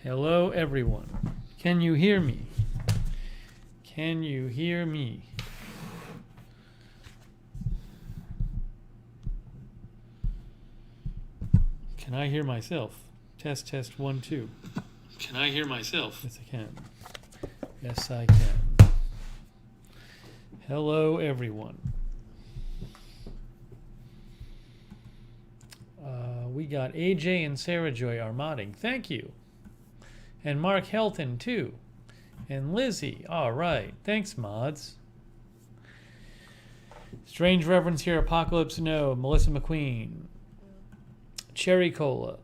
Hello, everyone. Can you hear me? Can you hear me? Can I hear myself? Test, test, 1, 2. Can I hear myself? Yes, I can. Yes, I can. Hello, everyone. We got AJ and Sarah Joy are modding. Thank you. And Mark Helton, too. And Lizzie. All right. Thanks, mods. Strange Reverence here. Apocalypse No. Melissa McQueen. Cherry Cola.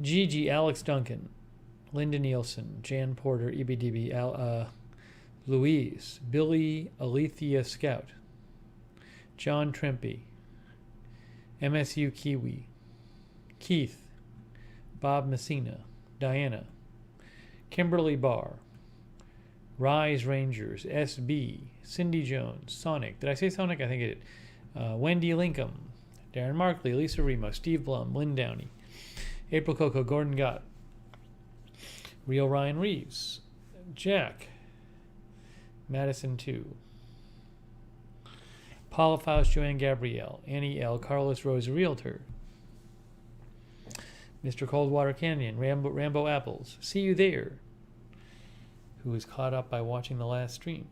Gigi. Alex Duncan. Linda Nielsen. Jan Porter. EBDB. Louise. Billy. Alethea Scout. John Trempy. MSU Kiwi. Keith. Bob Messina. Diana. Kimberly Barr. Rise Rangers. SB. Cindy Jones. Sonic. Did I say Sonic? I think I did. Wendy Lincoln. Darren Markley. Lisa Remo. Steve Blum. Lynn Downey. April Coco. Gordon Gott. Real Ryan Reeves. Jack. Madison 2. Paula Faust. Joanne Gabrielle. Annie L. Carlos Rose. Realtor. Mr. Coldwater Canyon. Rambo Apples. See you there. Who was caught up by watching the last stream.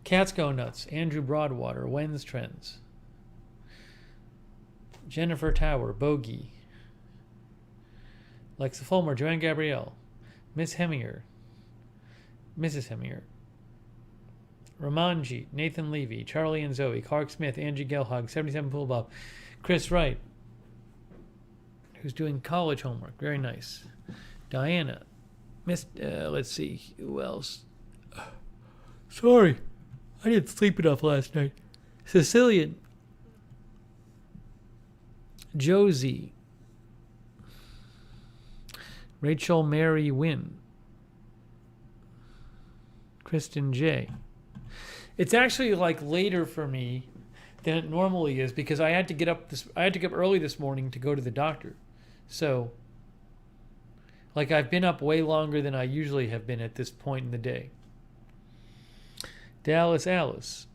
Cats Go Nuts. Andrew Broadwater. Wen's Trends. Jennifer Tower. Bogey. Lexa Fulmer. Joanne Gabrielle. Miss Heminger. Mrs. Heminger. Ramanji. Nathan Levy. Charlie and Zoe. Clark Smith. Angie Gelhog. 77 Pool Bob. Chris Wright, who's doing college homework. Very nice. Diana. Let's see. Who else? Sorry. I didn't sleep enough last night. Sicilian. Josie. Rachel Mary Wynn. Kristen J. It's actually like later for me than it normally is because I had to get up early this morning to go to the doctor. So like I've been up way longer than I usually have been at this point in the day. Dallas Alice.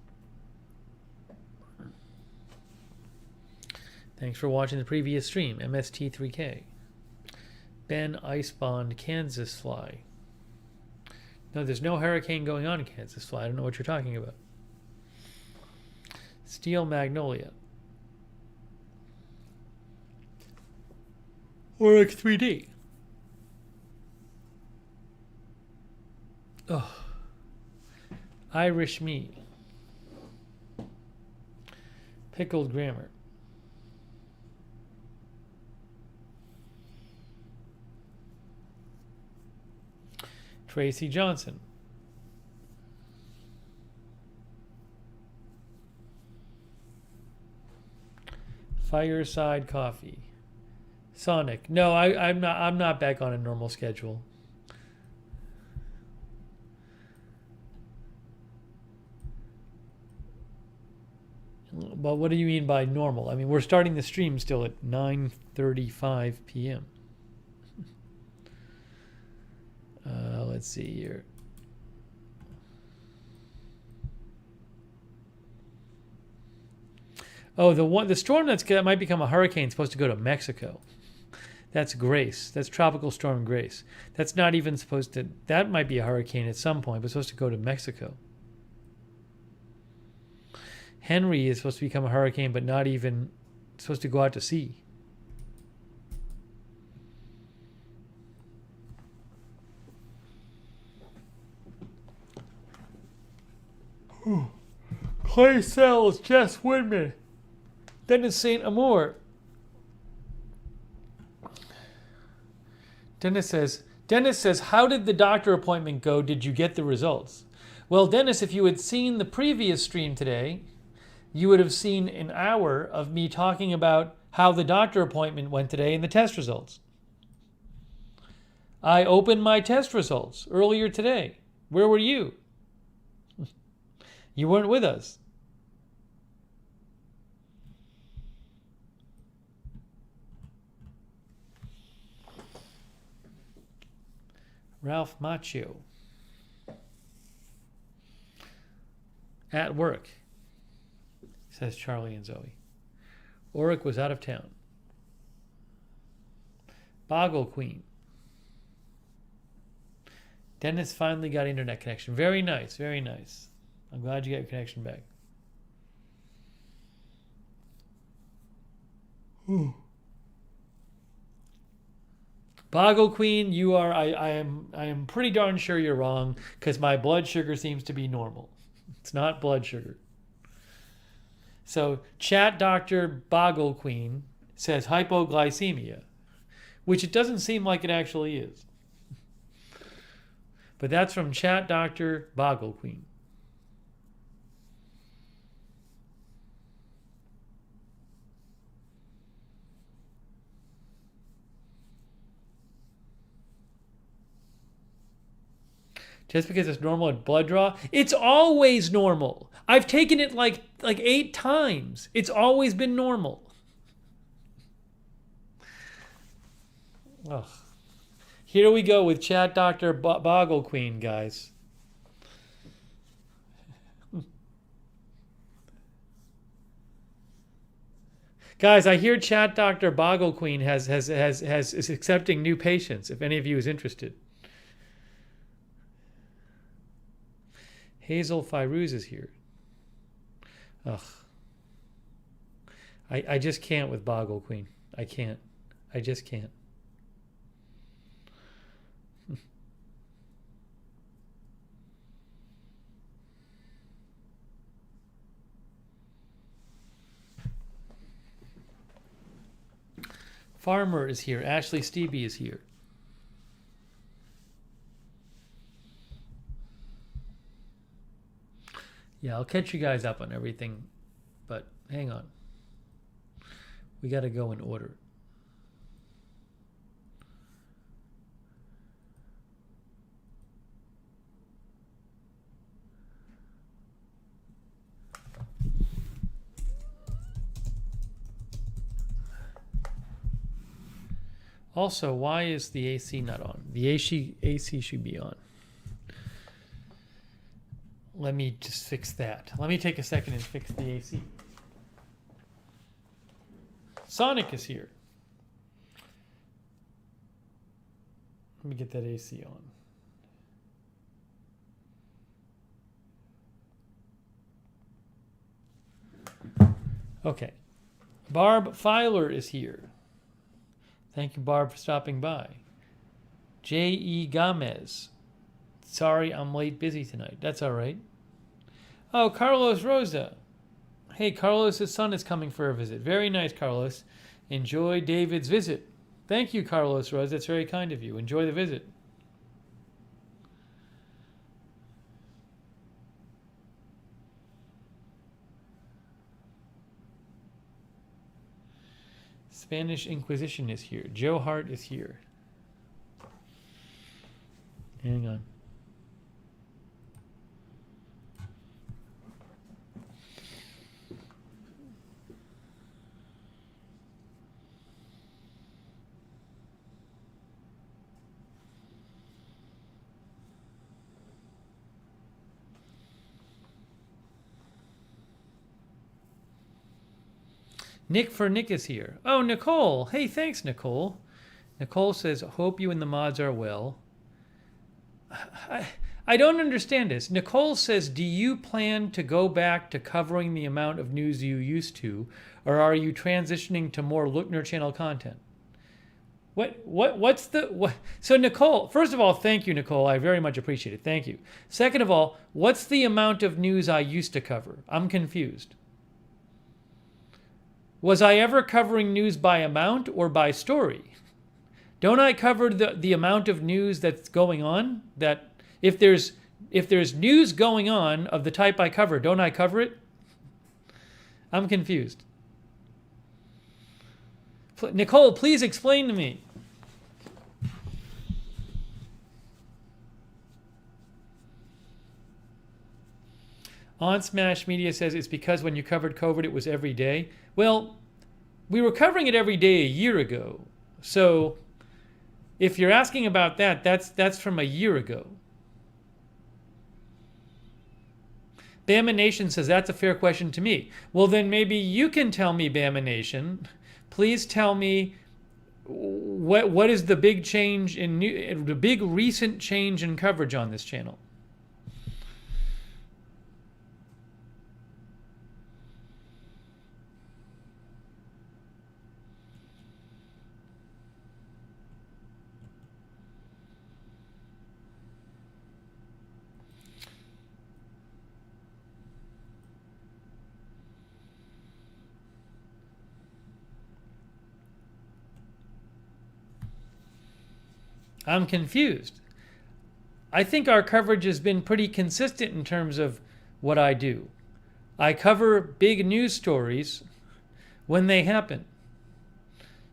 Thanks for watching the previous stream. MST3K. Ben Icebond Kansas Fly. No, there's no hurricane going on in Kansas Fly. I don't know what you're talking about. Steel Magnolia. Or X3D. Oh. Irish Me. Pickled Grammar. Tracy Johnson. Fireside Coffee. Sonic. No, I'm not back on a normal schedule. But what do you mean by normal? I mean, we're starting the stream still at 9:35 p.m. Let's see here. Oh, the storm that might become a hurricane is supposed to go to Mexico. That's Grace. That's Tropical Storm Grace. That's not even supposed to... That might be a hurricane at some point, but it's supposed to go to Mexico. Henry is supposed to become a hurricane, but not even supposed to go out to sea. Clay Sells, Jess Woodman. Dennis St. Amour. Dennis says, how did the doctor appointment go? Did you get the results? Well, Dennis, if you had seen the previous stream today, you would have seen an hour of me talking about how the doctor appointment went today and the test results. I opened my test results earlier today. Where were you? You weren't with us. Ralph Macchio. At work, says Charlie and Zoe. Oric was out of town. Boggle Queen. Dennis finally got internet connection. Very nice, very nice. I'm glad you got your connection back. Boggle Queen, you are. I am pretty darn sure you're wrong because my blood sugar seems to be normal. It's not blood sugar. So chat Dr. Boggle Queen says hypoglycemia, which it doesn't seem like it actually is. But that's from chat Dr. Boggle Queen. Just because it's normal at blood draw, it's always normal. I've taken it like 8 times. It's always been normal. Ugh. Here we go with chat Dr. Boggle Queen, guys. Guys, I hear chat Dr. Boggle Queen is accepting new patients. If any of you is interested. Hazel Firuz is here. Ugh. I just can't with Boggle Queen. I can't. I just can't. Farmer is here. Ashley Stevie is here. Yeah, I'll catch you guys up on everything, but hang on. We got to go in order. Also, why is the AC not on? The AC should be on. Let me just fix that. Let me take a second and fix the AC. Sonic is here. Let me get that AC on. Okay. Barb Filer is here. Thank you, Barb, for stopping by. J.E. Gomez. Sorry, I'm late, busy tonight. That's all right. Oh, Carlos Rosa. Hey, Carlos's son is coming for a visit. Very nice, Carlos. Enjoy David's visit. Thank you, Carlos Rosa. That's very kind of you. Enjoy the visit. Spanish Inquisition is here. Joe Hart is here. Hang on. Nick for Nick is here. Oh, Nicole. Hey, thanks, Nicole. Nicole says, hope you and the mods are well. I don't understand this. Nicole says, do you plan to go back to covering the amount of news you used to, or are you transitioning to more Lookner channel content? What's the... So, Nicole, first of all, thank you, Nicole. I very much appreciate it. Thank you. Second of all, what's the amount of news I used to cover? I'm confused. Was I ever covering news by amount or by story? Don't I cover the amount of news that's going on? That if there's news going on of the type I cover, don't I cover it? I'm confused. Nicole, please explain to me. On Smash Media says it's because when you covered COVID, it was every day. Well, we were covering it every day a year ago. So If you're asking about that, that's from a year ago. Bama Nation says that's a fair question to me. Well, then maybe you can tell me, Bama Nation. Please tell me what is the big change in the big recent change in coverage on this channel. I'm confused. I think our coverage has been pretty consistent in terms of what I do. I cover big news stories when they happen.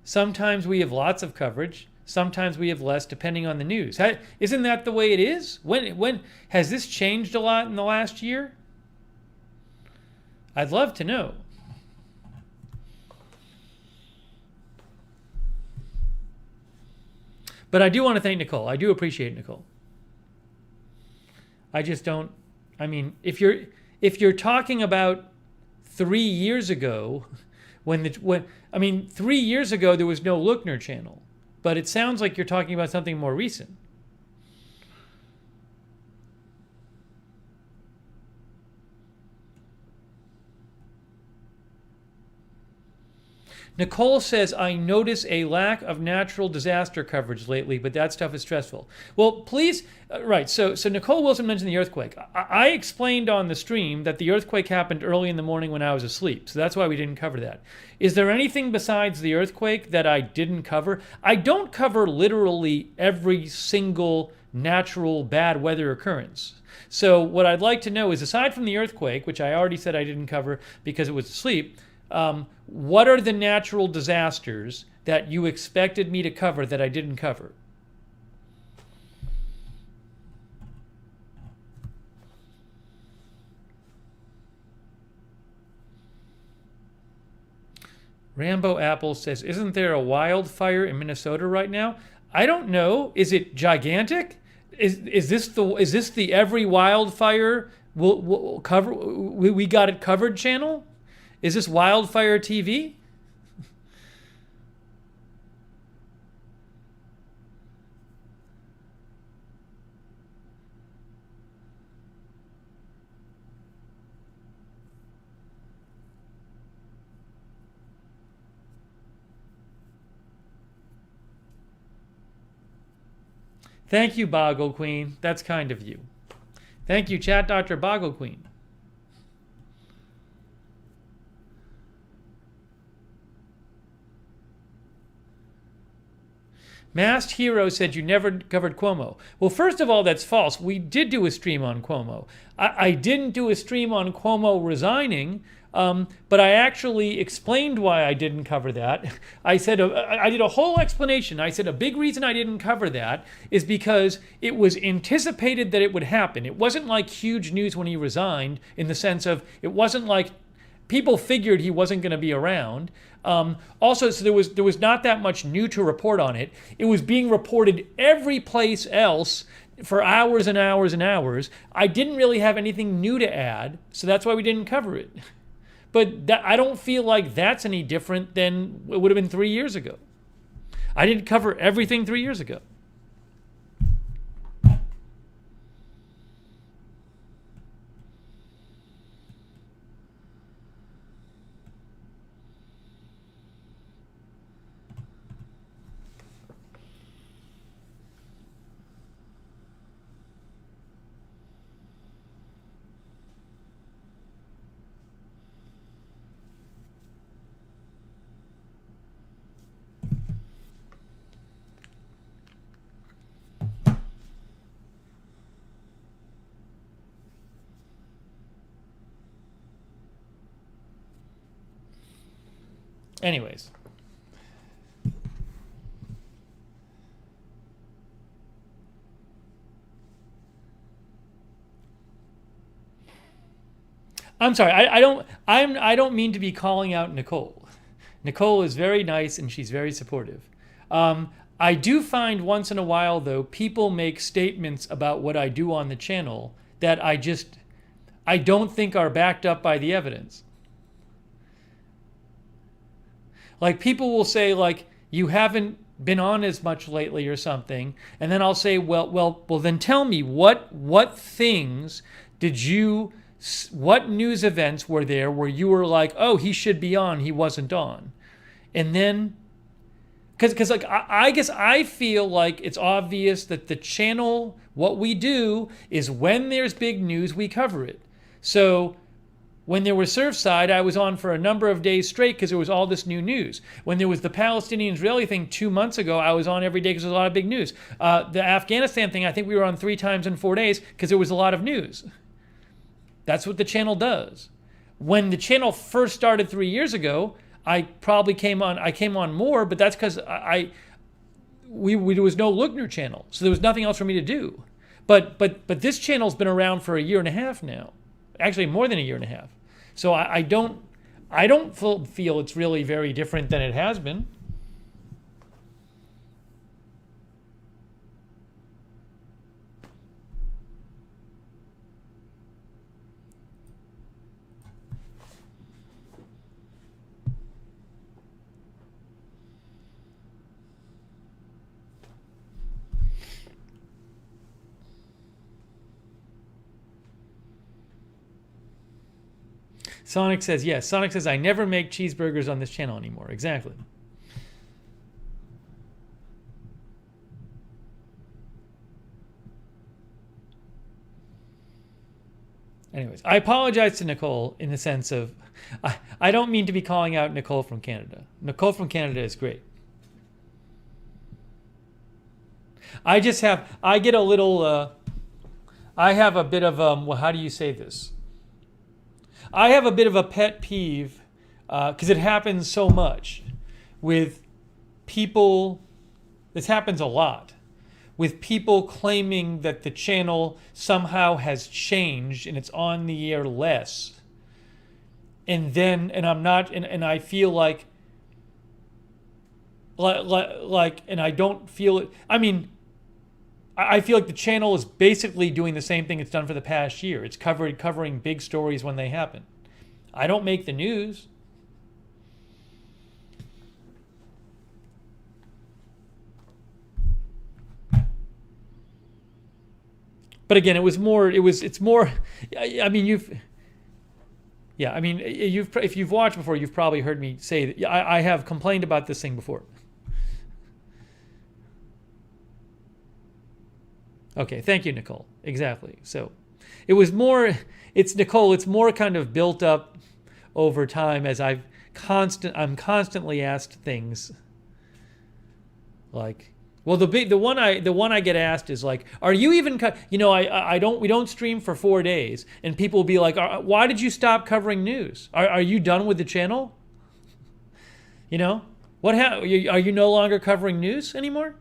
Sometimes we have lots of coverage. Sometimes we have less, depending on the news. Isn't that the way it is? When has this changed a lot in the last year? I'd love to know. But I do want to thank Nicole. I do appreciate Nicole. I just don't. I mean, if you're talking about 3 years ago, when 3 years ago there was no Lookner channel, but it sounds like you're talking about something more recent. Nicole says, I notice a lack of natural disaster coverage lately, but that stuff is stressful. Well, please, right, so Nicole Wilson mentioned the earthquake. I explained on the stream that the earthquake happened early in the morning when I was asleep, so that's why we didn't cover that. Is there anything besides the earthquake that I didn't cover? I don't cover literally every single natural bad weather occurrence. So what I'd like to know is, aside from the earthquake, which I already said I didn't cover because it was asleep, what are the natural disasters that you expected me to cover that I didn't cover? Rambo Apple says, isn't there a wildfire in Minnesota right now? I don't know. Is it gigantic? Is this the every wildfire we'll cover? We got it covered channel? Is this Wildfire TV? Thank you, Boggle Queen. That's kind of you. Thank you, Chat Dr. Boggle Queen. Masked Hero said you never covered Cuomo. Well, first of all, that's false. We did do a stream on Cuomo. I didn't do a stream on Cuomo resigning, but I actually explained why I didn't cover that. I said, I did a whole explanation. I said a big reason I didn't cover that is because it was anticipated that it would happen. It wasn't like huge news when he resigned, in the sense of it wasn't like people figured he wasn't going to be around. Also, so there was not that much new to report on it. It was being reported every place else for hours and hours and hours. I didn't really have anything new to add, so that's why we didn't cover it. But I don't feel like that's any different than it would have been 3 years ago. I didn't cover everything 3 years ago. Anyways. I'm sorry. I don't mean to be calling out Nicole. Nicole is very nice and she's very supportive. I do find once in a while, though, people make statements about what I do on the channel that I don't think are backed up by the evidence. Like people will say, like, you haven't been on as much lately or something, and then I'll say, well, then tell me what things what news events were there where you were like, oh, he should be on, he wasn't on, and then. Because like I guess I feel like it's obvious that the channel, what we do is when there's big news, we cover it. So when there was Surfside, I was on for a number of days straight because there was all this new news. When there was the Palestinian-Israeli thing 2 months ago, I was on every day because there was a lot of big news. The Afghanistan thing, I think we were on 3 times in 4 days because there was a lot of news. That's what the channel does. When the channel first started 3 years ago, I probably came on more, but that's because there was no Lookner channel, so there was nothing else for me to do. But this channel's been around for a year and a half now, actually more than a year and a half. So I don't feel it's really very different than it has been. Sonic says, yes. Sonic says, I never make cheeseburgers on this channel anymore. Exactly. Anyways, I apologize to Nicole in the sense of, I don't mean to be calling out Nicole from Canada. Nicole from Canada is great. I get a little, I have a bit of, well, how do you say this? I have a bit of a pet peeve because it happens so much with people. This happens a lot with people claiming that the channel somehow has changed and it's on the air less. And I'm not, and I feel like, and I don't feel it. I mean, I feel like the channel is basically doing the same thing it's done for the past year. It's covering big stories when they happen. I don't make the news. But again, it's more. I mean, if you've watched before, you've probably heard me say that I have complained about this thing before. Okay, thank you, Nicole. Exactly. So it's Nicole, it's more kind of built up over time as I'm constantly asked things like, well, the one I get asked is like, are you even, we don't stream for 4 days, and people will be like, why did you stop covering news? Are you done with the channel? Are you no longer covering news anymore?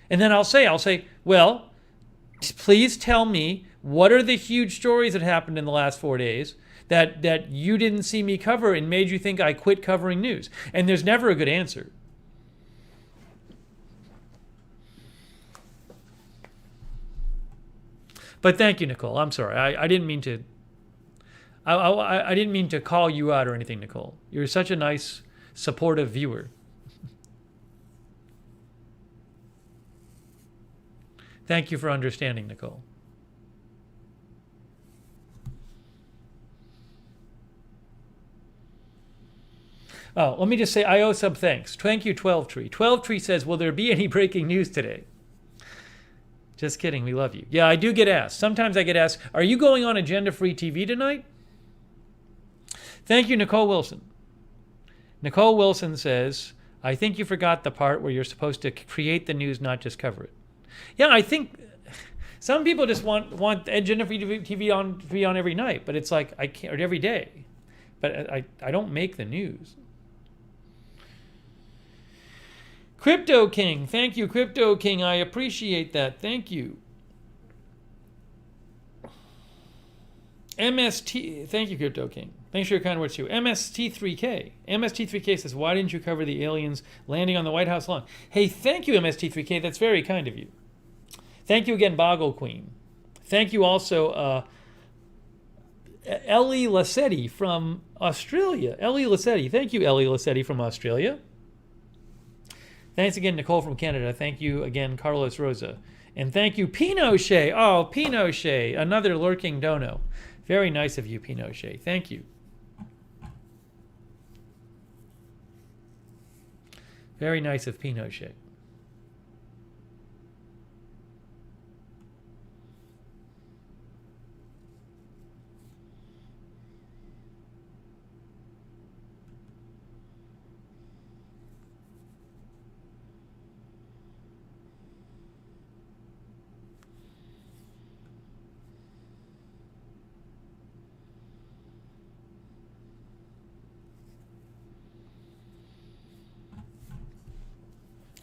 And then I'll say, well, please tell me what are the huge stories that happened in the last 4 days that you didn't see me cover and made you think I quit covering news? And there's never a good answer. But thank you, Nicole. I'm sorry. I didn't mean to. I didn't mean to call you out or anything, Nicole. You're such a nice, supportive viewer. Thank you for understanding, Nicole. Oh, let me just say I owe some thanks. Thank you, 12 Tree. 12 Tree says, will there be any breaking news today? Just kidding. We love you. Yeah, I do get asked. Sometimes I get asked, are you going on Agenda Free TV tonight? Thank you, Nicole Wilson. Nicole Wilson says, I think you forgot the part where you're supposed to create the news, not just cover it. Yeah, I think some people just want Agenda Free TV on every night, but it's like I can't, or every day. But I don't make the news. Crypto King, thank you, Crypto King. I appreciate that. Thank you. MST, thank you, Crypto King. Thanks for your kind words too. MST3K. MST3K says, why didn't you cover the aliens landing on the White House lawn? Hey, thank you, MST3K. That's very kind of you. Thank you again, Boggle Queen. Thank you also, Ellie Lassetti from Australia. Ellie Lassetti. Thank you, Ellie Lassetti from Australia. Thanks again, Nicole from Canada. Thank you again, Carlos Rosa. And thank you, Pinochet. Oh, Pinochet, another lurking dono. Very nice of you, Pinochet. Thank you. Very nice of Pinochet.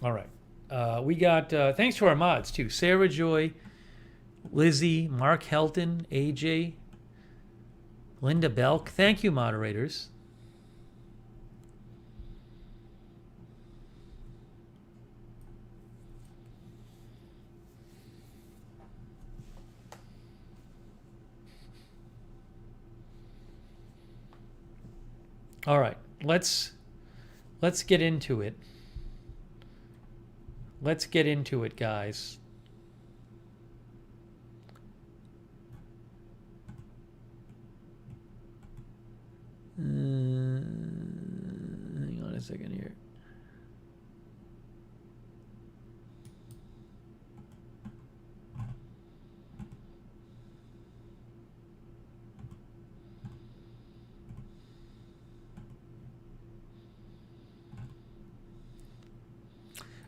All right. We got, thanks to our mods too. Sarah Joy, Lizzie, Mark Helton, AJ, Linda Belk. Thank you, moderators. All right. Let's get into it. Let's get into it, guys. Hang on a second here.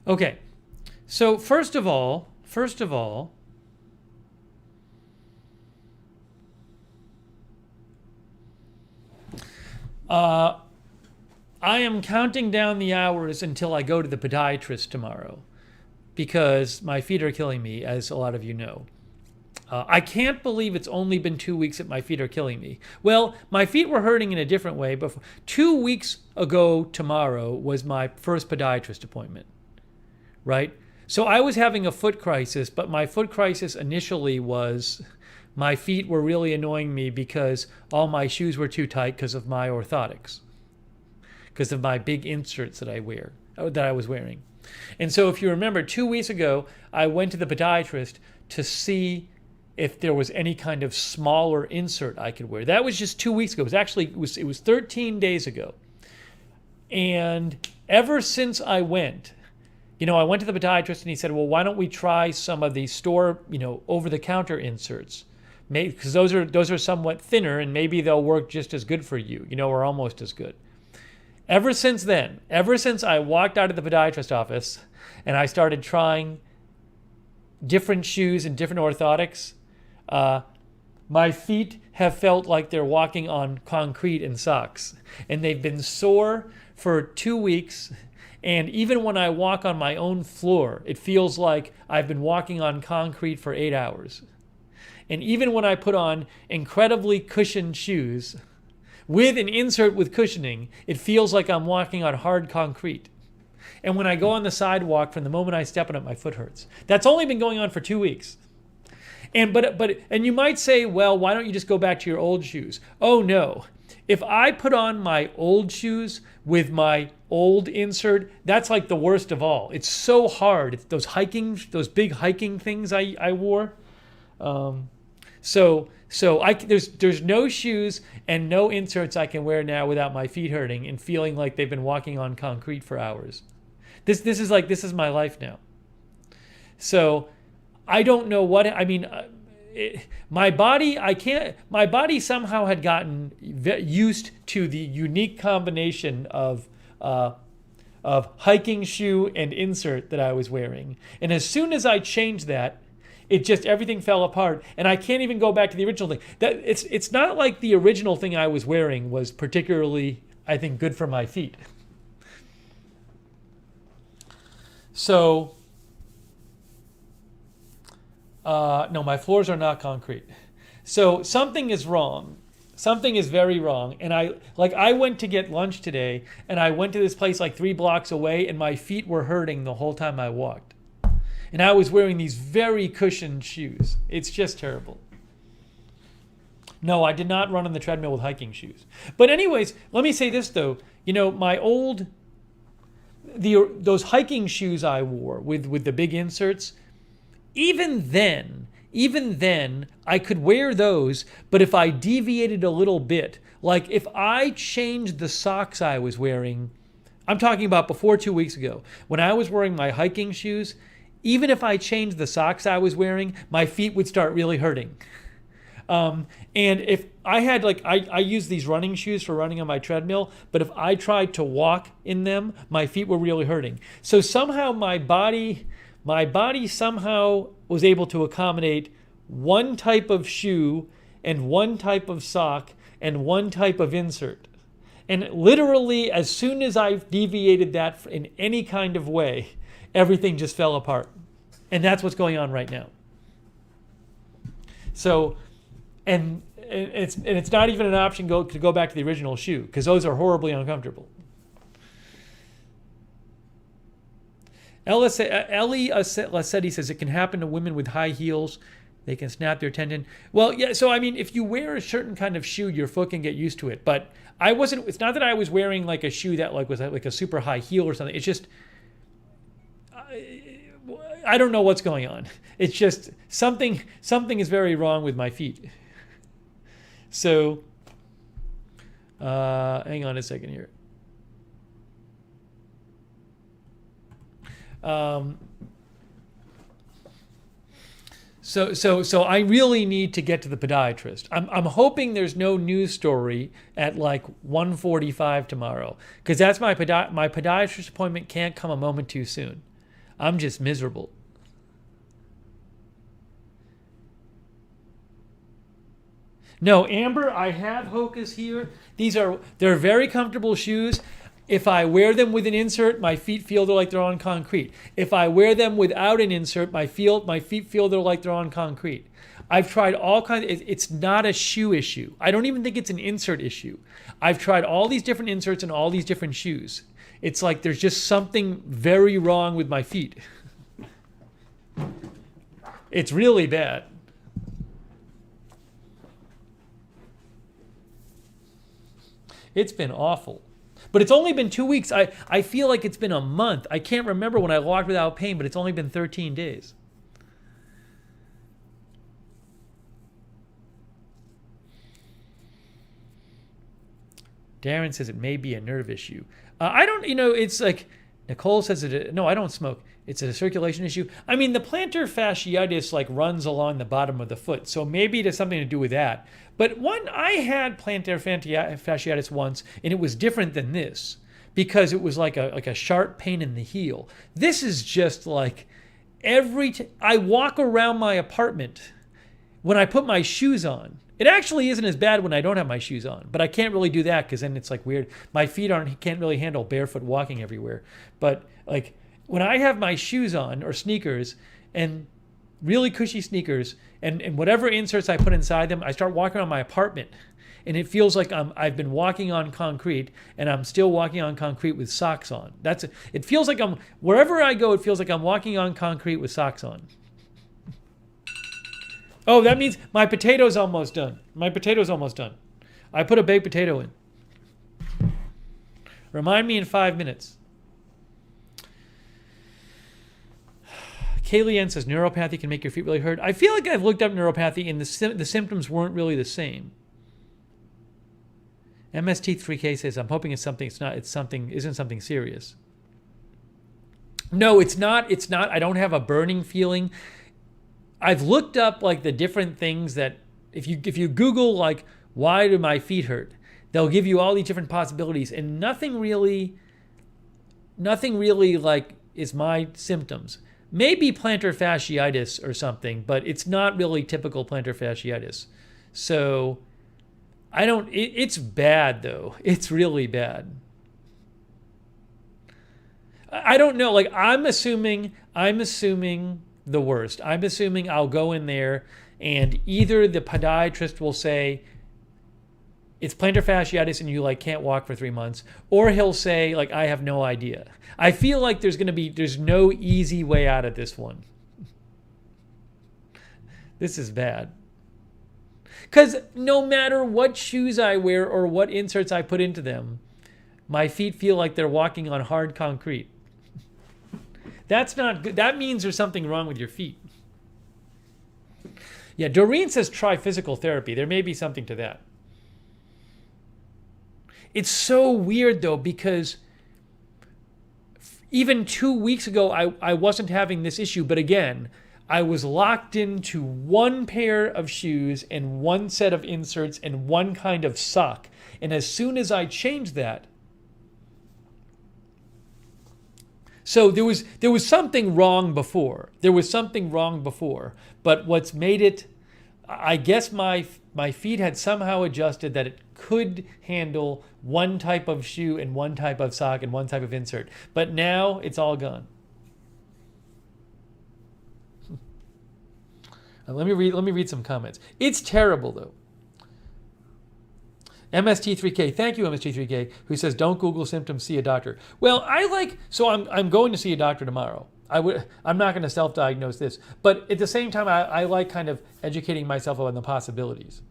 Okay. So first of all, I am counting down the hours until I go to the podiatrist tomorrow because my feet are killing me, as a lot of you know. I can't believe it's only been 2 weeks that my feet are killing me. Well, my feet were hurting in a different way, but 2 weeks ago tomorrow was my first podiatrist appointment, right? So I was having a foot crisis, but my foot crisis initially was my feet were really annoying me because all my shoes were too tight because of my orthotics, because of my big inserts that I was wearing. And so if you remember, 2 weeks ago, I went to the podiatrist to see if there was any kind of smaller insert I could wear. That was just 2 weeks ago. It was 13 days ago. And ever since I went, I went to the podiatrist and he said, well, why don't we try some of these store, over-the-counter inserts? Because those are somewhat thinner and maybe they'll work just as good for you, or almost as good. Ever since I walked out of the podiatrist office and I started trying different shoes and different orthotics, my feet have felt like they're walking on concrete in socks. And they've been sore for 2 weeks. And even when I walk on my own floor, it feels like I've been walking on concrete for 8 hours. And even when I put on incredibly cushioned shoes with an insert with cushioning, it feels like I'm walking on hard concrete. And when I go on the sidewalk, from the moment I step on it, my foot hurts. That's only been going on for 2 weeks. And you might say, well, why don't you just go back to your old shoes? Oh no. If I put on my old shoes with my old insert, that's like the worst of all. It's so hard. It's those big hiking things I wore. So there's no shoes and no inserts I can wear now without my feet hurting and feeling like they've been walking on concrete for hours. This is my life now. So I don't know what I mean. My body somehow had gotten used to the unique combination of hiking shoe and insert that I was wearing. And as soon as I changed that, everything fell apart. And I can't even go back to the original thing. It's not like the original thing I was wearing was particularly, I think, good for my feet. So, no, my floors are not concrete. So something is wrong. Something is very wrong. And I went to get lunch today, and I went to this place like 3 blocks away, and my feet were hurting the whole time I walked. And I was wearing these very cushioned shoes. It's just terrible. No, I did not run on the treadmill with hiking shoes. But anyways, let me say this though. Those hiking shoes I wore with the big inserts, even then, I could wear those, but if I deviated a little bit, like if I changed the socks I was wearing, I'm talking about before 2 weeks ago, when I was wearing my hiking shoes, even if I changed the socks I was wearing, my feet would start really hurting. And if I had I use these running shoes for running on my treadmill, but if I tried to walk in them, my feet were really hurting. So somehow my body somehow was able to accommodate one type of shoe and one type of sock and one type of insert. And literally, as soon as I deviated that in any kind of way, everything just fell apart. And that's what's going on right now. So, and it's not even an option to go back to the original shoe, because those are horribly uncomfortable. Ellie Lassetti says it can happen to women with high heels. They can snap their tendon. Well, yeah, so I mean, if you wear a certain kind of shoe, your foot can get used to it. But it's not that I was wearing like a shoe that was like a super high heel or something. It's just, I don't know what's going on. It's just something is very wrong with my feet. So, hang on a second here. So I really need to get to the podiatrist. I'm hoping there's no news story at like 1:45 tomorrow, because that's my podiatrist appointment can't come a moment too soon. I'm just miserable. No, Amber, I have Hokas here. They're very comfortable shoes. If I wear them with an insert, my feet feel like they're on concrete. If I wear them without an insert, my feet feel like they're on concrete. I've tried all kinds. It's not a shoe issue. I don't even think it's an insert issue. I've tried all these different inserts and all these different shoes. It's like there's just something very wrong with my feet. It's really bad. It's been awful. But it's only been 2 weeks. I feel like it's been a month. I can't remember when I walked without pain, but it's only been 13 days. Darren says it may be a nerve issue. I don't, it's like, Nicole says no, I don't smoke. It's a circulation issue. I mean, the plantar fasciitis runs along the bottom of the foot, so maybe it has something to do with that. But I had plantar fasciitis once, and it was different than this because it was like a sharp pain in the heel. This is just like I walk around my apartment when I put my shoes on. It actually isn't as bad when I don't have my shoes on, but I can't really do that because then it's like weird. My feet can't really handle barefoot walking everywhere. But when I have my shoes on or sneakers and really cushy sneakers and whatever inserts I put inside them, I start walking around my apartment and it feels like I've been walking on concrete and I'm still walking on concrete with socks on. It feels like wherever I go, it feels like I'm walking on concrete with socks on. Oh, that means my potato's almost done. I put a baked potato in. Remind me in 5 minutes. Kaylee Ann says neuropathy can make your feet really hurt. I feel like I've looked up neuropathy and the symptoms weren't really the same. MST3K says I'm hoping it's something. It's not. It's something. Isn't something serious. No, it's not. It's not. I don't have a burning feeling. I've looked up the different things that if you Google why do my feet hurt, they'll give you all these different possibilities, and nothing really is my symptoms. Maybe plantar fasciitis or something, but it's not really typical plantar fasciitis. So it's bad though. It's really bad. I don't know. I'm assuming the worst. I'm assuming I'll go in there and either the podiatrist will say, it's plantar fasciitis and you like can't walk for 3 months, or he'll say like, I have no idea. I feel like there's no easy way out of this one. This is bad. Because no matter what shoes I wear or what inserts I put into them, my feet feel like they're walking on hard concrete. That's not good. That means there's something wrong with your feet. Yeah, Doreen says try physical therapy. There may be something to that. It's so weird, though, because even 2 weeks ago, I wasn't having this issue. But again, I was locked into one pair of shoes and one set of inserts and one kind of sock. And as soon as I changed that, so there was something wrong before. There was something wrong before. But what's made it, I guess my feet had somehow adjusted that it could handle one type of shoe and one type of sock and one type of insert. But now it's all gone. Let me read some comments. It's terrible though. MST3K, thank you MST3K, who says don't Google symptoms, see a doctor. Well, I'm going to see a doctor tomorrow. I'm not going to self-diagnose this, but at the same time, I like kind of educating myself on the possibilities.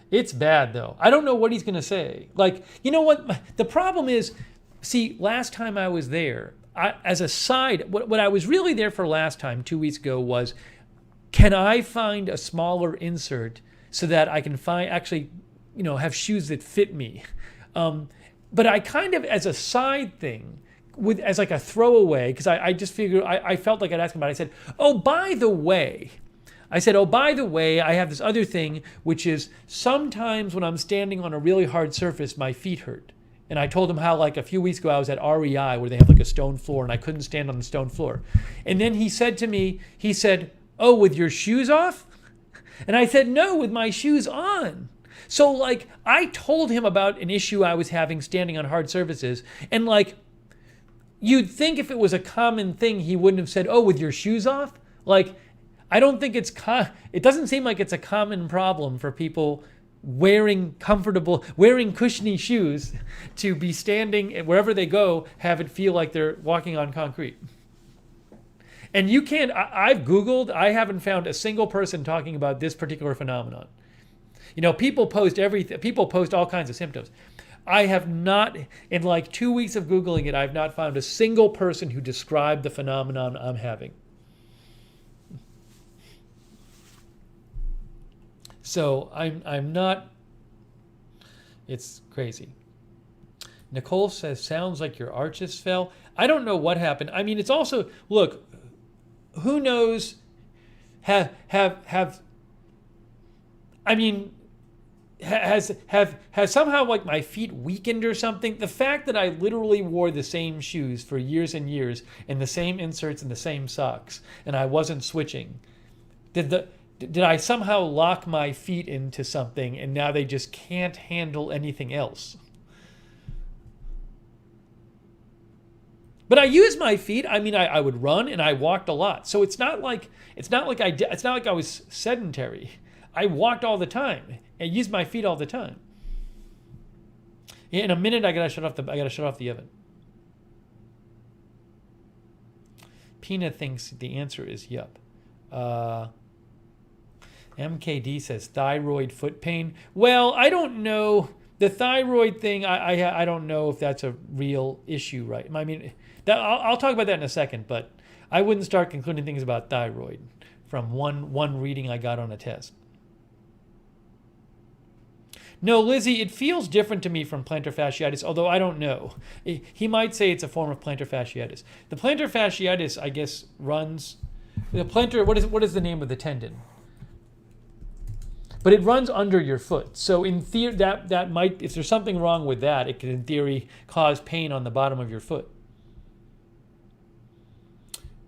It's bad though. I don't know what he's going to say. Like, you know what? The problem is, see, last time I was there, as a side, what I was really there for last time, 2 weeks ago, was can I find a smaller insert so that I can have shoes that fit me? But I kind of, as a side thing, as like a throwaway, because I just figured, I felt like I'd ask him about it. I said, oh, by the way, I have this other thing, which is sometimes when I'm standing on a really hard surface, my feet hurt. And I told him how like a few weeks ago I was at REI where they have like a stone floor and I couldn't stand on the stone floor. And then he said to me, oh, with your shoes off? And I said, no, with my shoes on. So like I told him about an issue I was having standing on hard surfaces, and like you'd think if it was a common thing he wouldn't have said, oh, with your shoes off? Like I don't think it doesn't seem like it's a common problem for people wearing cushiony shoes to be standing wherever they go, have it feel like they're walking on concrete. And you can't, I've Googled, I haven't found a single person talking about this particular phenomenon. You know, people post all kinds of symptoms. I have not, in like 2 weeks of Googling it, I've not found a single person who described the phenomenon I'm having. So I'm not, it's crazy. Nicole says, sounds like your arches fell. I don't know what happened. I mean, it's also, look, who knows, has somehow like my feet weakened or something? The fact that I literally wore the same shoes for years and years and the same inserts and the same socks and I wasn't switching, did I somehow lock my feet into something and now they just can't handle anything else? But I use my feet. I mean, I would run and I walked a lot. So it's not like I was sedentary. I walked all the time. I used my feet all the time. In a minute, I gotta shut off the oven. Pina thinks the answer is yup. MKD says thyroid foot pain. Well, I don't know. The thyroid thing, I don't know if that's a real issue, right? I mean, I'll talk about that in a second, but I wouldn't start concluding things about thyroid from one reading I got on a test. No, Lizzie, it feels different to me from plantar fasciitis, although I don't know. He might say it's a form of plantar fasciitis. The plantar fasciitis, I guess, runs... The plantar, what is the name of the tendon? But it runs under your foot. So in theory, that might, if there's something wrong with that, it could in theory cause pain on the bottom of your foot.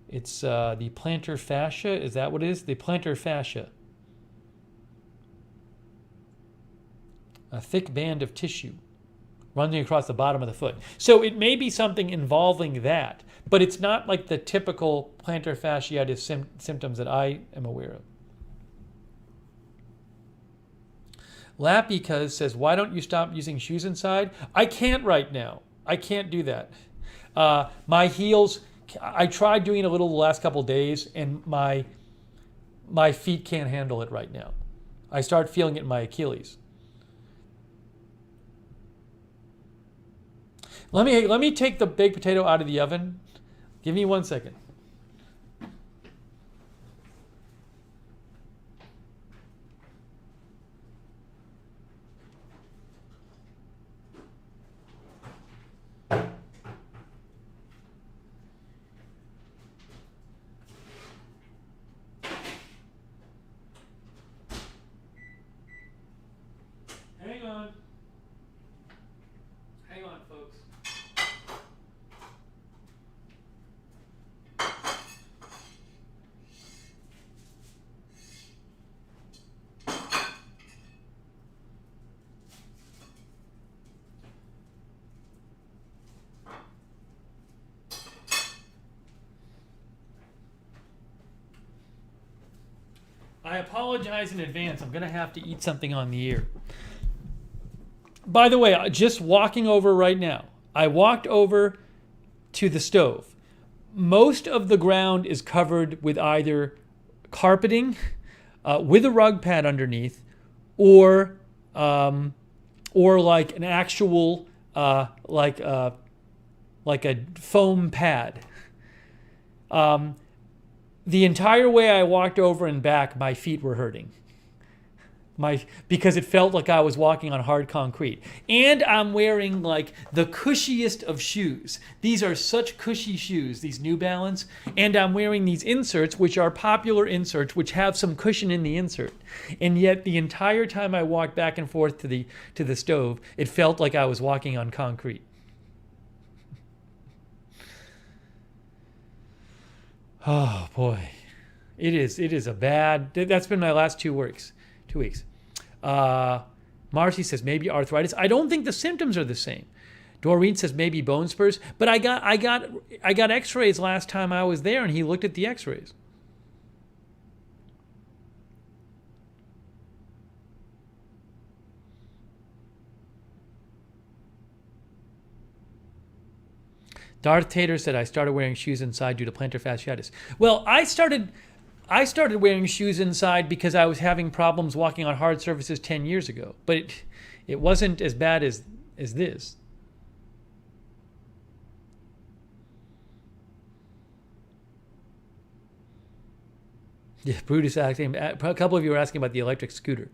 It's the plantar fascia. Is that what it is? The plantar fascia. A thick band of tissue running across the bottom of the foot. So it may be something involving that, but it's not like the typical plantar fasciitis symptoms that I am aware of. Lappy says, why don't you stop using shoes inside? I can't right now. I can't do that. My heels, I tried doing it a little the last couple days, and my feet can't handle it right now. I start feeling it in my Achilles. Let me take the baked potato out of the oven. Give me 1 second. Hang on, folks. I apologize in advance. I'm going to have to eat something on the air. By the way, just walking over right now, I walked over to the stove. Most of the ground is covered with either carpeting with a rug pad underneath, or like an actual like a foam pad. The entire way I walked over and back, my feet were hurting. Because it felt like I was walking on hard concrete. And I'm wearing like the cushiest of shoes. These are such cushy shoes, these New Balance. And I'm wearing these inserts, which are popular inserts, which have some cushion in the insert. And yet the entire time I walked back and forth to the stove, it felt like I was walking on concrete. Oh boy. It is a bad, that's been my last 2 weeks. Marcy says maybe arthritis. I don't think the symptoms are the same. Doreen says maybe bone spurs, but I got x-rays last time I was there, and he looked at the x-rays. Darth Tater said I started wearing shoes inside due to plantar fasciitis. Well, I started wearing shoes inside because I was having problems walking on hard surfaces 10 years ago. But it wasn't as bad as this. Yeah, Brutus asking. A couple of you were asking about the electric scooter.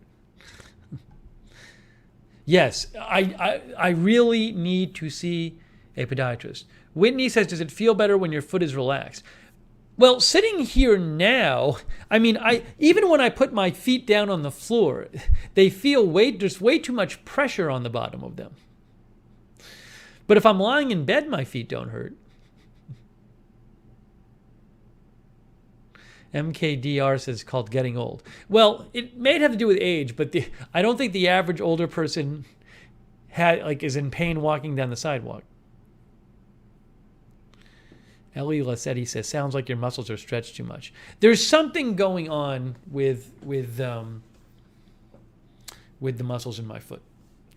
Yes, I really need to see a podiatrist. Whitney says, does it feel better when your foot is relaxed? Well, sitting here now, I mean, even when I put my feet down on the floor, they feel there's way too much pressure on the bottom of them. But if I'm lying in bed, my feet don't hurt. MKDR says called getting old. Well, it may have to do with age, but I don't think the average older person is in pain walking down the sidewalk. Ellie Lassetti says, sounds like your muscles are stretched too much. There's something going on with the muscles in my foot,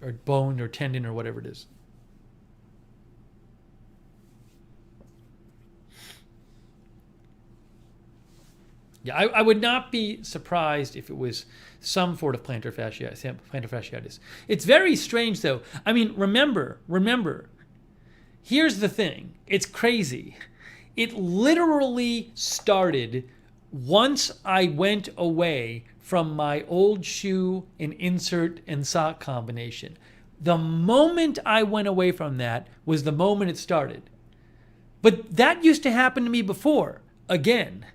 or bone or tendon or whatever it is. Yeah, I would not be surprised if it was some sort of plantar fasciitis. It's very strange, though. I mean, remember, here's the thing. It's crazy. It literally started once I went away from my old shoe and insert and sock combination. The moment I went away from that was the moment it started. But that used to happen to me before. Again,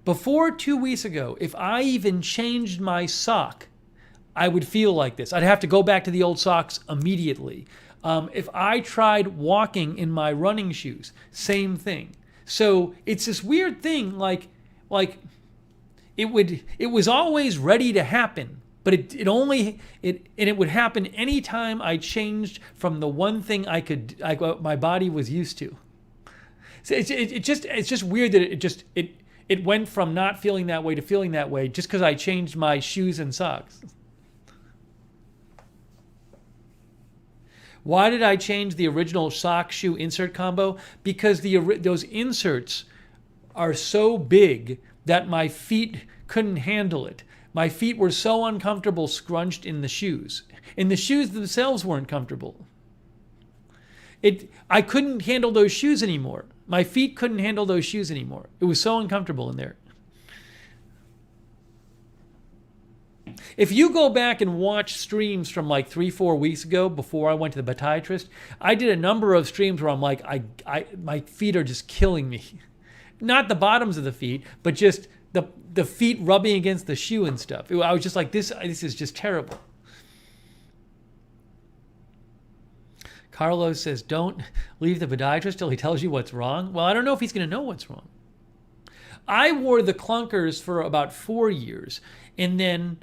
before 2 weeks ago, if I even changed my sock, I would feel like this. I'd have to go back to the old socks immediately. If I tried walking in my running shoes, same thing. So it's this weird thing, like it was always ready to happen, but it would happen anytime I changed from the one thing my body was used to. So it's just weird that it went from not feeling that way to feeling that way just because I changed my shoes and socks. Why did I change the original sock shoe insert combo? Because those inserts are so big that my feet couldn't handle it. My feet were so uncomfortable scrunched in the shoes. And the shoes themselves weren't comfortable. I couldn't handle those shoes anymore. My feet couldn't handle those shoes anymore. It was so uncomfortable in there. If you go back and watch streams from like 3-4 weeks ago before I went to the podiatrist, I did a number of streams where I'm like, my feet are just killing me. Not the bottoms of the feet, but just the feet rubbing against the shoe and stuff. I was just like, this is just terrible. Carlos says, don't leave the podiatrist till he tells you what's wrong. Well, I don't know if he's going to know what's wrong. I wore the clunkers for about 4 years. And then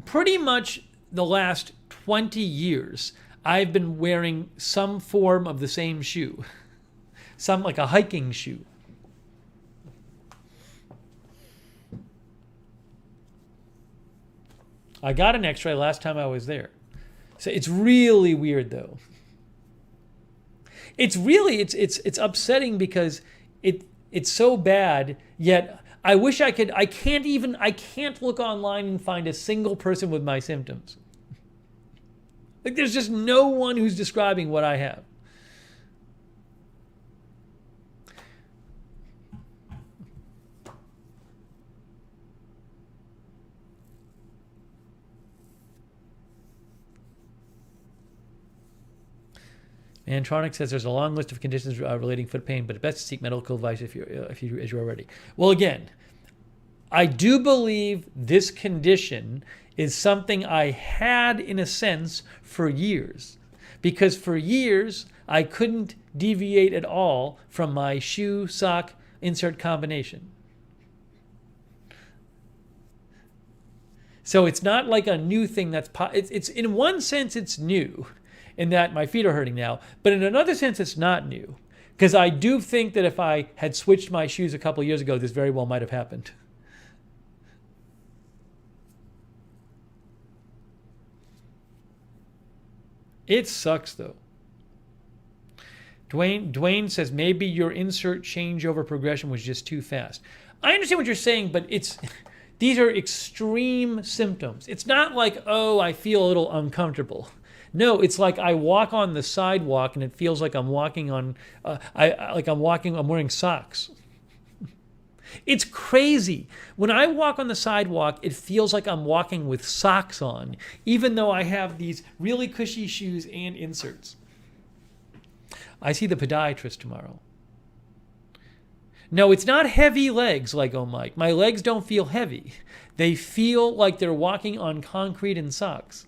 pretty much the last 20 years, I've been wearing some form of the same shoe. Some like a hiking shoe. I got an x-ray last time I was there. So it's really weird though. It's upsetting because it's so bad, yet I wish I could. I can't look online and find a single person with my symptoms. Like there's just no one who's describing what I have. Antronic says there's a long list of conditions relating foot pain, but it's best to seek medical advice if you're ready. Well, again, I do believe this condition is something I had in a sense for years, because for years I couldn't deviate at all from my shoe sock insert combination. So it's not like a new thing it's in one sense it's new, in that my feet are hurting now. But in another sense, it's not new. Because I do think that if I had switched my shoes a couple years ago, this very well might have happened. It sucks, though. Dwayne says, maybe your insert changeover progression was just too fast. I understand what you're saying, but these are extreme symptoms. It's not like, oh, I feel a little uncomfortable. No, it's like I walk on the sidewalk and it feels like I'm walking on, I'm wearing socks. It's crazy. When I walk on the sidewalk, it feels like I'm walking with socks on, even though I have these really cushy shoes and inserts. I see the podiatrist tomorrow. No, it's not heavy legs, Lego Mike. My legs don't feel heavy. They feel like they're walking on concrete and socks.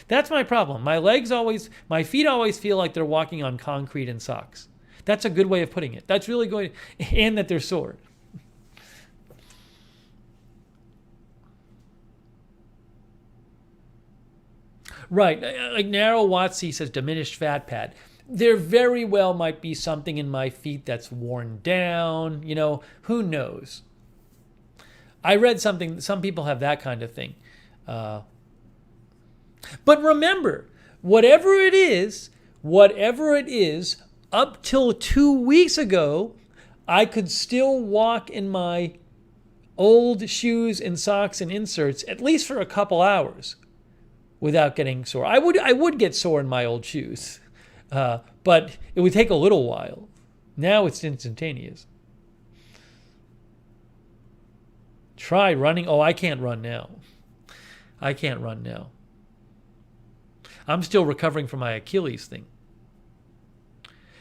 That's my problem. My feet always feel like they're walking on concrete and socks. That's a good way of putting it. That's really good, and that they're sore. Right, like Narrow Watsy says, diminished fat pad. There very well might be something in my feet that's worn down. Who knows? I read something, some people have that kind of thing. But remember, whatever it is, up till 2 weeks ago, I could still walk in my old shoes and socks and inserts, at least for a couple hours, without getting sore. I would get sore in my old shoes, but it would take a little while. Now it's instantaneous. Try running. Oh, I can't run now. I'm still recovering from my Achilles thing.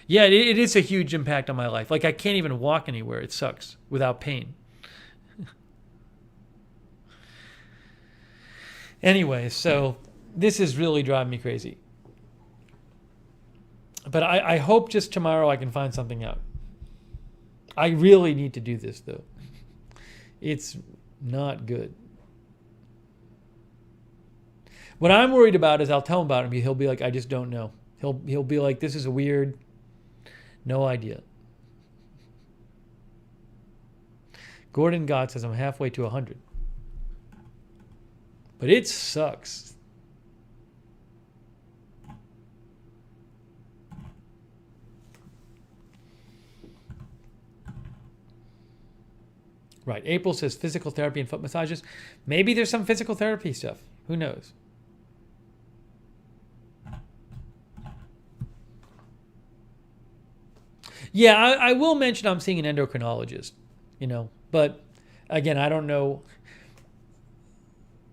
Yeah, it is a huge impact on my life. Like I can't even walk anywhere. It sucks without pain. Anyway, so this is really driving me crazy. But I hope just tomorrow I can find something out. I really need to do this though. It's not good. What I'm worried about is I'll tell him about it. He'll be like, I just don't know. He'll be like, this is a weird, no idea. Gordon God says, I'm halfway to 100. But it sucks. Right. April says physical therapy and foot massages. Maybe there's some physical therapy stuff. Who knows? Yeah, I will mention I'm seeing an endocrinologist, but again, I don't know.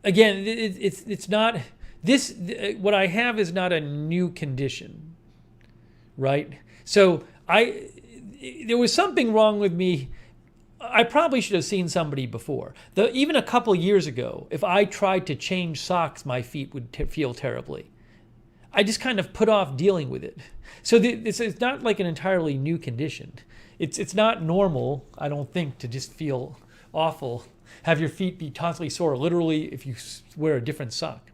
Again, it's not this. What I have is not a new condition, right? So there was something wrong with me. I probably should have seen somebody before. Even a couple years ago, if I tried to change socks, my feet would feel terribly. I just kind of put off dealing with it. So it's not like an entirely new condition. It's not normal, I don't think, to just feel awful, have your feet be constantly sore, literally if you wear a different sock.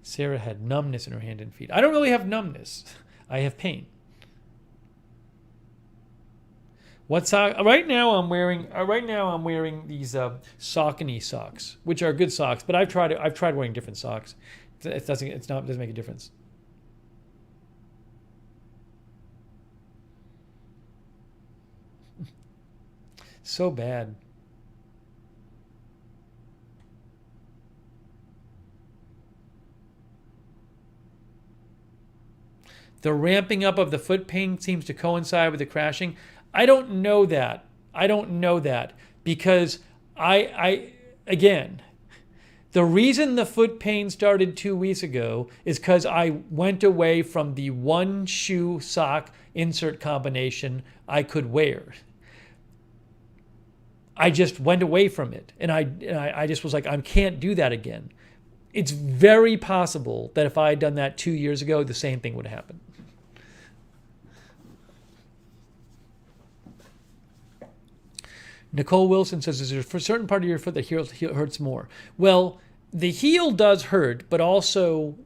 Sarah had numbness in her hand and feet. I don't really have numbness. I have pain. What sock? Right now I'm wearing these Saucony socks, which are good socks. But I've tried wearing different socks. It doesn't make a difference. So bad. The ramping up of the foot pain seems to coincide with the crashing. I don't know that. Because again, the reason the foot pain started 2 weeks ago is because I went away from the one shoe sock insert combination I could wear. I just went away from it, and I just was like, I can't do that again. It's very possible that if I had done that 2 years ago, the same thing would happen. Nicole Wilson says, is there a certain part of your foot that hurts more? Well, the heel does hurt, but also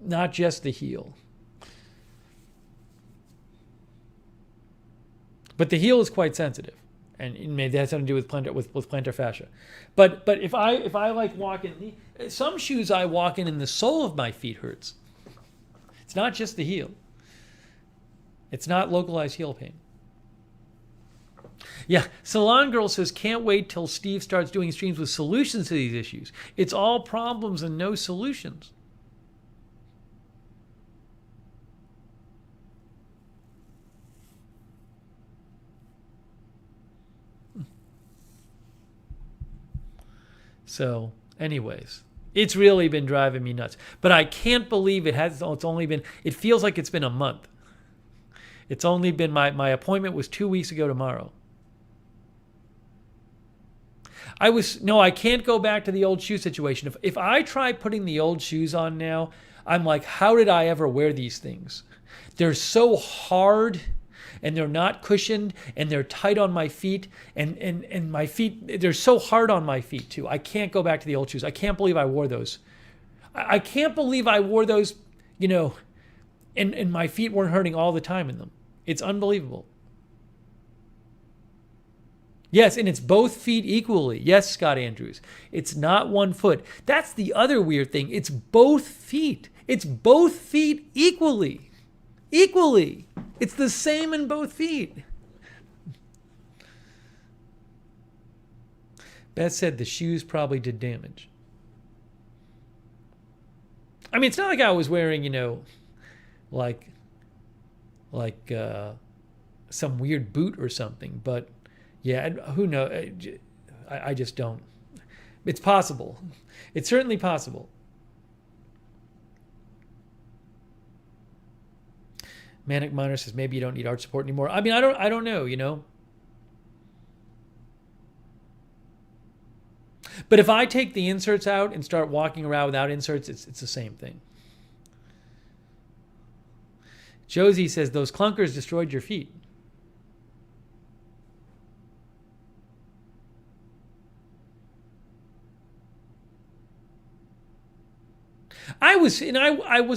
not just the heel. But the heel is quite sensitive, and maybe that has something to do with plantar fascia. But if I like walk in, some shoes I walk in the sole of my feet hurts. It's not just the heel. It's not localized heel pain. Yeah, Salon Girl says, can't wait till Steve starts doing streams with solutions to these issues. It's all problems and no solutions. So, anyways, it's really been driving me nuts. But I can't believe it feels like it's been a month. It's only been, my appointment was 2 weeks ago tomorrow. I can't go back to the old shoe situation. If I try putting the old shoes on now, I'm like, how did I ever wear these things? They're so hard, and they're not cushioned, and they're tight on my feet, and my feet, they're so hard on my feet too. I can't go back to the old shoes. I can't believe I wore those. I can't believe I wore those, and my feet weren't hurting all the time in them. It's unbelievable. Yes, and it's both feet equally. Yes, Scott Andrews. It's not one foot. That's the other weird thing. It's both feet. It's both feet equally. Equally. It's the same in both feet. Beth said the shoes probably did damage. I mean, it's not like I was wearing, like some weird boot or something, but yeah, who knows? I just don't. It's possible. It's certainly possible. Manic Miner says maybe you don't need arch support anymore. I mean, I don't know, But if I take the inserts out and start walking around without inserts, it's the same thing. Josie says those clunkers destroyed your feet. I was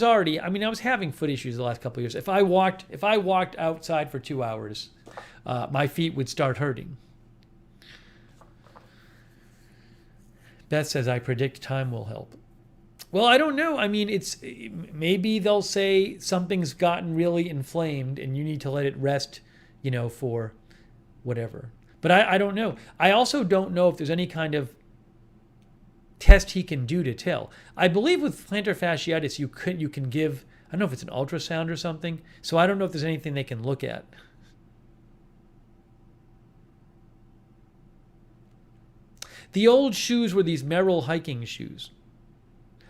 already. I mean, I was having foot issues the last couple of years. If I walked outside for 2 hours, my feet would start hurting. Beth says, I predict time will help. Well, I don't know. I mean, maybe they'll say something's gotten really inflamed and you need to let it rest, for whatever. But I don't know. I also don't know if there's any kind of test he can do to tell. I believe with plantar fasciitis, you can give, I don't know if it's an ultrasound or something. So I don't know if there's anything they can look at. The old shoes were these Merrill hiking shoes.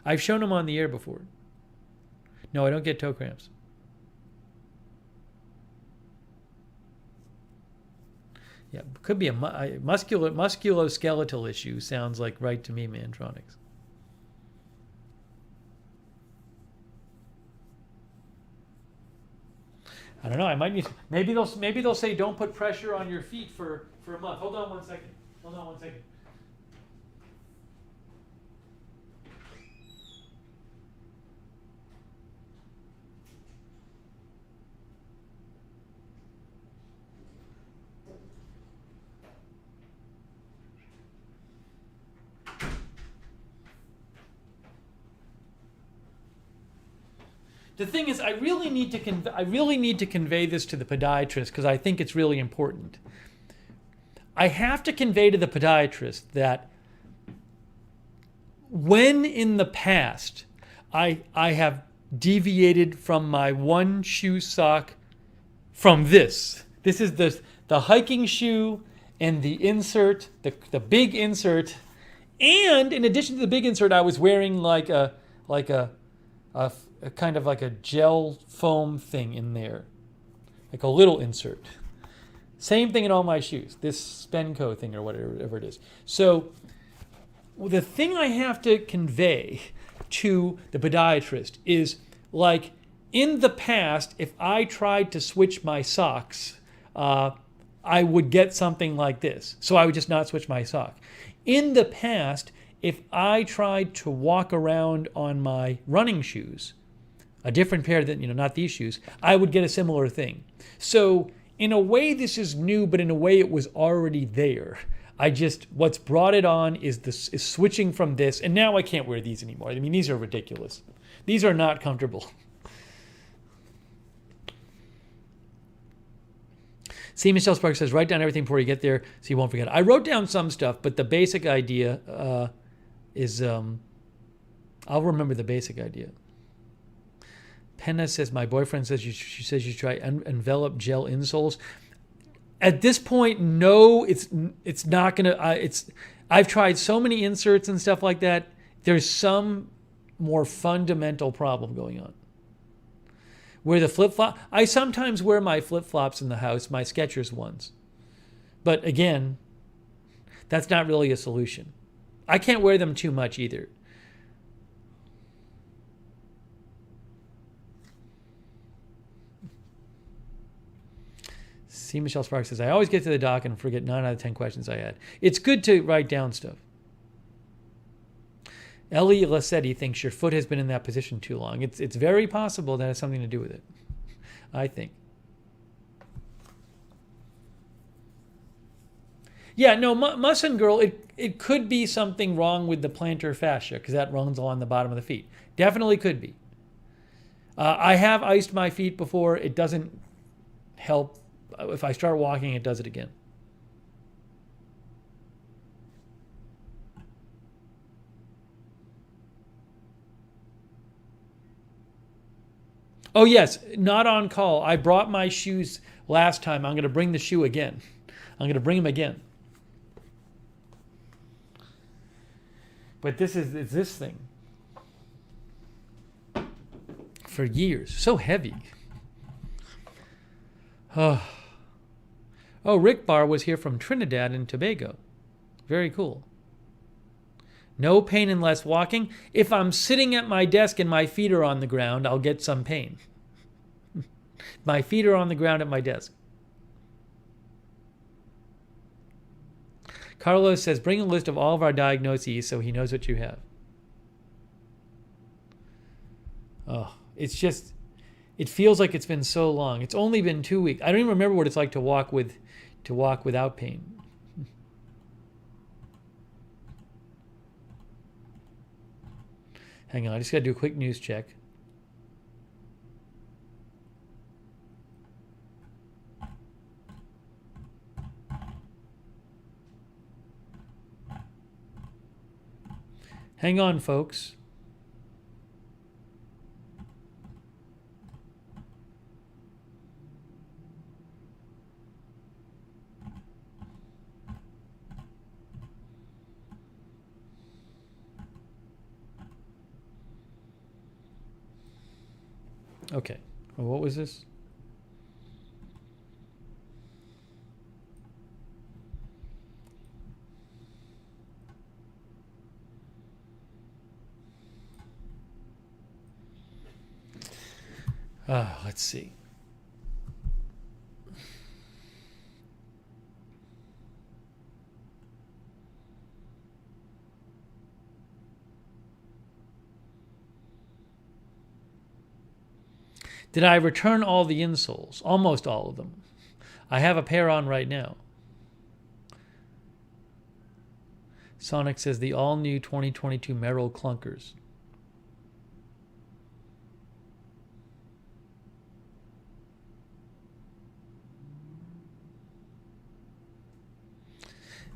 I've shown them on the air before. No, I don't get toe cramps. Yeah, could be a musculoskeletal issue. Sounds like right to me, Mantronics. I don't know. I might need. Maybe they'll say don't put pressure on your feet for a month. Hold on one second. The thing is, I really need to convey this to the podiatrist because I think it's really important. I have to convey to the podiatrist that when in the past I have deviated from my one shoe sock from this. This is the hiking shoe and the insert, the big insert, and in addition to the big insert, I was wearing like a kind of like a gel foam thing in there, like a little insert. Same thing in all my shoes, this Spenco thing or whatever it is. So the thing I have to convey to the podiatrist is, like, in the past, if I tried to switch my socks, I would get something like this. So I would just not switch my sock. In the past, if I tried to walk around on my running shoes, a different pair than, not these shoes, I would get a similar thing. So in a way, this is new, but in a way it was already there. What's brought it on is switching from this, and now I can't wear these anymore. I mean, these are ridiculous. These are not comfortable. See, Michelle Sparks says, write down everything before you get there so you won't forget. I wrote down some stuff, but the basic idea is, I'll remember the basic idea. Penna says, my boyfriend says, she says you try envelop gel insoles. At this point, no, it's not going to, I've tried so many inserts and stuff like that. There's some more fundamental problem going on. Where the flip-flop, I sometimes wear my flip-flops in the house, my Skechers ones. But again, that's not really a solution. I can't wear them too much either. See, Michelle Sparks says, I always get to the doc and forget 9 out of 10 questions I had. It's good to write down stuff. Ellie Lassetti thinks your foot has been in that position too long. It's very possible that has something to do with it, I think. Yeah, no, Mussin Girl, it could be something wrong with the plantar fascia because that runs along the bottom of the feet. Definitely could be. I have iced my feet before. It doesn't help. If I start walking, it does it again. Oh, yes, not on call. I brought my shoes last time. I'm going to bring the shoe again. I'm going to bring them again. But this is this thing. For years. So heavy. Oh, Rick Barr was here from Trinidad and Tobago. Very cool. No pain and less walking. If I'm sitting at my desk and my feet are on the ground, I'll get some pain. My feet are on the ground at my desk. Carlos says, bring a list of all of our diagnoses so he knows what you have. It's just, it feels like it's been so long. It's only been 2 weeks. I don't even remember what it's like to walk without pain. Hang on, I just got to do a quick news check. Hang on, folks. Okay. Well, what was this? Let's see. Did I return all the insoles? Almost all of them. I have a pair on right now. Sonic says the all-new 2022 Merrill Clunkers.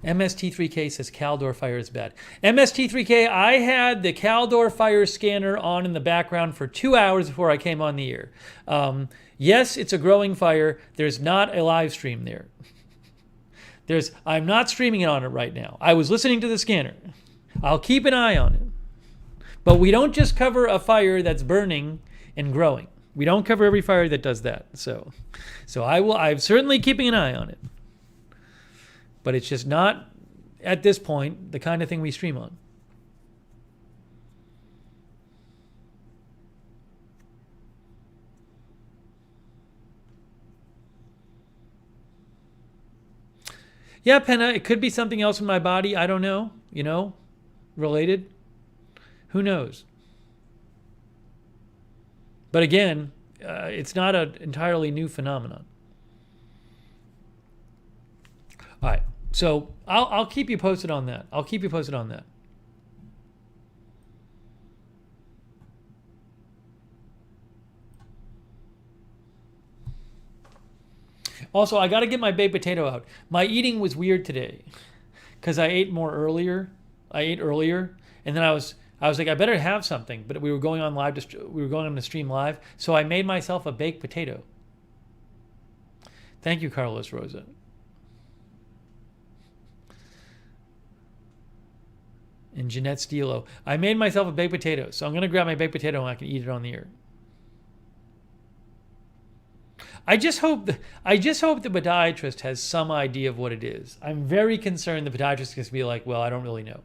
MST3K says Caldor Fire is bad. MST3K, I had the Caldor Fire scanner on in the background for 2 hours before I came on the air. Yes, it's a growing fire. There's not a live stream there. I'm not streaming it on it right now. I was listening to the scanner. I'll keep an eye on it. But we don't just cover a fire that's burning and growing. We don't cover every fire that does that. So I'm certainly keeping an eye on it. But it's just not, at this point, the kind of thing we stream on. Yeah, Penna, it could be something else in my body. I don't know, related. Who knows? But again, it's not an entirely new phenomenon. All right. So I'll keep you posted on that. Also, I got to get my baked potato out. My eating was weird today because I ate earlier, and then I was like, I better have something. But we were going on the stream live, so I made myself a baked potato. Thank you, Carlos Rosa. And Jeanette Stilo. I made myself a baked potato, so I'm going to grab my baked potato and I can eat it on the air. I just hope the podiatrist has some idea of what it is. I'm very concerned the podiatrist is going to be like, well, I don't really know.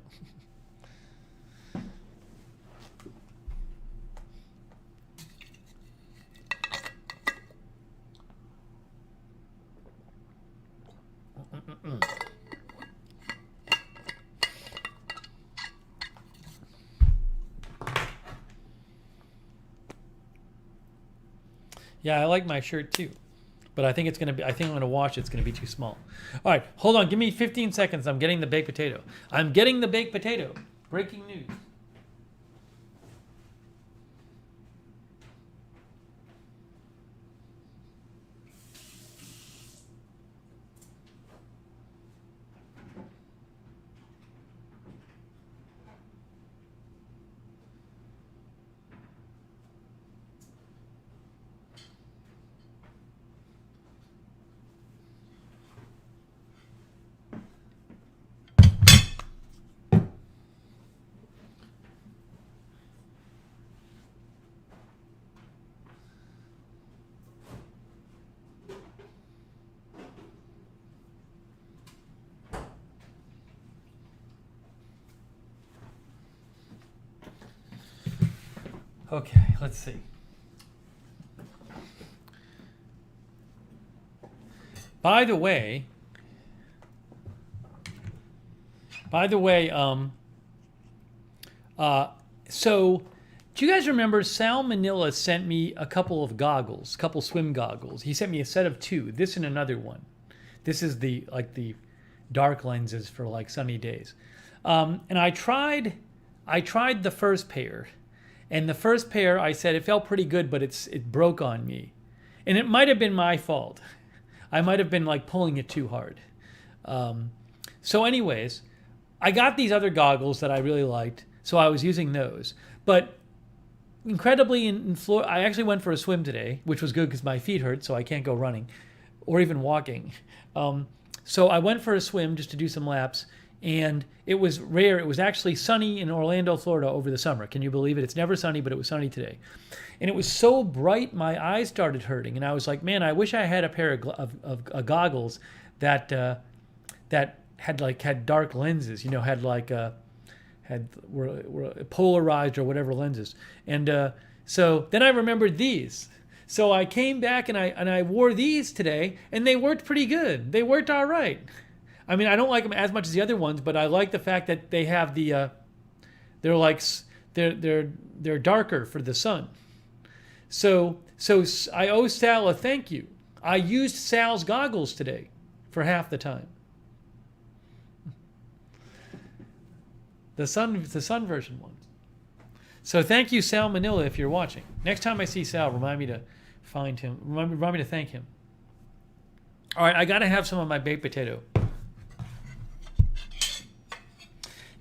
Yeah, I like my shirt too, but I think I'm going to wash it. It's going to be too small. All right, hold on. Give me 15 seconds. I'm getting the baked potato. Breaking news. Okay, let's see. By the way, so Do you guys remember Sal Manila sent me a couple of goggles, couple swim goggles? He sent me a set of 2, this and another one. This is the dark lenses for like sunny days. And I tried the first pair. And the first pair, I said it felt pretty good, but it broke on me. And it might have been my fault. I might have been like pulling it too hard. So anyways, I got these other goggles that I really liked, so I was using those. But incredibly, in Florida, I actually went for a swim today, which was good because my feet hurt, so I can't go running or even walking. So I went for a swim just to do some laps, and it was rare. It was actually sunny in Orlando, Florida over the summer. Can you believe it? It's never sunny, but it was sunny today. And it was so bright, my eyes started hurting. And I was like, man, I wish I had a pair of goggles that had dark lenses, were polarized or whatever lenses. And so then I remembered these. So I came back and I wore these today, and they worked pretty good. They worked all right. I mean, I don't like them as much as the other ones, but I like the fact that they have they're darker for the sun. So I owe Sal a thank you. I used Sal's goggles today for half the time. The sun version ones. So thank you, Sal Manila, if you're watching. Next time I see Sal, remind me to find him. Remind me to thank him. All right, I got to have some of my baked potato.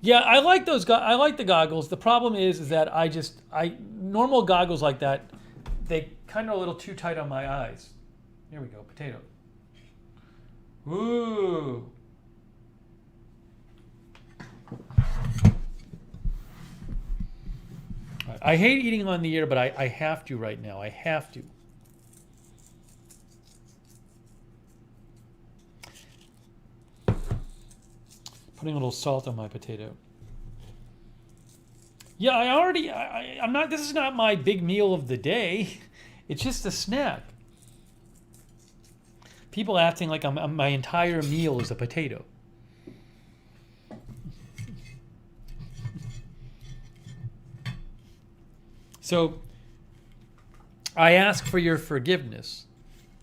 Yeah, I like those. I like the goggles. The problem is that normal goggles like that, they kind of a little too tight on my eyes. Here we go, potato. Ooh. I hate eating on the air, but I have to right now. I have to. Putting a little salt on my potato. Yeah, I'm not, this is not my big meal of the day. It's just a snack. People acting like my entire meal is a potato. So, I ask for your forgiveness.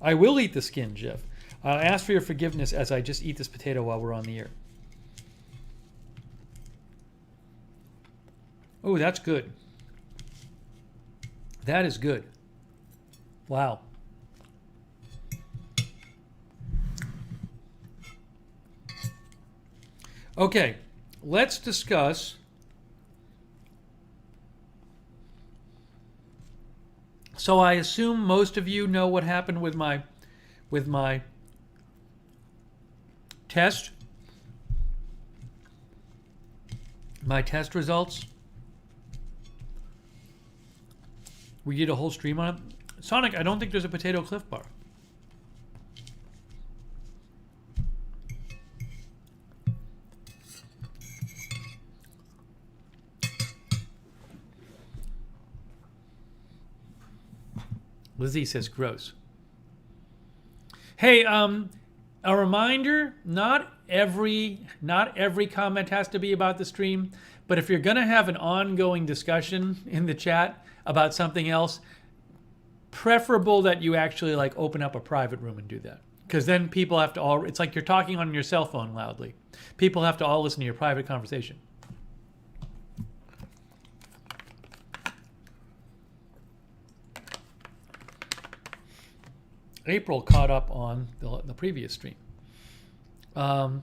I will eat the skin, Jeff. I ask for your forgiveness as I just eat this potato while we're on the air. Oh, that's good. That is good. Wow. Okay, let's discuss So I assume most of you know what happened with my test. My test results. We did a whole stream on it. Sonic, I don't think there's a potato Cliff Bar. Lizzie says gross. Hey, a reminder, not every comment has to be about the stream, but if you're going to have an ongoing discussion in the chat about something else, preferable that you actually like open up a private room and do that. Because then people have to all, it's like you're talking on your cell phone loudly. People have to all listen to your private conversation. April caught up on the previous stream. But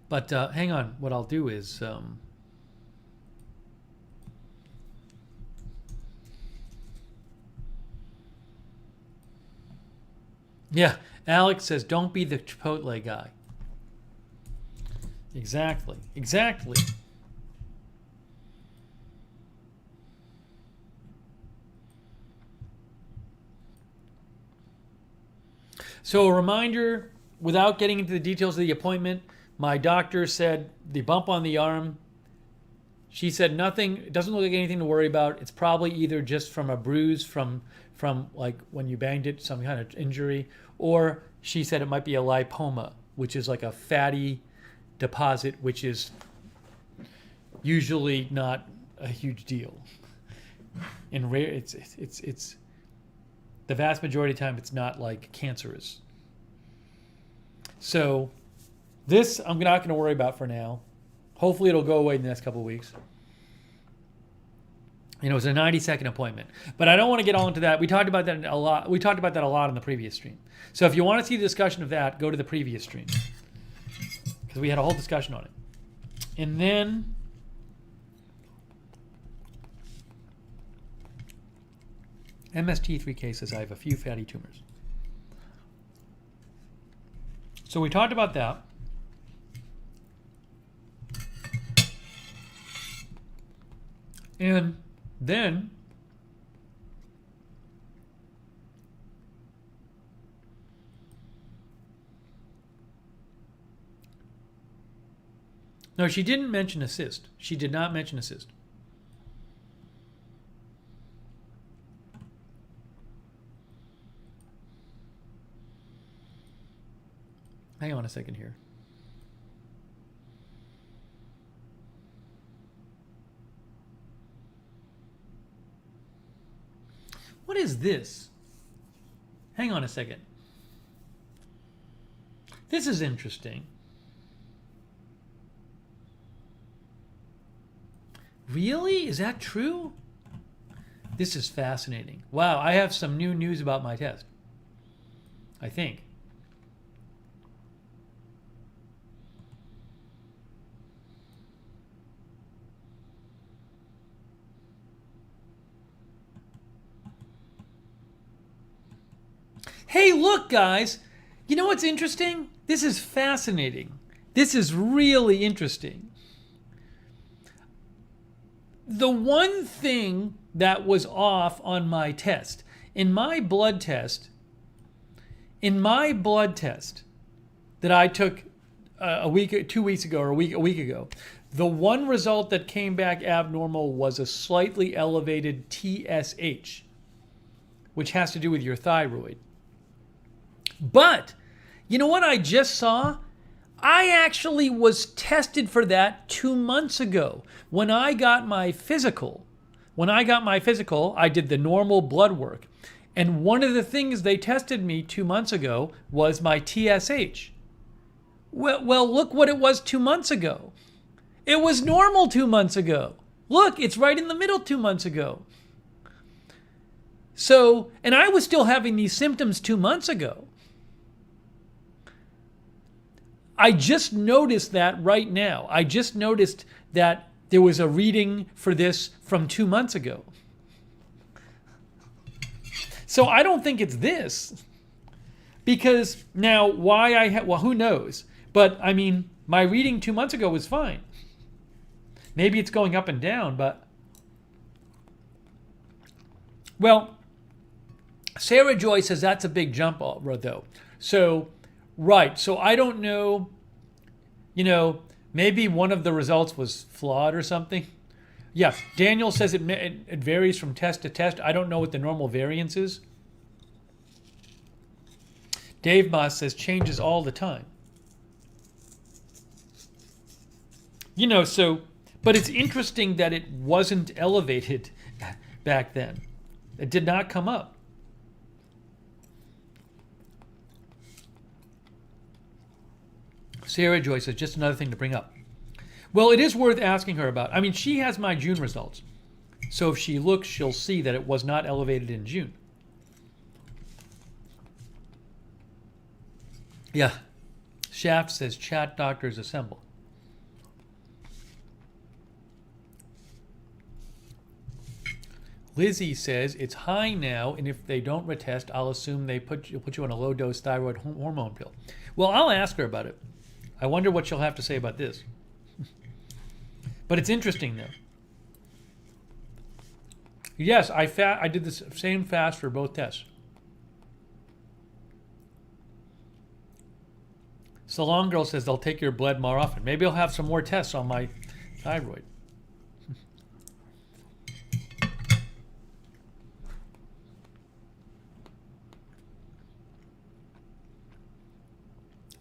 hang on, what I'll do is yeah, Alex says don't be the Chipotle guy. Exactly. So a reminder, without getting into the details of the appointment, my doctor said the bump on the arm, she said nothing, it doesn't look like anything to worry about. It's probably either just from a bruise from like when you banged it, some kind of injury, or she said it might be a lipoma, which is like a fatty deposit, which is usually not a huge deal. In rare, it's the vast majority of the time it's not like cancerous. So this I'm not going to worry about for now. Hopefully it'll go away in the next couple of weeks. It was a 90-second appointment. But I don't want to get all into that. We talked about that a lot. We talked about that a lot in the previous stream. So if you want to see the discussion of that, go to the previous stream. Because we had a whole discussion on it. And then MST3K says I have a few fatty tumors. So we talked about that. And then no, she didn't mention a cyst. She did not mention a cyst. Hang on a second here. What is this? Hang on a second. This is interesting. Really? Is that true? This is fascinating. Wow, I have some new news about my test. I think. Hey, look, guys. You know what's interesting? This is fascinating. This is really interesting. The one thing that was off on my test, in my blood test that I took a week, 2 weeks ago, or a week ago, the one result that came back abnormal was a slightly elevated TSH, which has to do with your thyroid. But, you know what I just saw? I actually was tested for that 2 months ago. When I got my physical, I did the normal blood work. And one of the things they tested me 2 months ago was my TSH. Well, look what it was 2 months ago. It was normal 2 months ago. Look, it's right in the middle 2 months ago. So, and I was still having these symptoms 2 months ago. I just noticed that right now. I just noticed that there was a reading for this from 2 months ago. So I don't think it's this. Because now why well, who knows? But I mean, my reading 2 months ago was fine. Maybe it's going up and down, but... Well, Sarah Joy says that's a big jump, though. So... Right. So I don't know, maybe one of the results was flawed or something. Yeah. Daniel says it varies from test to test. I don't know what the normal variance is. Dave Moss says changes all the time. But it's interesting that it wasn't elevated back then. It did not come up. Sarah Joy says, just another thing to bring up. Well, it is worth asking her about. I mean, she has my June results. So if she looks, she'll see that it was not elevated in June. Yeah. Shaft says, chat doctors assemble. Lizzie says, it's high now, and if they don't retest, I'll assume they put you on a low-dose thyroid hormone pill. Well, I'll ask her about it. I wonder what she'll have to say about this. But it's interesting, though. Yes, I did the same fast for both tests. Salon Girl says they'll take your blood more often. Maybe I'll have some more tests on my thyroid.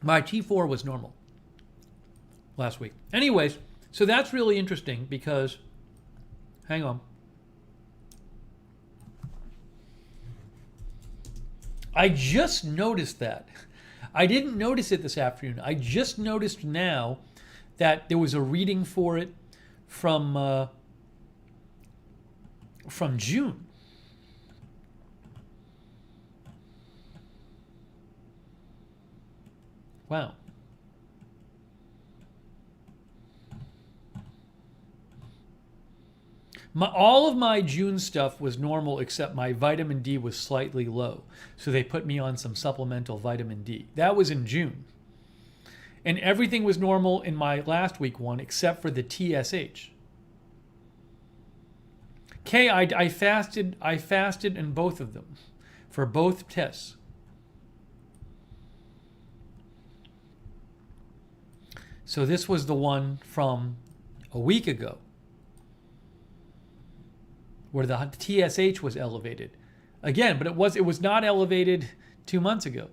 My T4 was normal last week. Anyways, So that's really interesting because, hang on. I just noticed that. I didn't notice it this afternoon. I just noticed now that there was a reading for it from June. Wow. All of my June stuff was normal except my vitamin D was slightly low. So they put me on some supplemental vitamin D. That was in June. And everything was normal in my last week one except for the TSH. Okay, I fasted in both of them for both tests. So this was the one from a week ago where the TSH was elevated. Again, but it was not elevated 2 months ago.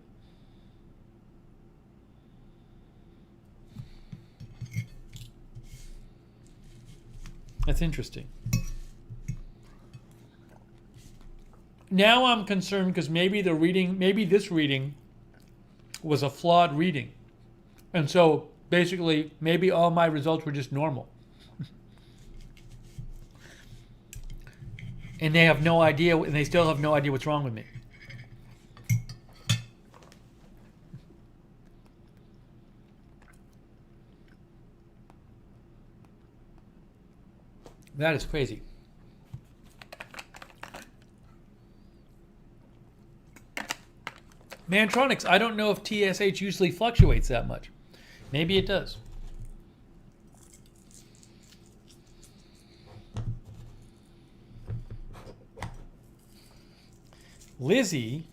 That's interesting. Now I'm concerned because maybe this reading was a flawed reading. And so basically maybe all my results were just normal. And they have no idea, and they still have no idea what's wrong with me. That is crazy. Mantronics, I don't know if TSH usually fluctuates that much. Maybe it does. Lizzie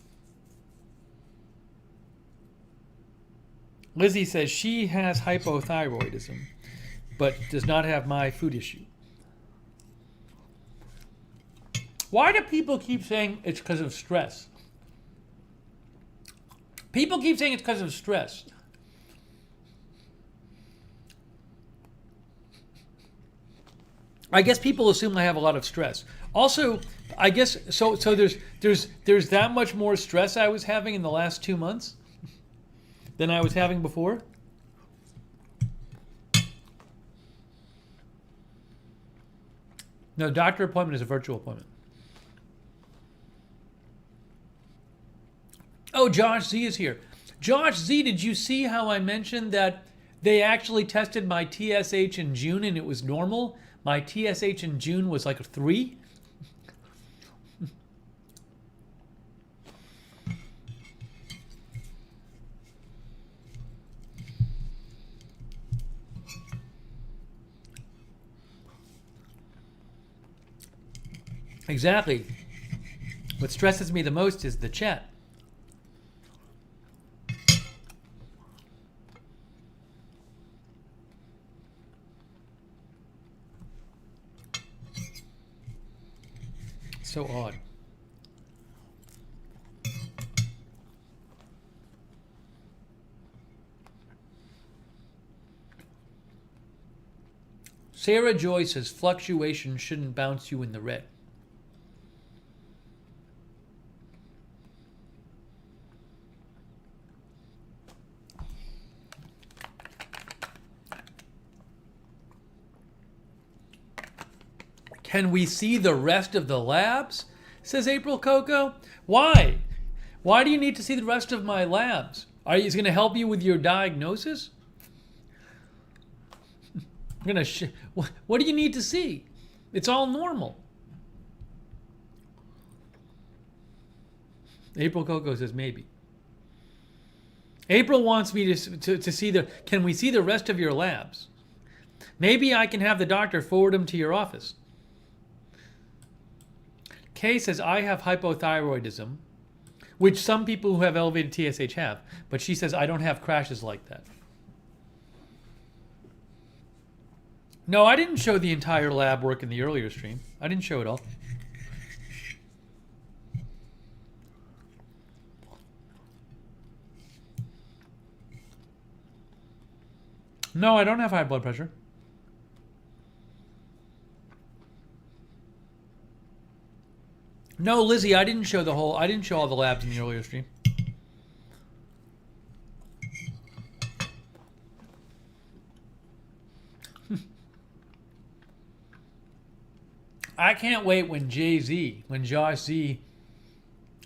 says she has hypothyroidism, but does not have my food issue. Why do people keep saying it's because of stress? People keep saying it's because of stress. I guess people assume I have a lot of stress. Also, I guess so there's that much more stress I was having in the last 2 months than I was having before. No, doctor appointment is a virtual appointment. Oh, Josh Z is here. Josh Z, did you see how I mentioned that they actually tested my TSH in June and it was normal? My TSH in June was like a 3. Exactly. What stresses me the most is the chat. So odd. Sarah Joy says fluctuation shouldn't bounce you in the red. Can we see the rest of the labs? Says April Coco. Why? Why do you need to see the rest of my labs? Is it going to help you with your diagnosis? What do you need to see? It's all normal. April Coco says maybe. April wants me to see can we see the rest of your labs? Maybe I can have the doctor forward them to your office. Kay says, I have hypothyroidism, which some people who have elevated TSH have, but she says, I don't have crashes like that. No, I didn't show the entire lab work in the earlier stream. I didn't show it all. No, I don't have high blood pressure. No, Lizzie, I didn't show all the labs in the earlier stream. I can't wait when Josh Z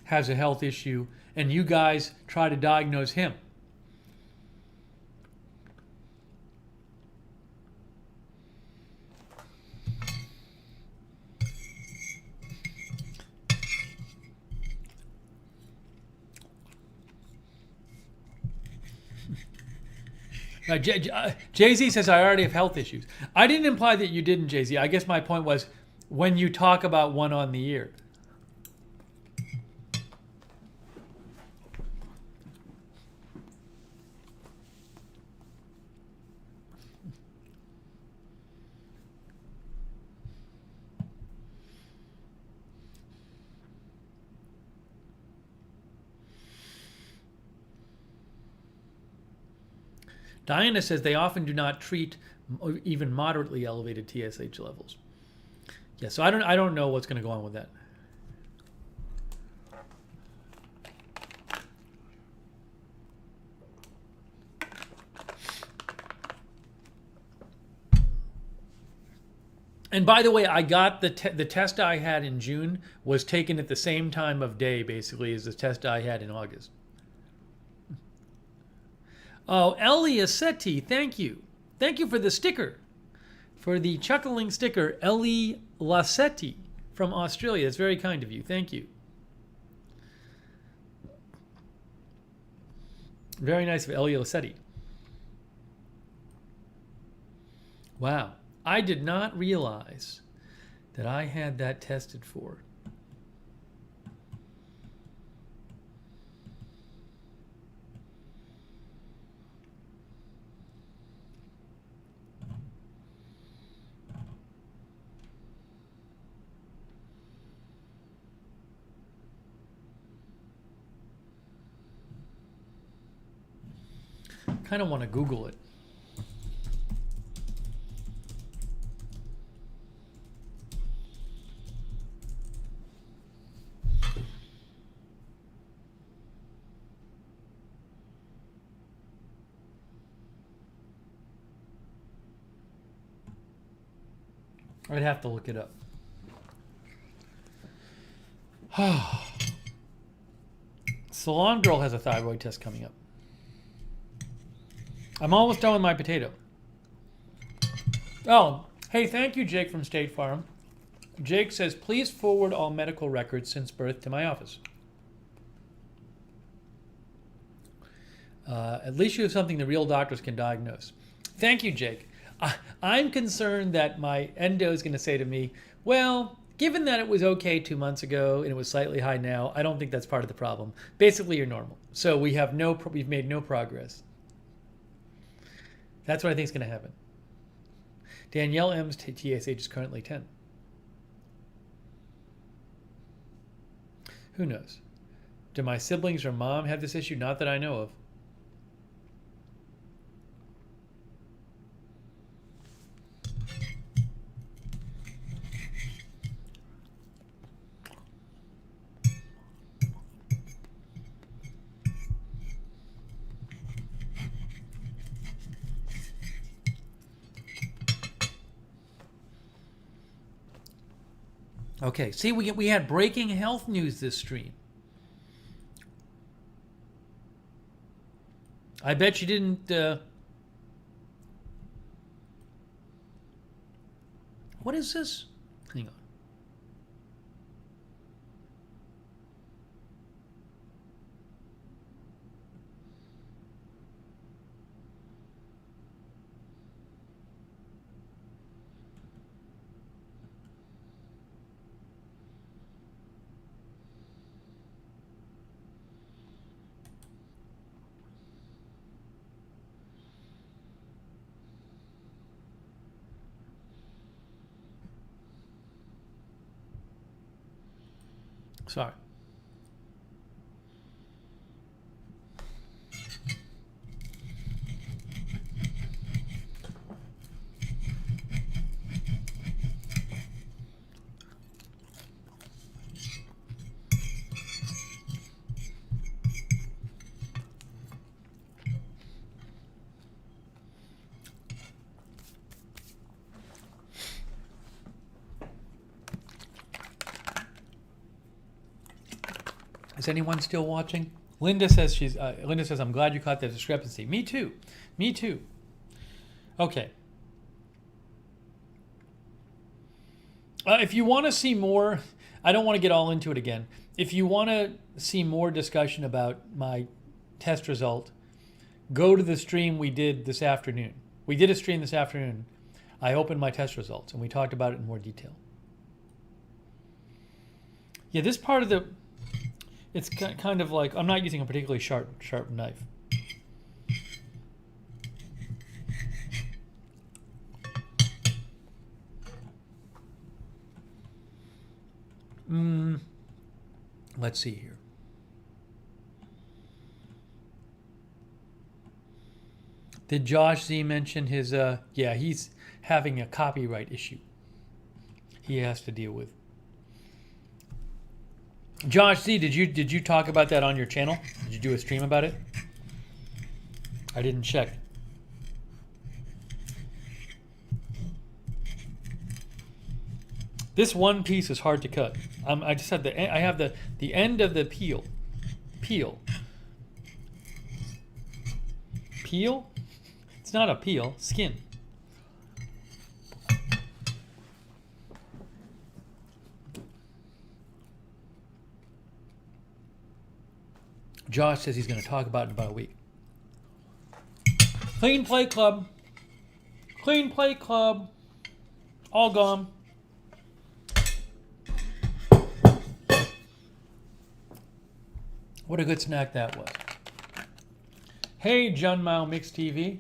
has a health issue and you guys try to diagnose him. Jay-Z says, I already have health issues. I didn't imply that you didn't, Jay-Z. I guess my point was when you talk about one on the ear. Diana says they often do not treat even moderately elevated TSH levels. Yeah, so I don't know what's going to go on with that. And by the way, I got the test I had in June was taken at the same time of day, basically, as the test I had in August. Oh, Ellie Assetti, thank you. Thank you for the sticker. For the chuckling sticker, Ellie Lassetti from Australia. It's very kind of you. Thank you. Very nice of Ellie Lassetti. Wow. I did not realize that I had that tested for. Kind of want to Google it. I'd have to look it up. Salon Girl has a thyroid test coming up. I'm almost done with my potato. Oh, hey, thank you, Jake from State Farm. Jake says, please forward all medical records since birth to my office. At least you have something the real doctors can diagnose. Thank you, Jake. I'm concerned that my endo is going to say to me, well, given that it was okay 2 months ago and it was slightly high now, I don't think that's part of the problem. Basically, you're normal. So we've made no progress. That's what I think is going to happen. Danielle M's TSH is currently 10. Who knows? Do my siblings or mom have this issue? Not that I know of. Okay, see, we had breaking health news this stream. I bet you didn't... What is this? Hang on. Sorry. Is anyone still watching? Linda says I'm glad you caught the discrepancy. Me too. Me too. Okay. If you want to see more, I don't want to get all into it again. If you want to see more discussion about my test result, go to the stream we did this afternoon. We did a stream this afternoon. I opened my test results and we talked about it in more detail. Yeah, this part of it's kind of like, I'm not using a particularly sharp knife. Let's see here. Did Josh Z mention his, yeah, he's having a copyright issue he has to deal with. Josh Z, did you talk about that on your channel? Did you do a stream about it? I didn't check. This one piece is hard to cut. I just had I have the end of the peel. Peel. It's not a peel. Skin. Josh says he's going to talk about it in about a week. Clean Plate Club. Clean Plate Club. All gone. What a good snack that was. Hey, John Mao Mix TV.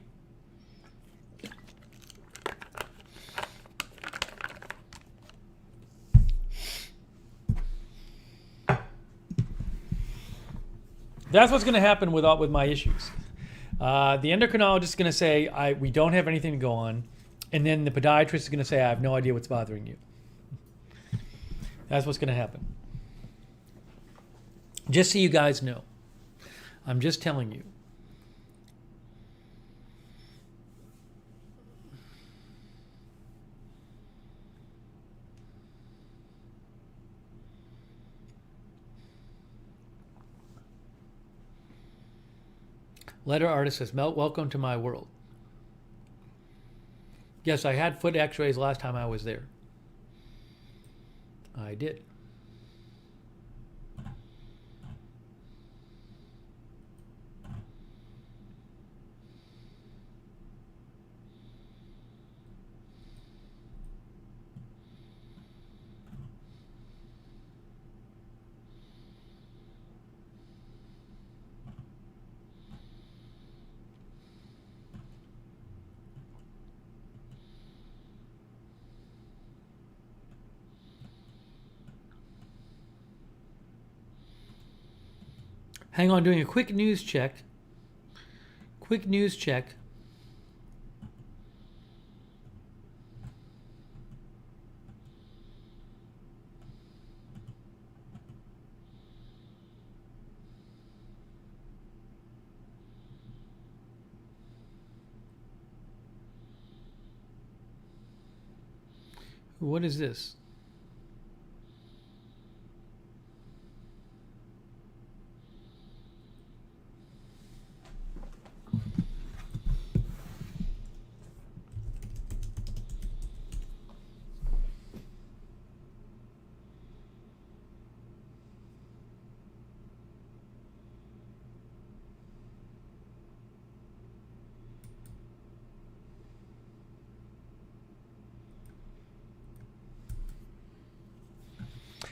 That's what's going to happen with my issues. The endocrinologist is going to say, we don't have anything to go on. And then the podiatrist is going to say, I have no idea what's bothering you. That's what's going to happen. Just so you guys know. I'm just telling you. Letter artist says, Melt, welcome to my world. Yes, I had foot x-rays last time I was there. I did. Hang on, doing a quick news check. Quick news check. What is this?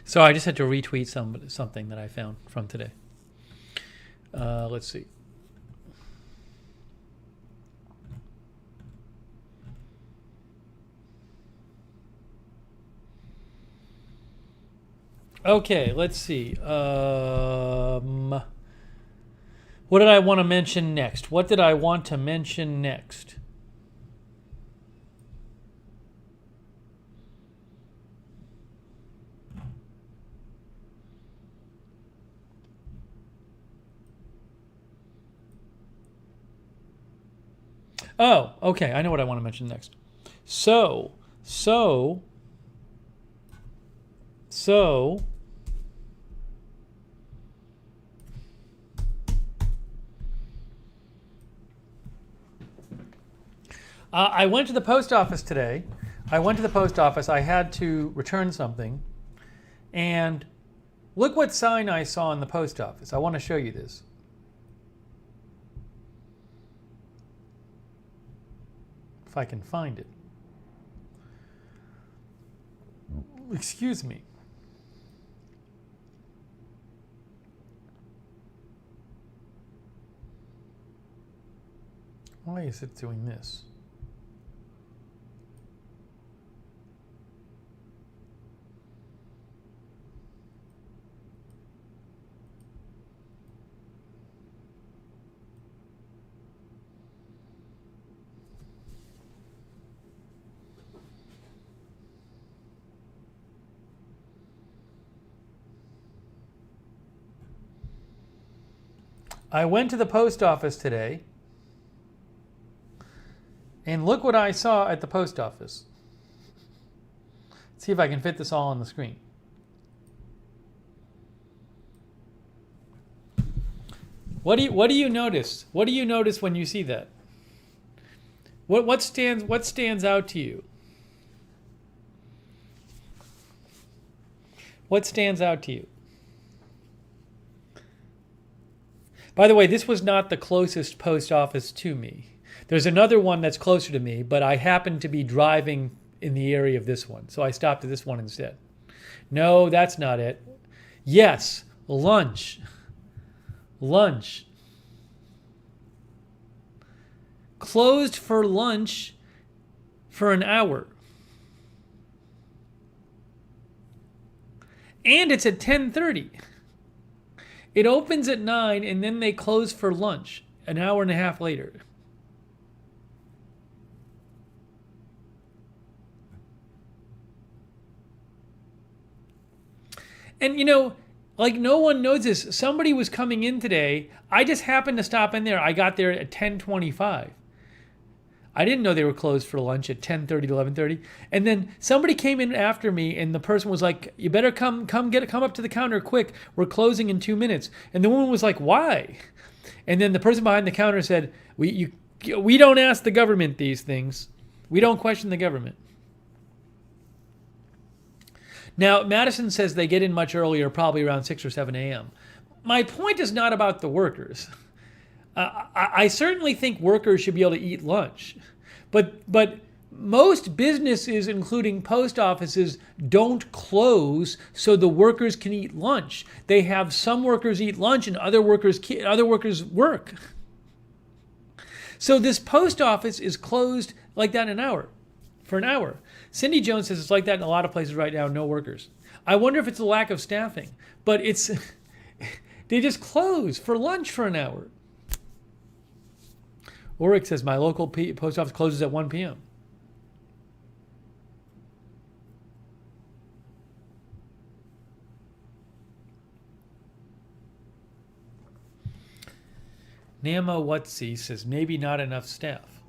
So I just had to retweet something that I found from today. Let's see. Okay, let's see. What did I want to mention next? What did I want to mention next? Oh, okay. I know what I want to mention next. So, I went to the post office today. I had to return something. And look what sign I saw in the post office. I want to show you this. If I can find it. Excuse me. Why is it doing this? I went to the post office today, and look what I saw at the post office. Let's see if I can fit this all on the screen. What do you notice? What do you notice when you see that? What stands out to you? What stands out to you? By the way, this was not the closest post office to me. There's another one that's closer to me, but I happened to be driving in the area of this one, so I stopped at this one instead. No, that's not it. Yes, lunch. Lunch. Closed for lunch for an hour. And it's at 10:30. It opens at 9 and then they close for lunch an hour and a half later. And you know, like no one knows this. Somebody was coming in today. I just happened to stop in there. I got there at 10:25. I didn't know they were closed for lunch at 10:30 to 11:30. And then somebody came in after me, and the person was like, "You better come up to the counter quick. We're closing in 2 minutes." And the woman was like, "Why?" And then the person behind the counter said, "We don't ask the government these things. We don't question the government." Now, Madison says they get in much earlier, probably around 6 or 7 a.m. My point is not about the workers. I certainly think workers should be able to eat lunch. But most businesses, including post offices, don't close so the workers can eat lunch. They have some workers eat lunch and other workers work. So this post office is closed like that for an hour. Cindy Jones says it's like that in a lot of places right now, no workers. I wonder if it's a lack of staffing, but they just close for lunch for an hour. Oric says my local post office closes at 1 p.m. Namo Watsy says maybe not enough staff.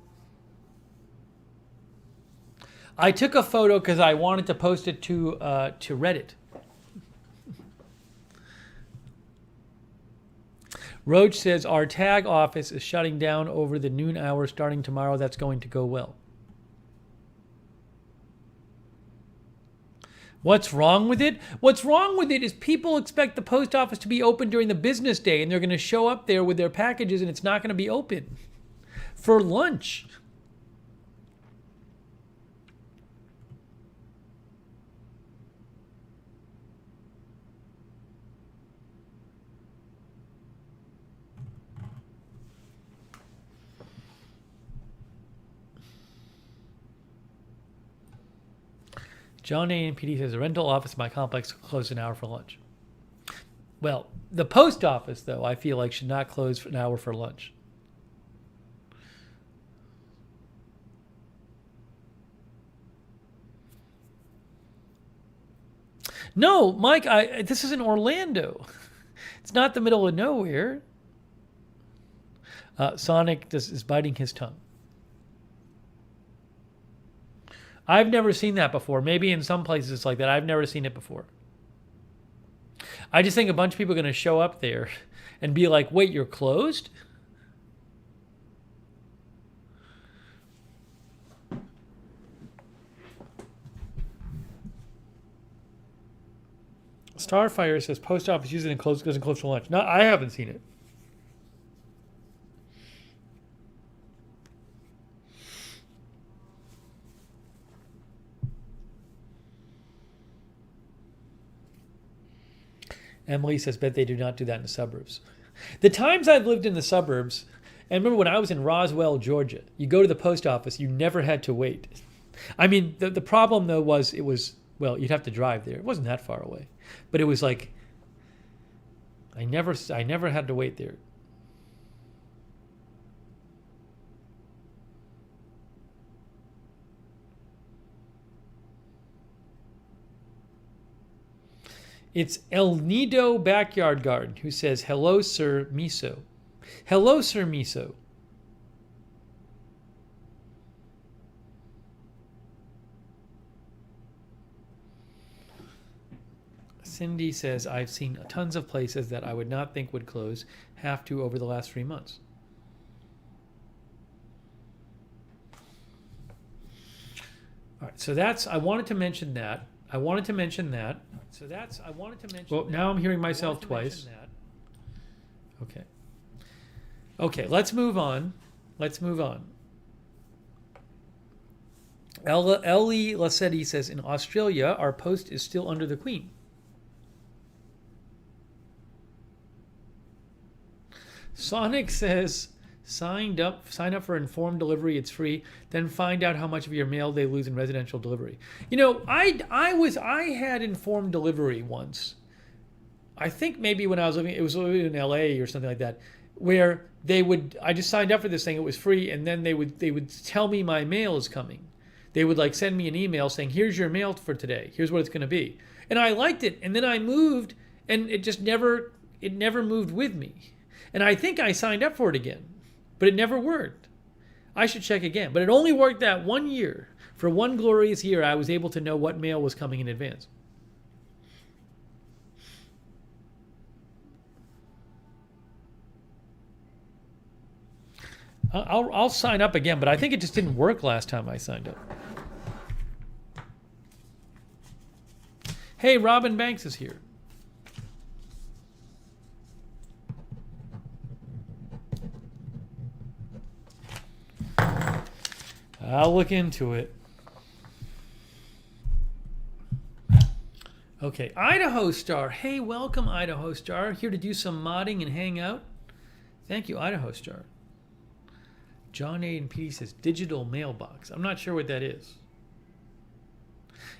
I took a photo because I wanted to post it to Reddit. Roach says our tag office is shutting down over the noon hour starting tomorrow. That's going to go well. What's wrong with it? What's wrong with it is people expect the post office to be open during the business day, and they're going to show up there with their packages and it's not going to be open for lunch. John A. and PD says the rental office in my complex closed an hour for lunch. Well, the post office, though, I feel like should not close for an hour for lunch. No, Mike, this is in Orlando. It's not the middle of nowhere. Sonic is biting his tongue. I've never seen that before. Maybe in some places it's like that. I've never seen it before. I just think a bunch of people are going to show up there and be like, wait, you're closed? Starfire says post office uses it and doesn't close for lunch. No, I haven't seen it. Emily says, bet they do not do that in the suburbs. The times I've lived in the suburbs, and remember when I was in Roswell, Georgia, you go to the post office, you never had to wait. I mean, the problem, though, was well, you'd have to drive there. It wasn't that far away. But it was like, I never had to wait there. It's El Nido Backyard Garden who says, hello, Sir Miso. Hello, Sir Miso. Cindy says, I've seen tons of places that I would not think would close, have to over the last 3 months. All right, so I wanted to mention that. Well, now I'm hearing myself twice. Okay. Okay, let's move on. Ellie Lassetti says, in Australia, our post is still under the Queen. Sonic says, sign up for informed delivery, it's free, then find out how much of your mail they lose in residential delivery. You know, I had informed delivery once. I think maybe when I was living in LA or something like that, where I just signed up for this thing, it was free, and then they would tell me my mail is coming. They would like send me an email saying, here's your mail for today, here's what it's going to be. And I liked it, and then I moved, and it never moved with me. And I think I signed up for it again, but it never worked. I should check again. But it only worked that 1 year. For one glorious year, I was able to know what mail was coming in advance. I'll sign up again, but I think it just didn't work last time I signed up. Hey, Robin Banks is here. I'll look into it. Okay, Idaho Star. Hey, welcome, Idaho Star. Here to do some modding and hang out. Thank you, Idaho Star. John A. and P says digital mailbox. I'm not sure what that is.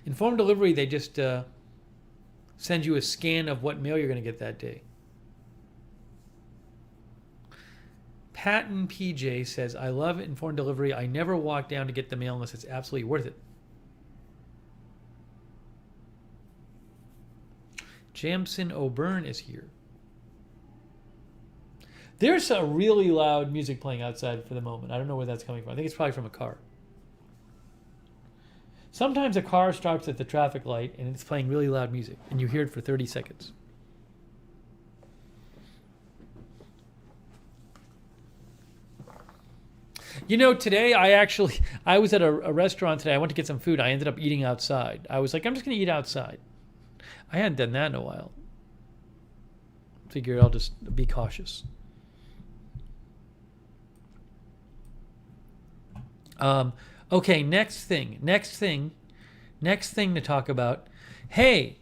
Informed delivery, they just send you a scan of what mail you're going to get that day. Patton PJ says, I love informed delivery. I never walk down to get the mail unless it's absolutely worth it. Jamson O'Byrne is here. There's a really loud music playing outside for the moment. I don't know where that's coming from. I think it's probably from a car. Sometimes a car stops at the traffic light and it's playing really loud music, and you hear it for 30 seconds. You know, today I was at a restaurant today. I went to get some food. I ended up eating outside. I was like, I'm just going to eat outside. I hadn't done that in a while. Figured I'll just be cautious. Okay, next thing to talk about. Hey,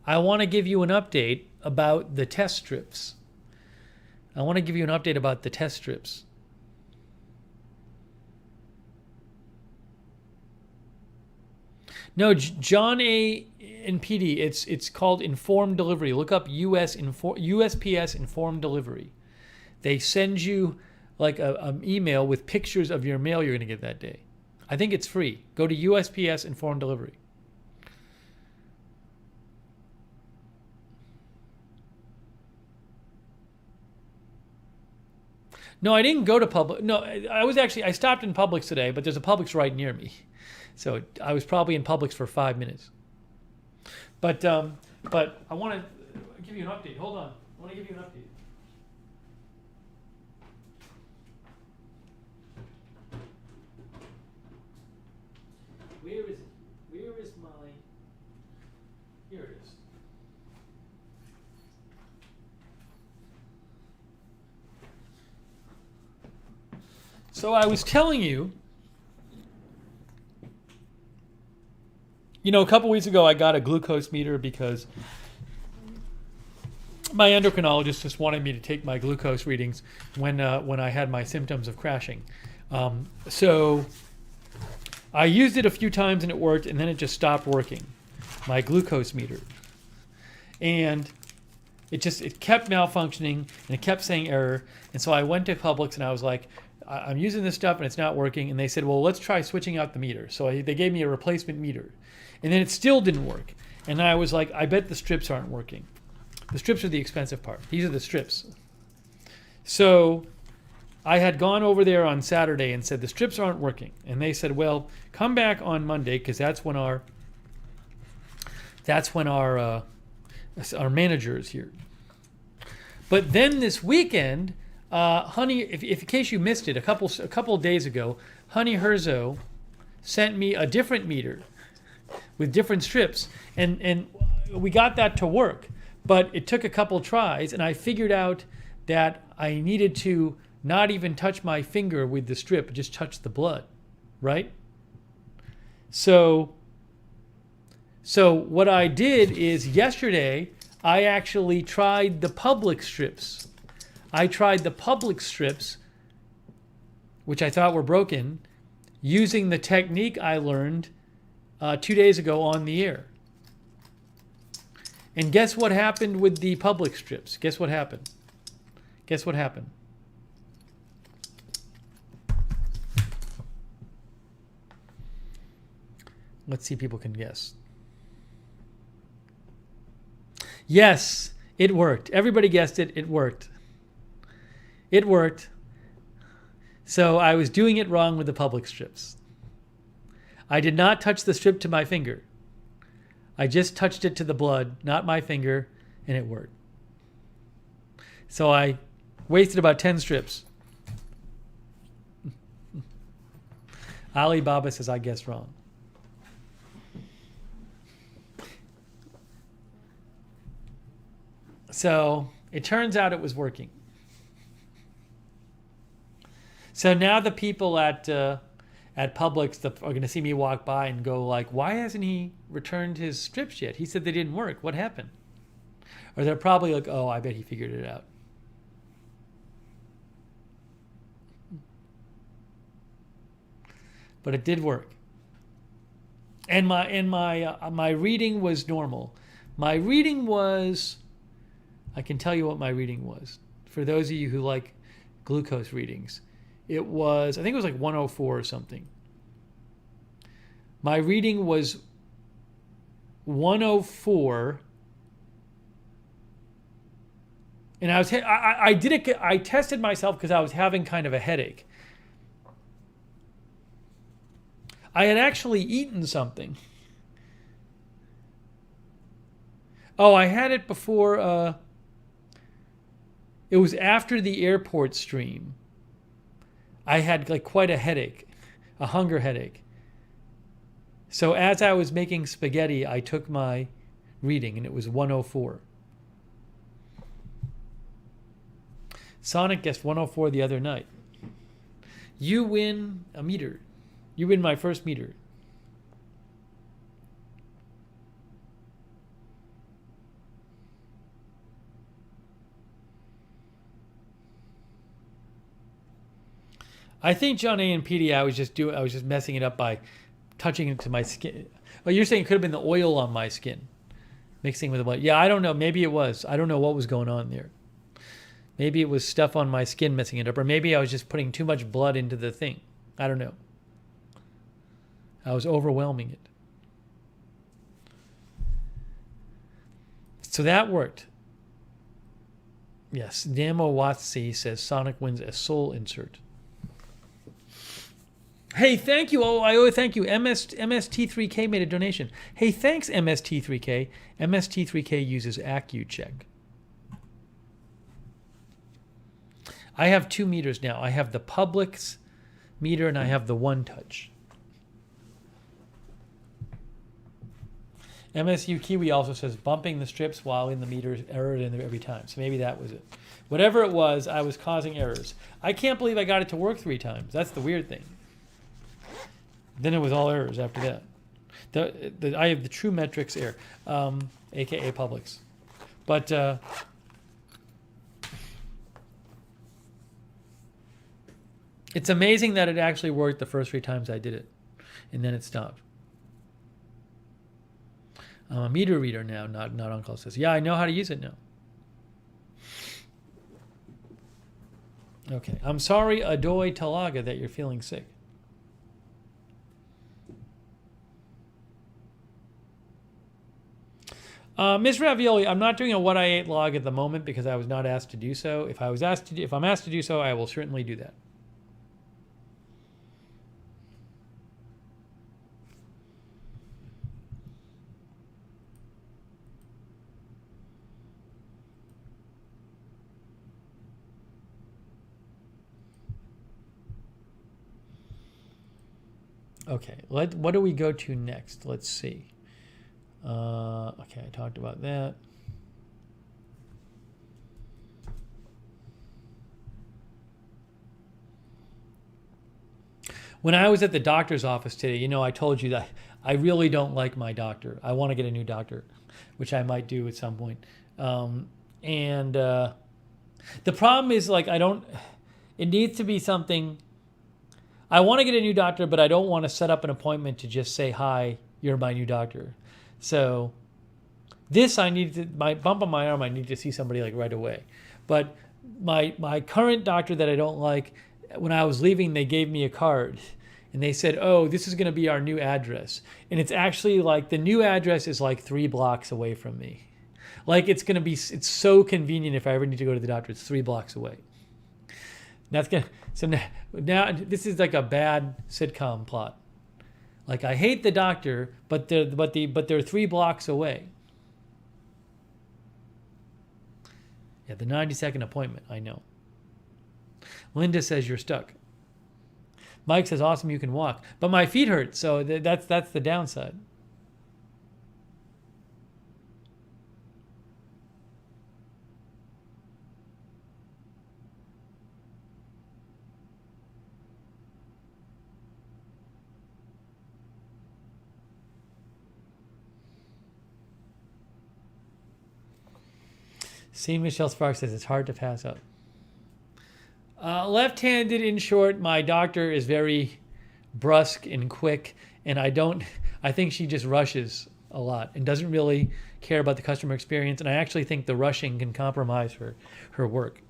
I want to give you an update about the test strips. No, John A. and PD, it's called informed delivery. Look up USPS informed delivery. They send you like an email with pictures of your mail you're going to get that day. I think it's free. Go to USPS informed delivery. No, I didn't go to Publix. No, I stopped in Publix today, but there's a Publix right near me. So I was probably in Publix for 5 minutes. But I want to give you an update. Hold on. I want to give you an update. Where is it? Where is my... Here it is. So I was telling you, a couple weeks ago I got a glucose meter because my endocrinologist just wanted me to take my glucose readings when I had my symptoms of crashing. So I used it a few times and it worked, and then it just stopped working, my glucose meter. And it kept malfunctioning, and it kept saying error. And so I went to Publix and I was like, I'm using this stuff and it's not working. And they said, well, let's try switching out the meter. So they gave me a replacement meter. And then it still didn't work. And I was like, I bet the strips aren't working. The strips are the expensive part. These are the strips. So I had gone over there on Saturday and said, the strips aren't working. And they said, well, come back on Monday because that's when our manager is here. But then this weekend, Honey, if in case you missed it, a couple of days ago, Honey Herzo sent me a different meter with different strips, and we got that to work. But it took a couple tries, and I figured out that I needed to not even touch my finger with the strip, just touch the blood, right? So what I did is yesterday, I actually tried the Publix strips. I tried the Publix strips, which I thought were broken, using the technique I learned 2 days ago on the air. And guess what happened with the Publix strips? Guess what happened? Guess what happened? Let's see if people can guess. Yes, it worked. Everybody guessed it. It worked. It worked. So I was doing it wrong with the Publix strips. I did not touch the strip to my finger. I just touched it to the blood, not my finger, and it worked. So I wasted about 10 strips. Alibaba says I guessed wrong. So it turns out it was working. So now the people at Publix are going to see me walk by and go like, why hasn't he returned his strips yet? He said they didn't work. What happened? Or they're probably like, oh, I bet he figured it out. But it did work. And my reading was normal. My reading was, I can tell you what my reading was. For those of you who like glucose readings, it was, I think it was like 104 or something. My reading was 104. And I tested myself because I was having kind of a headache. I had actually eaten something. Oh, I had it before, it was after the airport stream. I had like quite a headache, a hunger headache. So as I was making spaghetti, I took my reading and it was 104. Sonic guessed 104 the other night. You win a meter. You win my first meter. I think John A and PD, I was just messing it up by touching it to my skin. Oh, you're saying it could have been the oil on my skin, mixing with the blood. Yeah, I don't know. Maybe it was. I don't know what was going on there. Maybe it was stuff on my skin messing it up, or maybe I was just putting too much blood into the thing. I don't know. I was overwhelming it. So that worked. Yes, Damo Watsi says Sonic wins a soul insert. Hey, thank you. Oh, thank you. MST3K made a donation. Hey, thanks, MST3K. MST3K uses AccuCheck. I have 2 meters now. I have the Publix meter and I have the One Touch. MSU Kiwi also says bumping the strips while in the meter errored in there every time. So maybe that was it. Whatever it was, I was causing errors. I can't believe I got it to work 3 times. That's the weird thing. Then it was all errors after that. I have the True Metrics error, aka Publix. But it's amazing that it actually worked the first 3 times I did it, and then it stopped. I'm a meter reader now, not Uncle says. Yeah, I know how to use it now. Okay. I'm sorry, Adoy Talaga, that you're feeling sick. Miss Ravioli, I'm not doing a what I ate log at the moment because I was not asked to do so. If I'm asked to do so, I will certainly do that. Okay, what do we go to next? Let's see. Okay, I talked about that. When I was at the doctor's office today, I told you that I really don't like my doctor. I want to get a new doctor, which I might do at some point. The problem is, it needs to be something. I want to get a new doctor, but I don't want to set up an appointment to just say, hi, you're my new doctor. So this my bump on my arm, I need to see somebody right away. But my current doctor that I don't like, when I was leaving, they gave me a card and they said, oh, this is going to be our new address. And it's actually the new address is 3 blocks away from me. It's so convenient if I ever need to go to the doctor. It's 3 blocks away. So now this is like a bad sitcom plot. I hate the doctor, but they're 3 blocks away. Yeah, the 90-second appointment, I know. Linda says you're stuck. Mike says awesome, you can walk, but my feet hurt, so that's the downside. See, Michelle Sparks says it's hard to pass up. Left-handed, in short, my doctor is very brusque and quick, and I think she just rushes a lot and doesn't really care about the customer experience, and I actually think the rushing can compromise her work.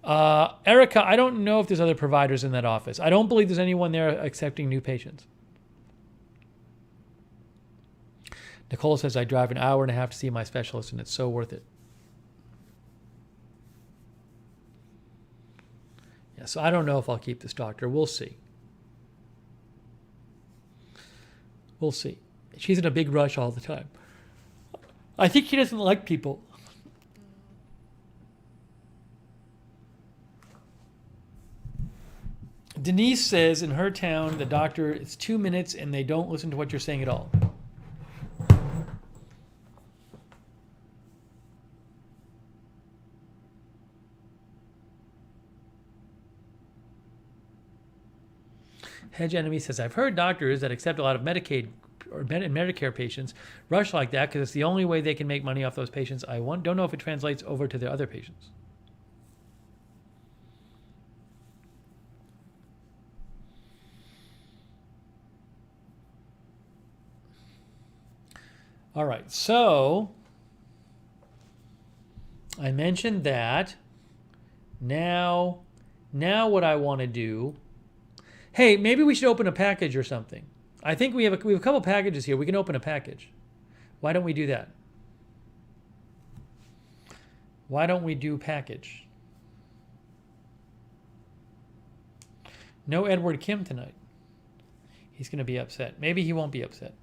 Erica, I don't know if there's other providers in that office. I don't believe there's anyone there accepting new patients. Nicole says, I drive an hour and a half to see my specialist, and it's so worth it. Yeah, so I don't know if I'll keep this doctor. We'll see. We'll see. She's in a big rush all the time. I think she doesn't like people. Denise says in her town, the doctor, it's 2 minutes and they don't listen to what you're saying at all. Hedge Enemy says, I've heard doctors that accept a lot of Medicaid or Medicare patients rush like that because it's the only way they can make money off those patients. I don't know if it translates over to their other patients. All right, so I mentioned that. Now what I want to do, hey, maybe we should open a package or something. I think we have a couple packages here. We can open a package. Why don't we do that? Why don't we do package? No Edward Kim tonight. He's going to be upset. Maybe he won't be upset.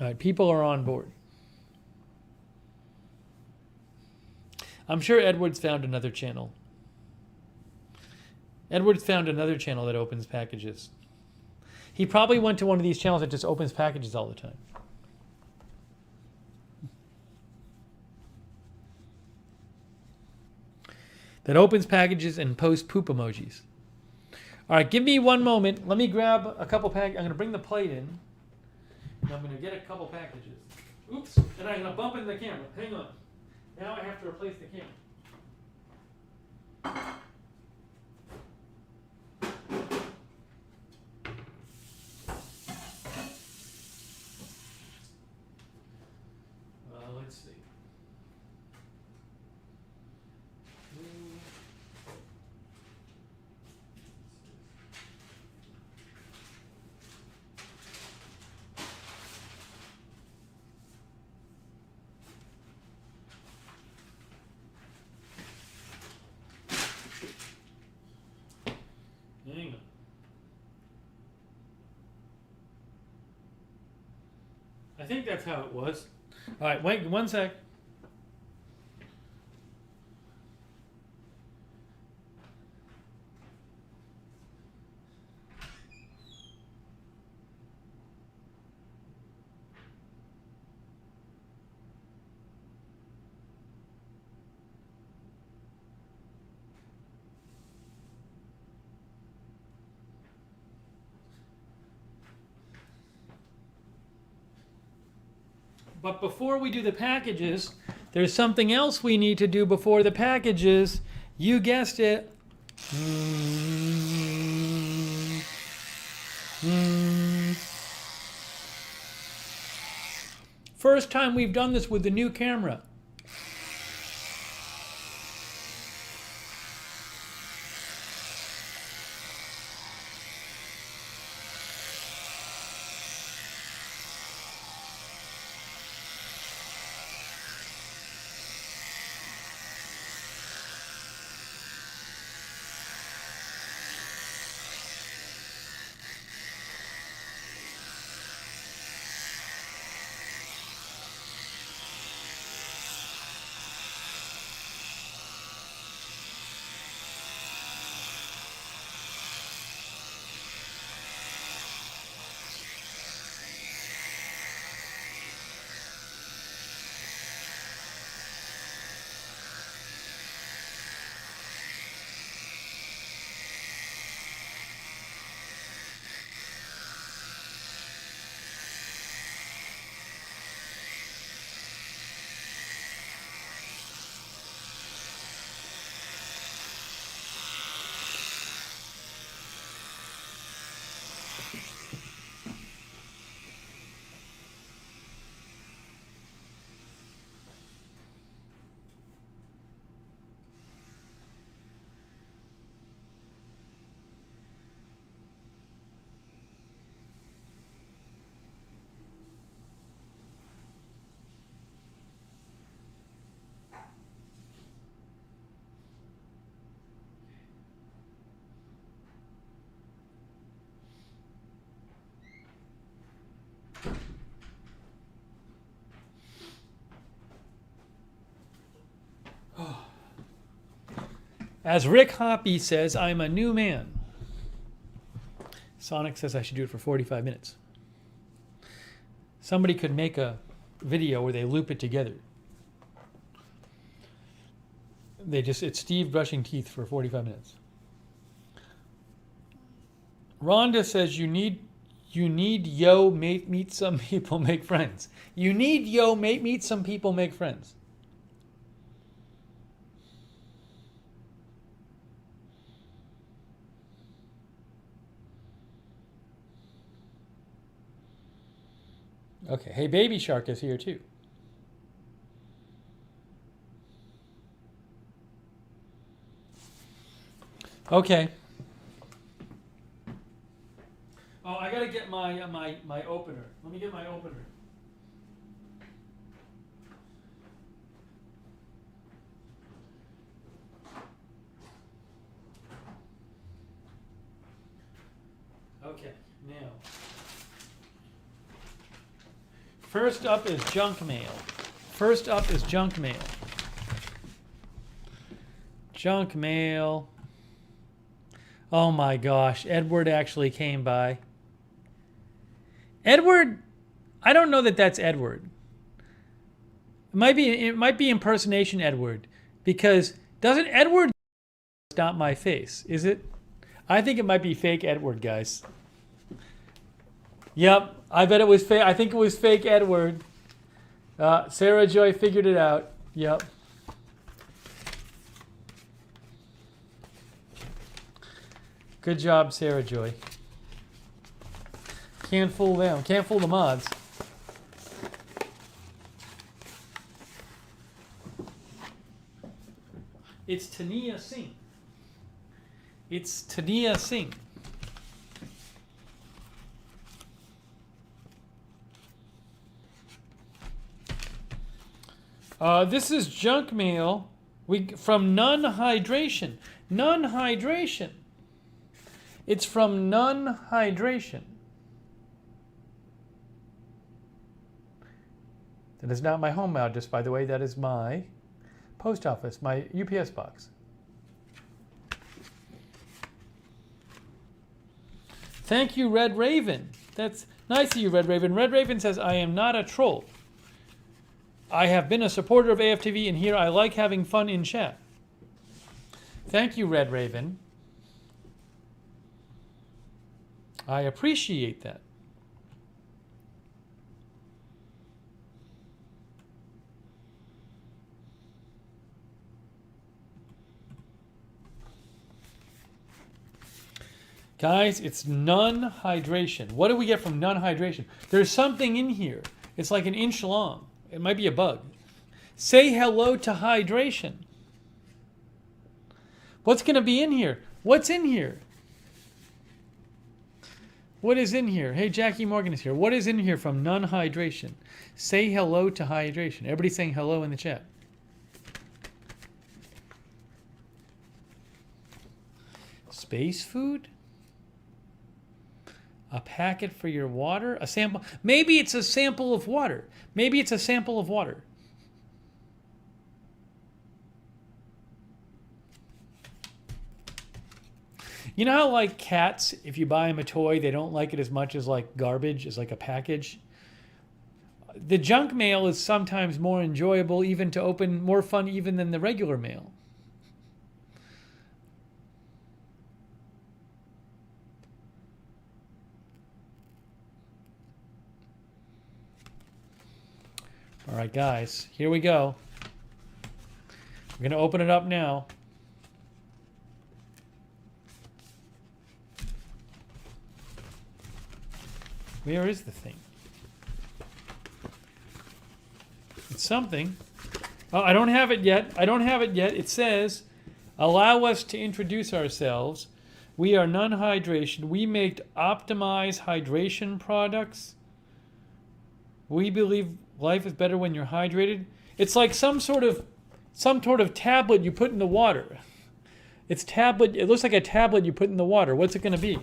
All right, people are on board. I'm sure Edward's found another channel. Edward's found another channel that opens packages. He probably went to one of these channels that just opens packages all the time. That opens packages and posts poop emojis. All right, give me one moment. Let me grab a couple packages. I'm going to bring the plate in. And I'm going to get a couple packages. Oops. And I'm going to bump into the camera. Hang on. Now I have to replace the camera. Let's see. Hang on. I think that's how it was. All right, wait one sec. But before we do the packages, there's something else we need to do before the packages. You guessed it. First time we've done this with the new camera. As Rick Hoppy says, I'm a new man. Sonic says I should do it for 45 minutes. Somebody could make a video where they loop it together. It's Steve brushing teeth for 45 minutes. Rhonda says you need yo meet some people, make friends. You need yo meet some people, make friends. Okay, hey, Baby Shark is here too. Okay. Oh, I gotta get my opener. Let me get my opener. Okay, now. First up is junk mail. First up is junk mail. Junk mail. Oh my gosh, Edward actually came by. Edward, I don't know that that's Edward. It might be impersonation Edward, because doesn't Edward not my face, is it? I think it might be fake Edward, guys. Yep, I bet it was fake. I think it was fake Edward. Sarah Joy figured it out. Yep. Good job, Sarah Joy. Can't fool them. Can't fool the mods. It's Tania Singh. It's Tania Singh. This is junk mail from Nun Hydration. Nun Hydration. It's from Nun Hydration. That is not my home address, by the way. That is my post office, my UPS box. Thank you, Red Raven. That's nice of you, Red Raven. Red Raven says, I am not a troll. I have been a supporter of AFTV, and here I like having fun in chat. Thank you, Red Raven. I appreciate that. Guys, it's Nun Hydration. What do we get from Nun Hydration? There's something in here. It's like an inch long. It might be a bug. Say hello to hydration. What's going to be in here? What's in here? What is in here? Hey, Jackie Morgan is here. What is in here from Nun Hydration? Say hello to hydration. Everybody's saying hello in the chat. Space food? A packet for your water? A sample? Maybe it's a sample of water. Maybe it's a sample of water. You know how, like, cats, if you buy them a toy, they don't like it as much as, like, garbage, as, like, a package? The junk mail is sometimes more enjoyable, even to open, more fun even than the regular mail. All right, guys, here we go. We're going to open it up now. Where is the thing? It's something. Oh, I don't have it yet. I don't have it yet. It says, allow us to introduce ourselves. We are Nun Hydration. We make optimized hydration products. We believe life is better when you're hydrated. It's like some sort of tablet you put in the water. It's tablet. It looks like a tablet you put in the water. What's it going to be?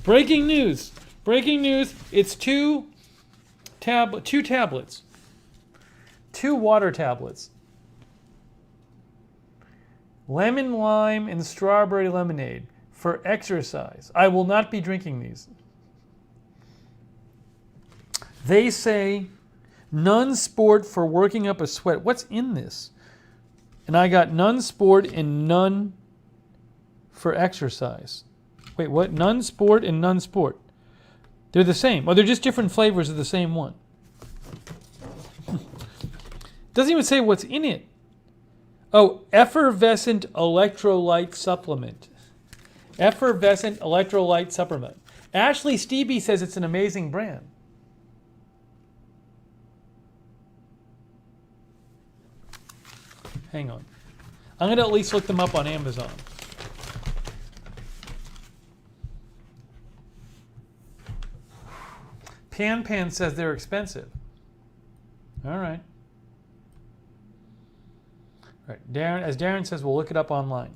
Breaking news. Breaking news. It's two tablets. 2 water tablets. Lemon, lime, and strawberry lemonade for exercise. I will not be drinking these. They say, Nun Sport for working up a sweat. What's in this? And I got Nun Sport and Nun for exercise. Wait, what? Nun Sport and Nun Sport. They're the same. Oh, they're just different flavors of the same one. Doesn't even say what's in it. Oh, effervescent electrolyte supplement. Effervescent electrolyte supplement. Ashley Stevie says it's an amazing brand. Hang on. I'm going to at least look them up on Amazon. Pan says they're expensive. All right. All right. Darren, as Darren says, we'll look it up online.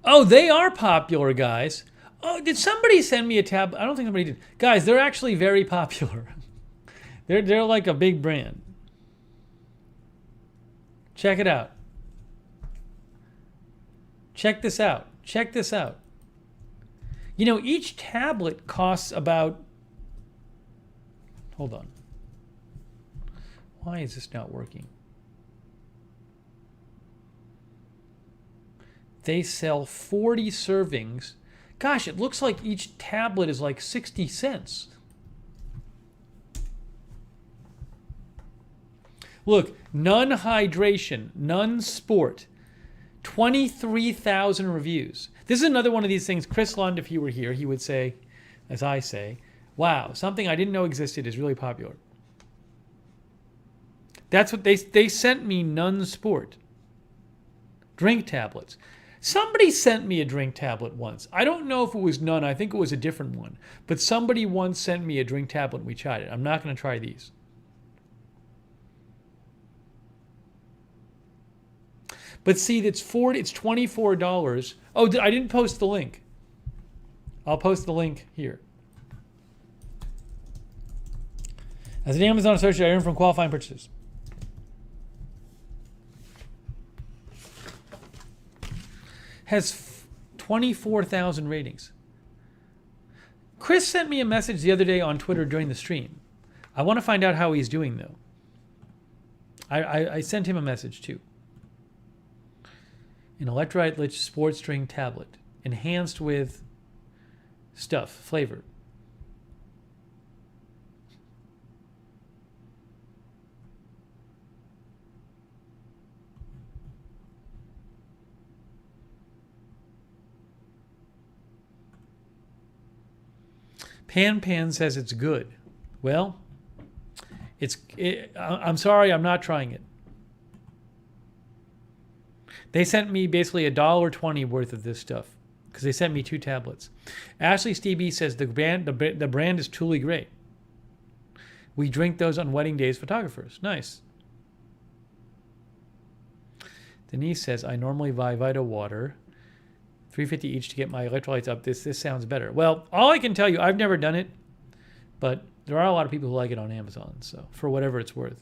Oh, they are popular, guys. Oh, did somebody send me a tab? I don't think somebody did. Guys, they're actually very popular. They're like a big brand. Check it out. Check this out. Check this out. You know, each tablet costs about... Hold on. Why is this not working? They sell 40 servings. Gosh, it looks like each tablet is like 60 cents. Look, none hydration, none sport. 23,000 reviews. This is another one of these things. Chris Lund, if he were here, he would say, as I say, wow, something I didn't know existed is really popular. That's what they sent me. None sport. Drink tablets. Somebody sent me a drink tablet once. I don't know if it was None. I think it was a different one. But somebody once sent me a drink tablet and we tried it. I'm not going to try these. But see, it's $24. Oh, I didn't post the link. I'll post the link here. As an Amazon associate, I earn from qualifying purchases. Has 24,000 ratings. Chris sent me a message the other day on Twitter during the stream. I want to find out how he's doing, though. I sent him a message, too. An electrolyte-rich sports drink tablet. Enhanced with stuff, flavor. Pan says it's good. Well, I'm sorry, I'm not trying it. They sent me basically $1.20 worth of this stuff because they sent me 2 tablets. Ashley Stevie says the brand is truly great. We drink those on wedding days, photographers. Nice. Denise says I normally buy Vita water, $3.50 each to get my electrolytes up. This sounds better. Well, all I can tell you, I've never done it, but there are a lot of people who like it on Amazon. So for whatever it's worth.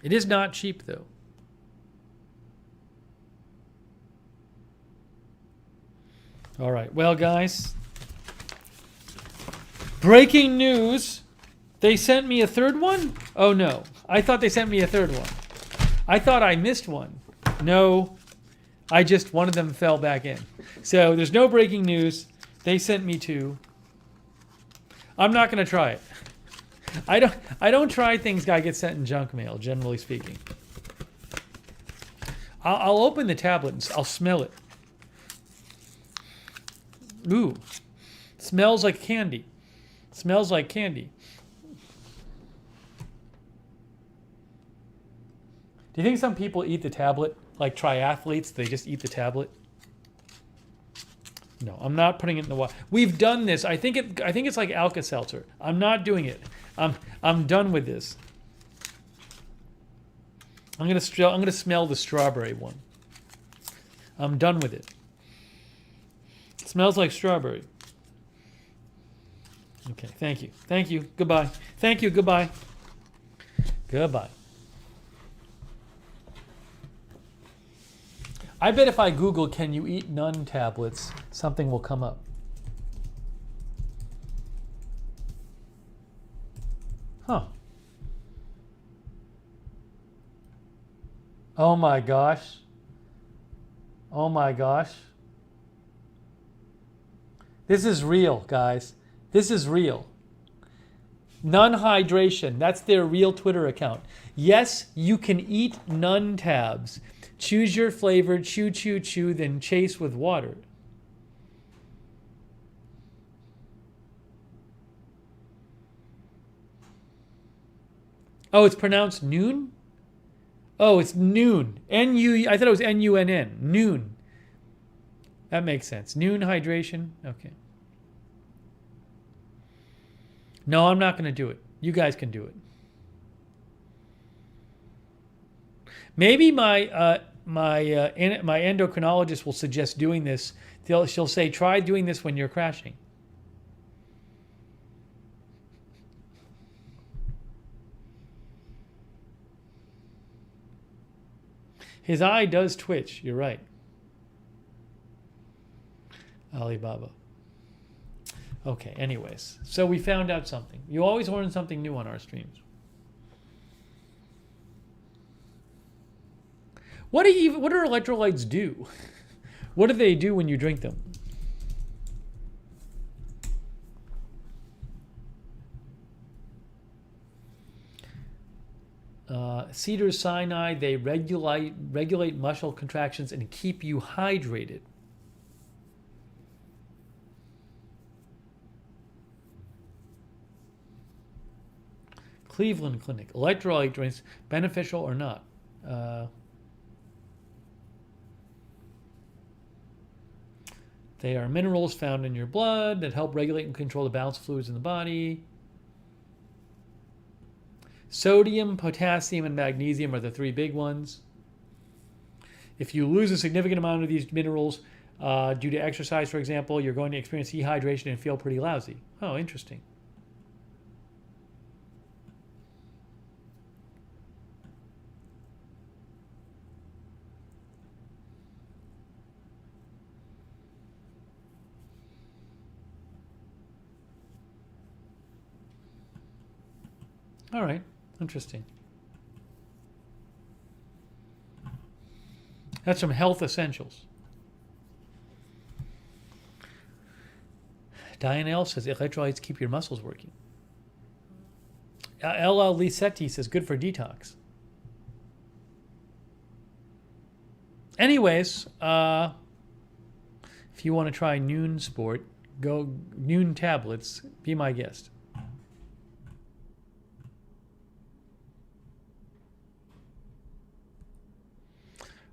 It is not cheap, though. All right. Well, guys, breaking news. They sent me a third one? Oh, no. I thought they sent me a third one. I thought I missed one. No, one of them fell back in. So there's no breaking news. They sent me 2. I'm not going to try it. I don't try things that get sent in junk mail, generally speaking. I'll open the tablet and I'll smell it. Ooh, smells like candy. Smells like candy. Do you think some people eat the tablet like triathletes? They just eat the tablet. No, I'm not putting it in the water. We've done this. I think it's like Alka-Seltzer. I'm not doing it. I'm done with this. I'm gonna smell the strawberry one. I'm done with it. It smells like strawberry. Okay, thank you. Thank you. Goodbye. Thank you. Goodbye. Goodbye. I bet if I Google, can you eat None tablets, something will come up. Huh. Oh my gosh. Oh my gosh. This is real, guys. This is real. None Hydration. That's their real Twitter account. Yes, you can eat None tabs. Choose your flavor, chew, chew, chew, then chase with water. Oh, it's pronounced noon? Oh, it's noon. N-U, I thought it was N-U-N-N. Noon. That makes sense. Noon hydration. Okay. No, I'm not going to do it. You guys can do it. Maybe my my endocrinologist will suggest doing this. She'll say, try doing this when you're crashing. His eye does twitch. You're right. Alibaba. Okay, anyways. So we found out something. You always learn something new on our streams. What do electrolytes do? What do they do when you drink them? Cedar cyanide, they regulate muscle contractions and keep you hydrated. Cleveland Clinic. Electrolyte drinks, beneficial or not? They are minerals found in your blood that help regulate and control the balance of fluids in the body. Sodium, potassium, and magnesium are the three big ones. If you lose a significant amount of these minerals due to exercise, for example, you're going to experience dehydration and feel pretty lousy. Oh, interesting. All right, interesting. That's from Health Essentials. Diane L says electrolytes keep your muscles working. LL Lisetti says good for detox. Anyways, if you want to try Noon Sport, go Noon tablets. Be my guest.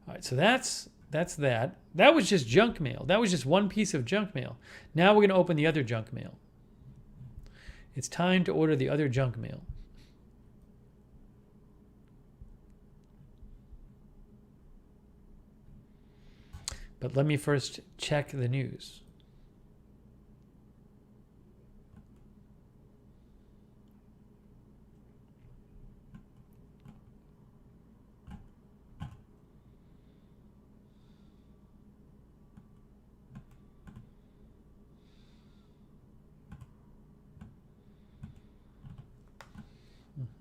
All right, so that's that. That was just junk mail. That was just one piece of junk mail. Now we're going to open the other junk mail. It's time to order the other junk mail. But let me first check the news.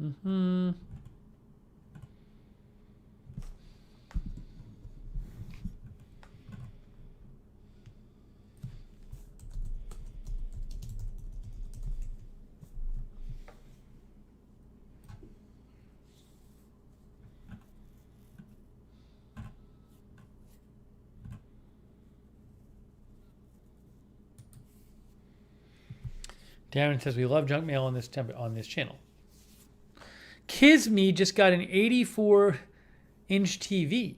Mm-hmm. Darren says we love junk mail on this channel. Kisme just got an 84-inch TV.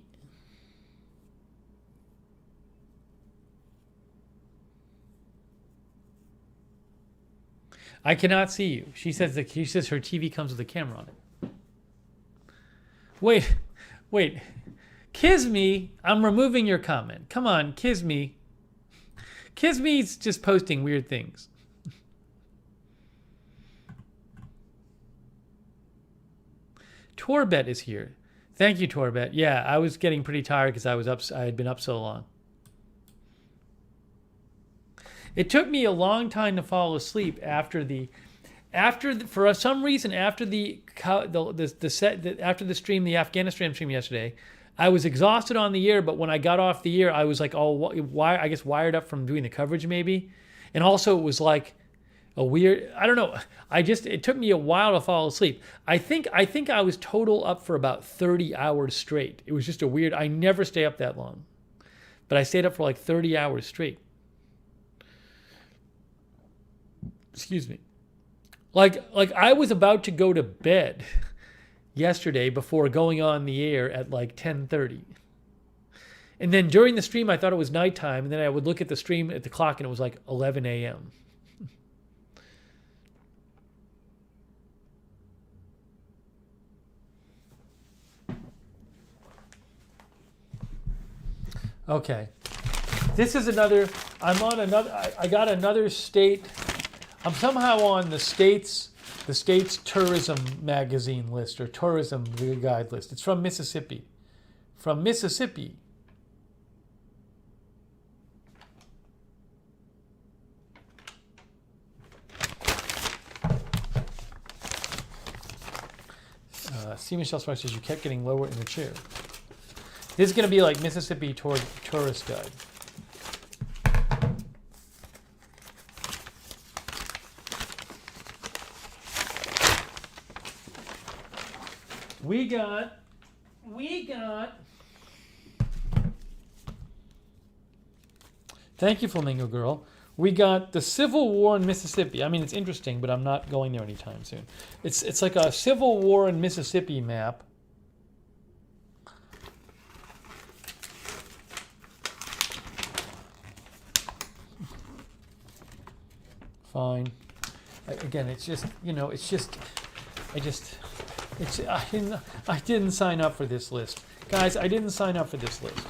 I cannot see you. She says her TV comes with a camera on it. Wait. Kisme, I'm removing your comment. Come on, Kisme. Kisme's just posting weird things. Torbet is here. Thank you, Torbet. Yeah, I was getting pretty tired because I had been up so long. It took me a long time to fall asleep after the stream, the Afghanistan stream yesterday. I was exhausted on the air, but when I got off the air, I was like, I guess wired up from doing the coverage maybe, and also it was like a weird, I don't know. It took me a while to fall asleep. I think I was total up for about 30 hours straight. It was just a weird, I never stay up that long, but I stayed up for like 30 hours straight. Excuse me. Like I was about to go to bed yesterday before going on the air at like 10:30. And then during the stream, I thought it was nighttime. And then I would look at the stream at the clock and it was like 11 a.m. Okay. This is another. I'm on another. I got another state. I'm somehow on the state's tourism magazine list or tourism guide list. It's from Mississippi. From Mississippi. C. Michelle Sparks says you kept getting lower in the chair. This is going to be like Mississippi tourist guide. We got. Thank you, Flamingo Girl. We got the Civil War in Mississippi. I mean, it's interesting, but I'm not going there anytime soon. It's like a Civil War in Mississippi map. Fine. Again, it's just, I didn't sign up for this list. Guys, I didn't sign up for this list.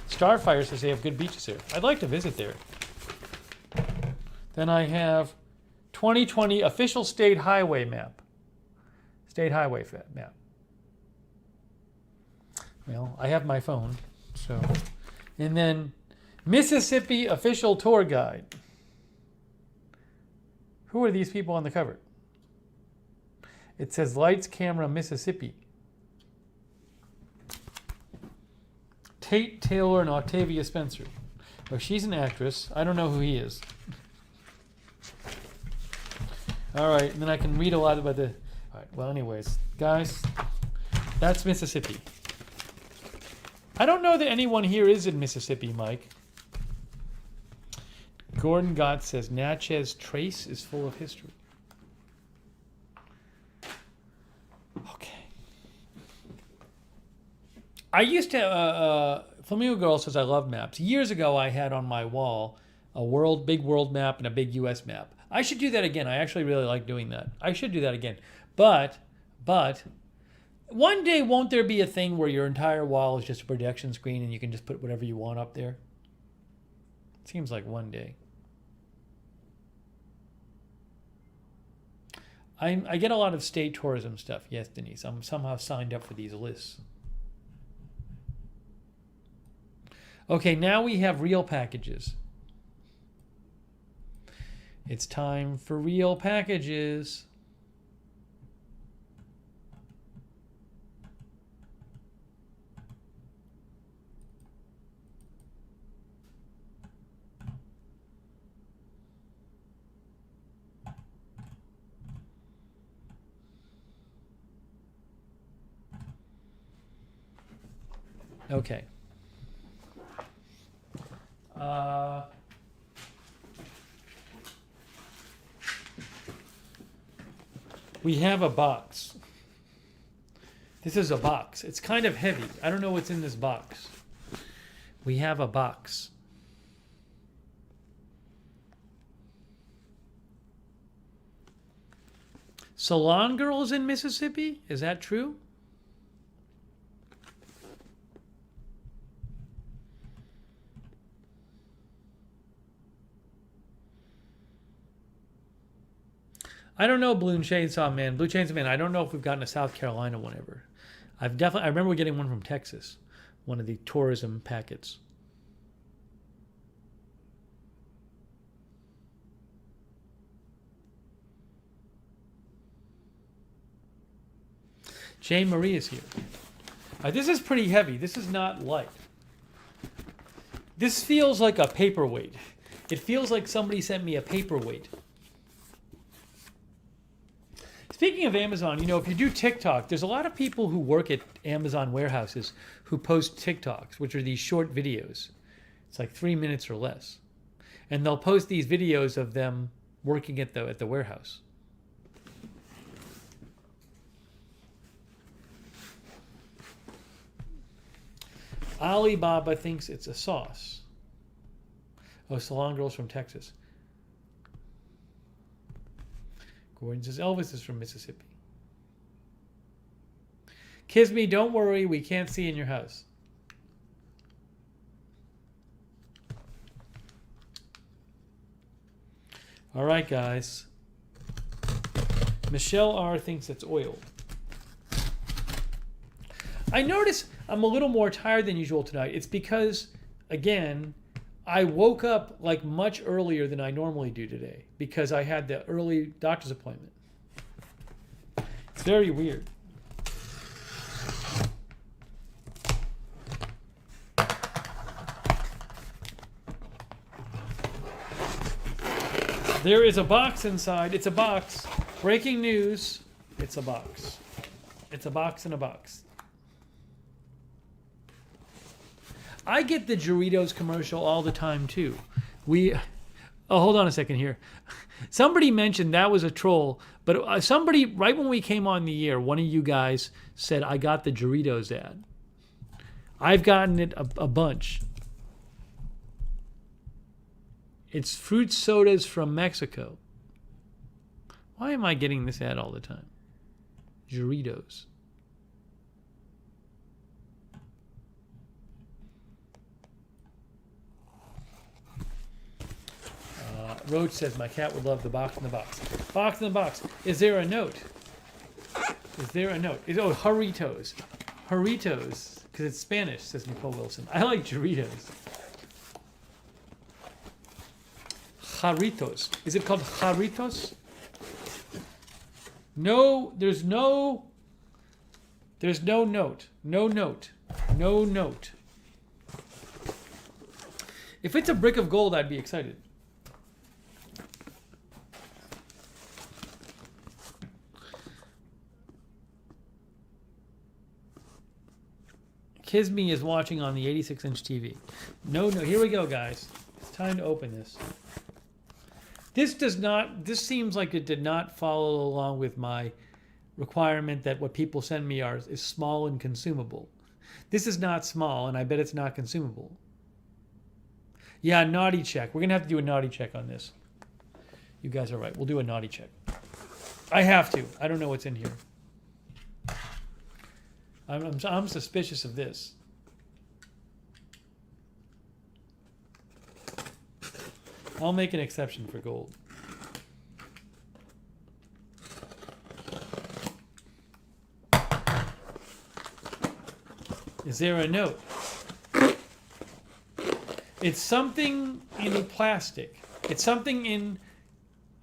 Starfire says they have good beaches here. I'd like to visit there. Then I have 2020 official state highway map. State highway map. Well, I have my phone, so. And then Mississippi official tour guide. Who are these people on the cover? It says Lights, Camera, Mississippi. Tate Taylor and Octavia Spencer. Well, she's an actress. I don't know who he is. All right, and then I can read a lot about the... All right, well, anyways, guys, that's Mississippi. I don't know that anyone here is in Mississippi, Mike. Gordon Gott says Natchez Trace is full of history. Okay. I used to... Flamingo Girl says I love maps. Years ago, I had on my wall a big world map and a big U.S. map. I should do that again. I actually really like doing that. I should do that again. But, one day won't there be a thing where your entire wall is just a projection screen and you can just put whatever you want up there? It seems like one day. I get a lot of state tourism stuff. Yes, Denise. I'm somehow signed up for these lists. Okay, now we have real packages. It's time for real packages. Okay. We have a box. This is a box. It's kind of heavy. I don't know what's in this box. We have a box. Salon Girls in Mississippi? Is that true? I don't know, Blue Chainsaw Man. Blue Chainsaw Man, I don't know if we've gotten a South Carolina one ever. I remember getting one from Texas, one of the tourism packets. Jane Marie is here. This is pretty heavy. This is not light. This feels like a paperweight. It feels like somebody sent me a paperweight. Speaking of Amazon, if you do TikTok, there's a lot of people who work at Amazon warehouses who post TikToks, which are these short videos. It's like 3 minutes or less. And they'll post these videos of them working at the warehouse. Alibaba thinks it's a sauce. Oh, Salon Girls from Texas. Gordon says Elvis is from Mississippi. Kisme, don't worry, we can't see in your house. All right, guys. Michelle R. thinks it's oil. I notice I'm a little more tired than usual tonight. It's because, again, I woke up like much earlier than I normally do today because I had the early doctor's appointment. It's very weird. There is a box inside. It's a box. Breaking news. It's a box. It's a box in a box. I get the Doritos commercial all the time too. Hold on a second here. Somebody mentioned that was a troll, but somebody, right when we came on the air, one of you guys said, I got the Doritos ad. I've gotten it a bunch. It's fruit sodas from Mexico. Why am I getting this ad all the time? Doritos. Roach says, my cat would love the box in the box. Box in the box. Is there a note? Is there a note? Jarritos. Jarritos. Because it's Spanish, says Nicole Wilson. I like Doritos. Jarritos. Is it called Jarritos? No, there's no note. No note. No note. If it's a brick of gold, I'd be excited. Kisme is watching on the 86-inch TV. No, here we go, guys. It's time to open this. This seems like it did not follow along with my requirement that what people send me is small and consumable. This is not small, and I bet it's not consumable. Yeah, naughty check. We're going to have to do a naughty check on this. You guys are right. We'll do a naughty check. I have to. I don't know what's in here. I'm suspicious of this. I'll make an exception for gold. Is there a note? It's something in plastic. It's something in,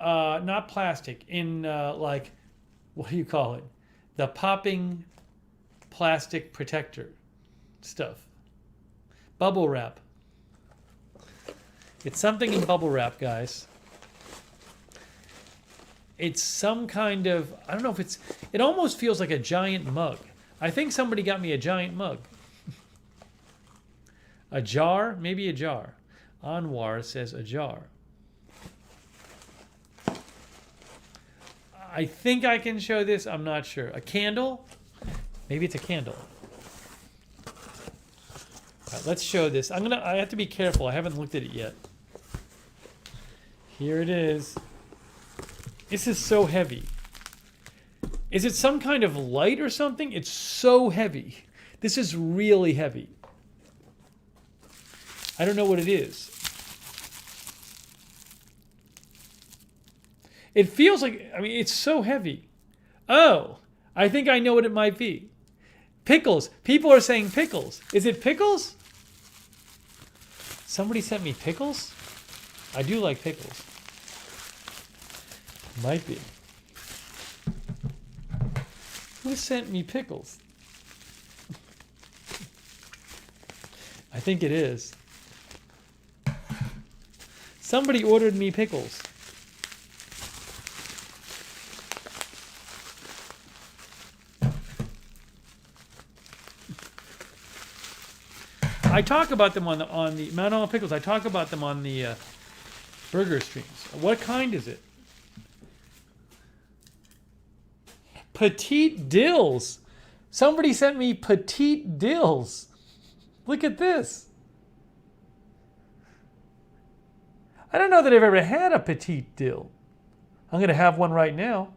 not plastic, in like, what do you call it? The popping plastic protector stuff. Bubble wrap. It's something in bubble wrap, guys. It's some kind of, I don't know if it almost feels like a giant mug. I think somebody got me a giant mug. A jar? Maybe a jar. Anwar says a jar. I think I can show this. I'm not sure. A candle? Maybe it's a candle. All right, let's show this. I have to be careful. I haven't looked at it yet. Here it is. This is so heavy. Is it some kind of light or something? It's so heavy. This is really heavy. I don't know what it is. It feels like, I mean, it's so heavy. Oh, I think I know what it might be. Pickles. People are saying pickles. Is it pickles? Somebody sent me pickles? I do like pickles. Might be. Who sent me pickles? I think it is. Somebody ordered me pickles. I talk about them on the Mount Olive Pickles. I talk about them on the burger streams. What kind is it? Petite dills. Somebody sent me petite dills. Look at this. I don't know that I've ever had a petite dill. I'm going to have one right now.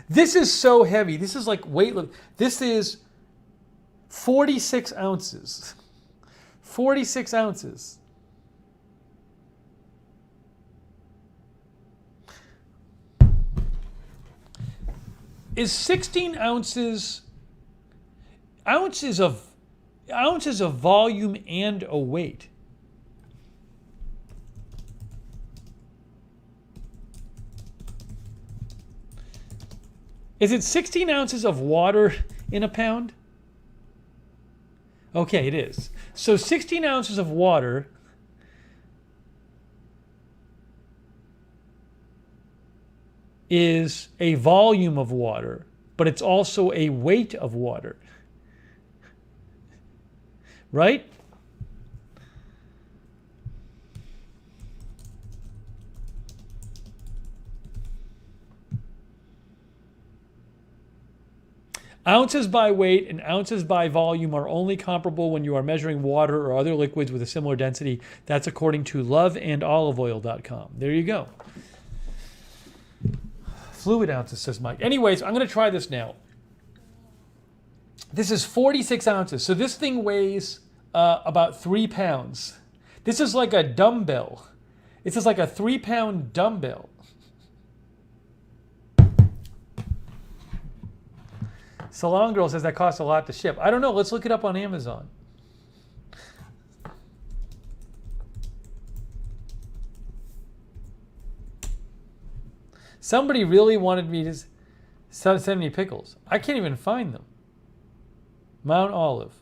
This is so heavy. This is like weightlifting. This is 46 ounces. 46 ounces. is 16 ounces of volume and a weight? Is it 16 ounces of water in a pound? Okay, it is. So 16 ounces of water is a volume of water, but it's also a weight of water. Right? Ounces by weight and ounces by volume are only comparable when you are measuring water or other liquids with a similar density. That's according to loveandoliveoil.com. There you go. Fluid ounces, says Mike. Anyways, I'm going to try this now. This is 46 ounces. So this thing weighs about 3 pounds. This is like a dumbbell. This is like a 3-pound dumbbell. Salon Girl says that costs a lot to ship. I don't know. Let's look it up on Amazon. Somebody really wanted me to send me pickles. I can't even find them. Mount Olive.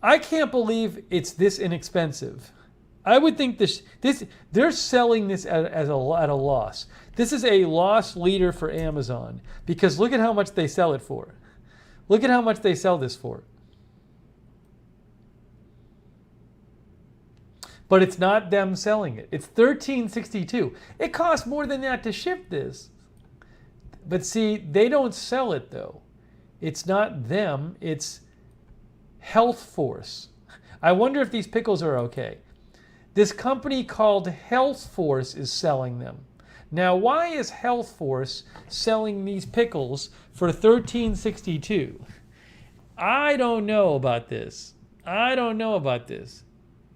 I can't believe it's this inexpensive. I would think this they're selling this at a loss. This is a loss leader for Amazon because look at how much they sell it for. Look at how much they sell this for. But it's not them selling it. It's $13.62. It costs more than that to ship this. But see, they don't sell it though. It's not them, it's Health Force. I wonder if these pickles are okay. This company called Health Force is selling them. Now, why is Health Force selling these pickles for $13.62? I don't know about this. I don't know about this.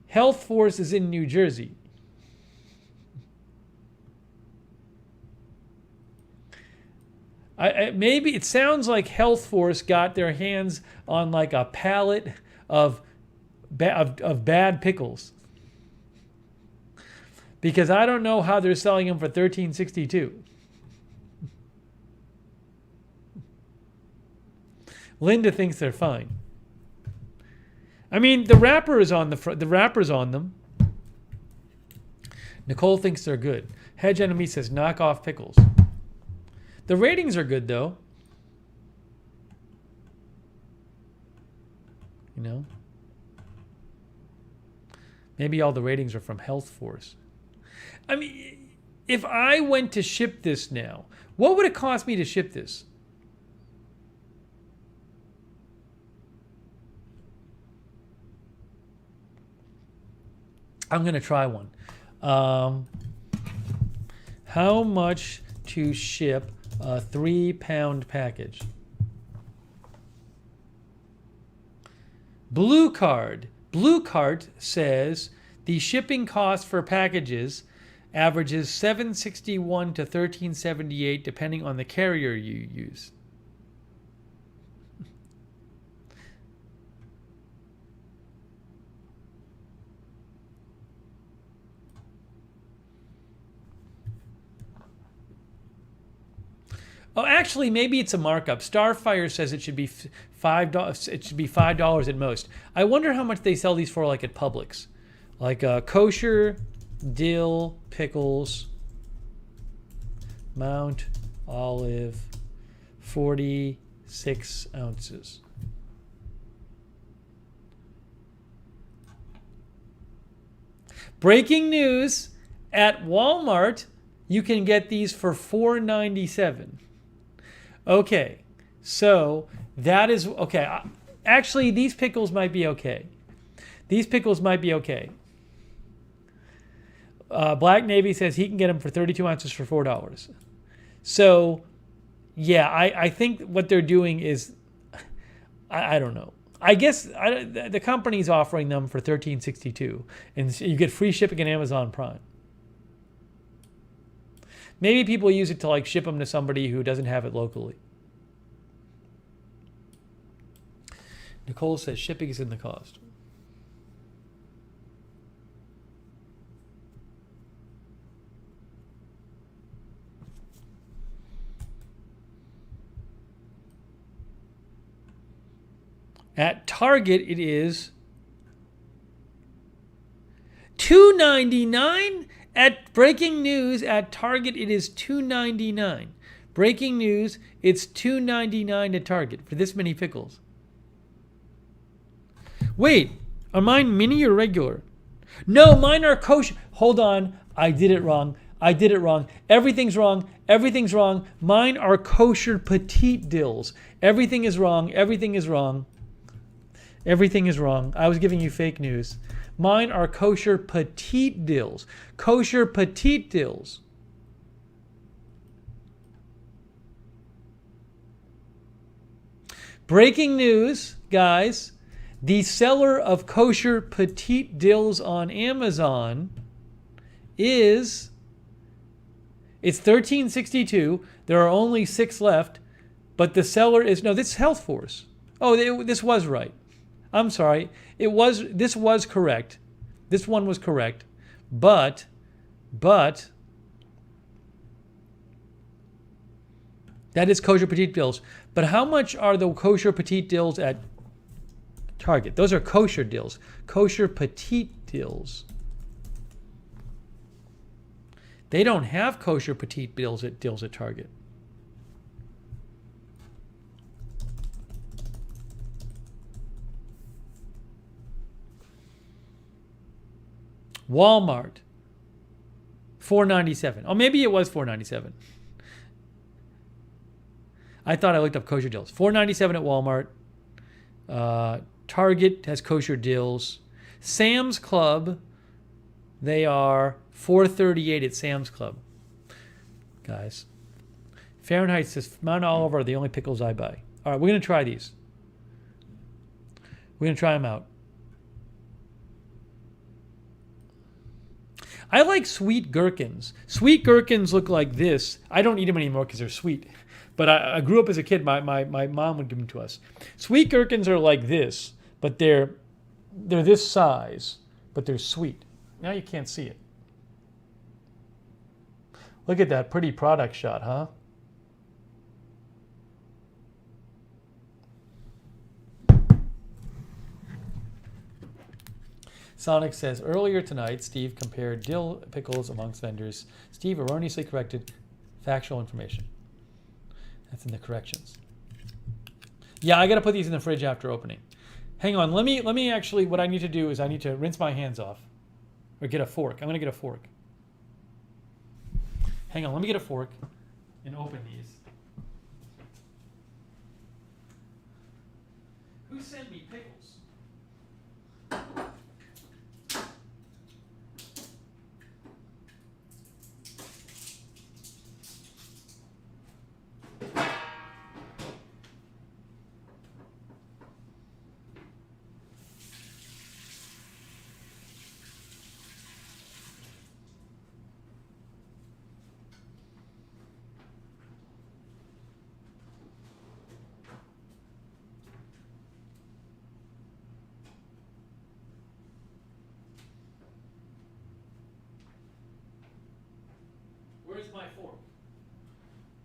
Health Force is in New Jersey. Maybe it sounds like Health Force got their hands on like a pallet of bad pickles. Because I don't know how they're selling them for $13.62. Linda thinks they're fine. I mean, the wrapper is on the wrapper's on them. Nicole thinks they're good. Hedge Enemy says knock off pickles. The ratings are good though. You know? Maybe all the ratings are from Health Force. I mean, if I went to ship this now, what would it cost me to ship this? I'm going to try one. How much to ship a 3-pound package? Blue Card says the shipping cost for packages averages $7.61 to $13.78 depending on the carrier you use. Oh, actually, maybe it's a markup. Starfire says it should be $5. It should be $5 at most. I wonder how much they sell these for, like at Publix, like kosher dill pickles, Mount Olive, 46 ounces. Breaking news: at Walmart, you can get these for $4.97. Okay, so that is okay. Actually, these pickles might be okay. These pickles might be okay. Black Navy says he can get them for 32 ounces for $4. So, yeah, I think what they're doing is, I don't know. I guess the company's offering them for $13.62, and you get free shipping on Amazon Prime. Maybe people use it to like ship them to somebody who doesn't have it locally. Nicole says shipping is in the cost. At Target, it is $2.99. At breaking news, at Target, it is $2.99. Breaking news, it's $2.99 at Target for this many pickles. Wait, are mine mini or regular? No, mine are kosher. Hold on, I did it wrong. Everything's wrong. Mine are kosher petite dills. Everything is wrong. I was giving you fake news. Mine are kosher petite dills. Breaking news, guys. The seller of kosher petite dills on Amazon it's $13.62. There are only 6 left, but the seller is this is Health Force. Oh, this was right. I'm sorry. This was correct. This one was correct. But that is kosher petite dills. But how much are the kosher petite dills at Target? Those are kosher dills. Kosher petite dills. They don't have kosher petite dills at Target. Walmart, $4.97. Oh, maybe it was $4.97. I thought I looked up kosher dills. $4.97 at Walmart. Target has kosher dills. Sam's Club, they are $4.38 at Sam's Club. Guys, Fahrenheit says Mount Olive are the only pickles I buy. All right, we're going to try these. We're going to try them out. I like sweet gherkins. Sweet gherkins look like this. I don't eat them anymore because they're sweet. But I grew up as a kid. My mom would give them to us. Sweet gherkins are like this, but they're this size, but they're sweet. Now you can't see it. Look at that pretty product shot, huh? Sonic says, earlier tonight, Steve compared dill pickles amongst vendors. Steve erroneously corrected factual information. That's in the corrections. Yeah, I got to put these in the fridge after opening. Hang on. Let me actually, what I need to do is I need to rinse my hands off. Or get a fork. I'm going to get a fork. Hang on. Let me get a fork and open these. Who sent me pickles? Where's my fork?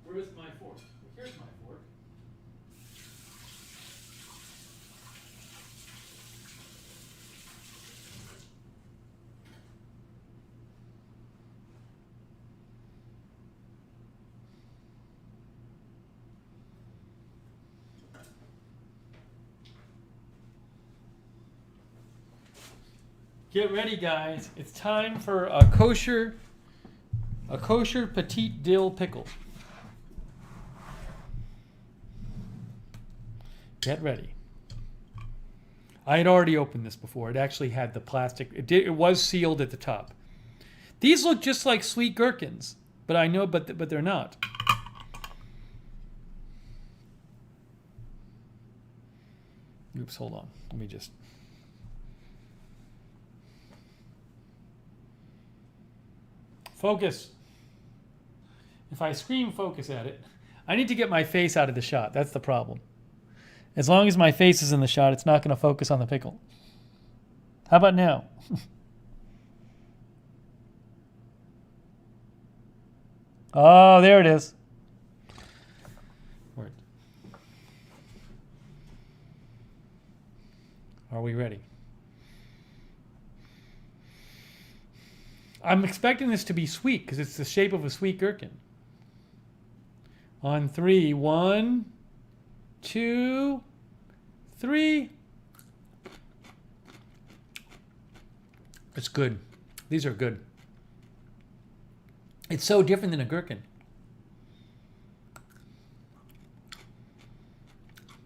Where's my fork? Here's my fork. Get ready, guys. It's time for a kosher petite dill pickle. Get ready. I had already opened this before. It actually had the plastic. It was sealed at the top. These look just like sweet gherkins, but I know, but they're not. Oops, hold on. Let me just. Focus. If I screen focus at it, I need to get my face out of the shot. That's the problem. As long as my face is in the shot, it's not going to focus on the pickle. How about now? Oh, there it is. Word. Are we ready? I'm expecting this to be sweet because it's the shape of a sweet gherkin. On 3, 1, 2, 3. It's good. These are good. It's so different than a gherkin.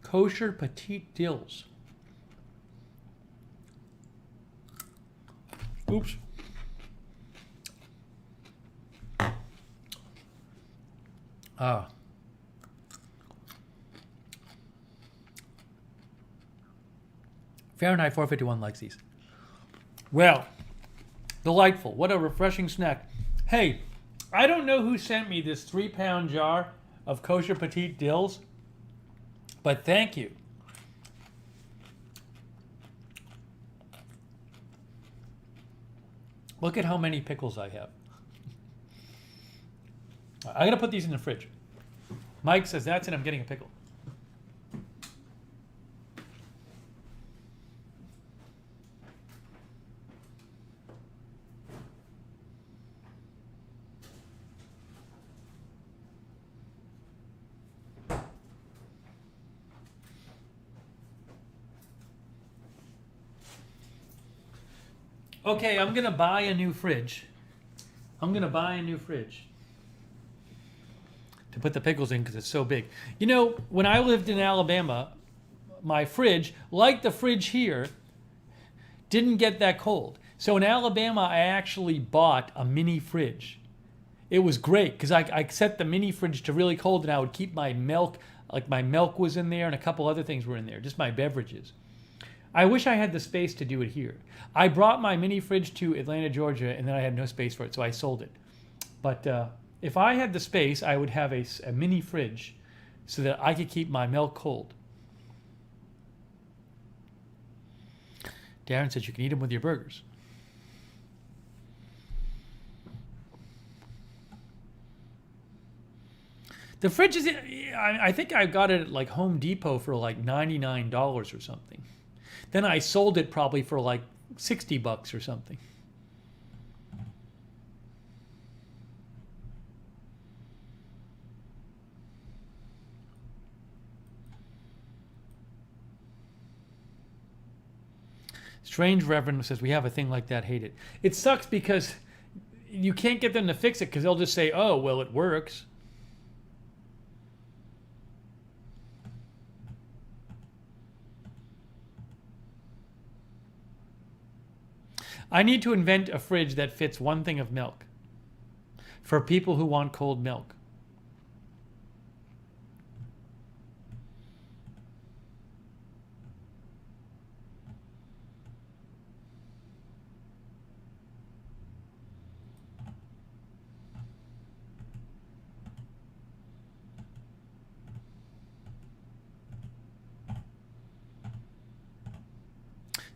Kosher petite dills. Oops. Ah. Fahrenheit 451 likes these. Well, delightful. What a refreshing snack. Hey, I don't know who sent me this 3-pound jar of kosher petite dills, but thank you. Look at how many pickles I have. I'm going to put these in the fridge. Mike says that's it. I'm getting a pickle. Okay, I'm going to buy a new fridge. To put the pickles in because it's so big. You know, when I lived in Alabama, my fridge, like the fridge here, didn't get that cold. So in Alabama, I actually bought a mini fridge. It was great because I set the mini fridge to really cold and I would keep my milk, like my milk was in there and a couple other things were in there, just my beverages. I wish I had the space to do it here. I brought my mini fridge to Atlanta, Georgia, and then I had no space for it, so I sold it. But if I had the space, I would have a mini fridge so that I could keep my milk cold. Darren says you can eat them with your burgers. The fridge is, I think I got it at like Home Depot for like $99 or something. Then I sold it probably for like $60 or something. Strange Reverend says we have a thing like that, hate it. It sucks because you can't get them to fix it because they'll just say, oh, well, it works. I need to invent a fridge that fits one thing of milk for people who want cold milk.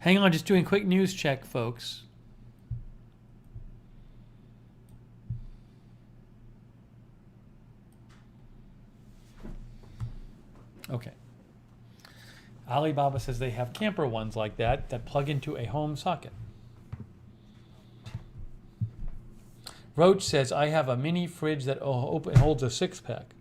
Hang on, just doing a quick news check, folks. Okay. Alibaba says they have camper ones like that plug into a home socket. Roach says I have a mini fridge that holds a 6-pack.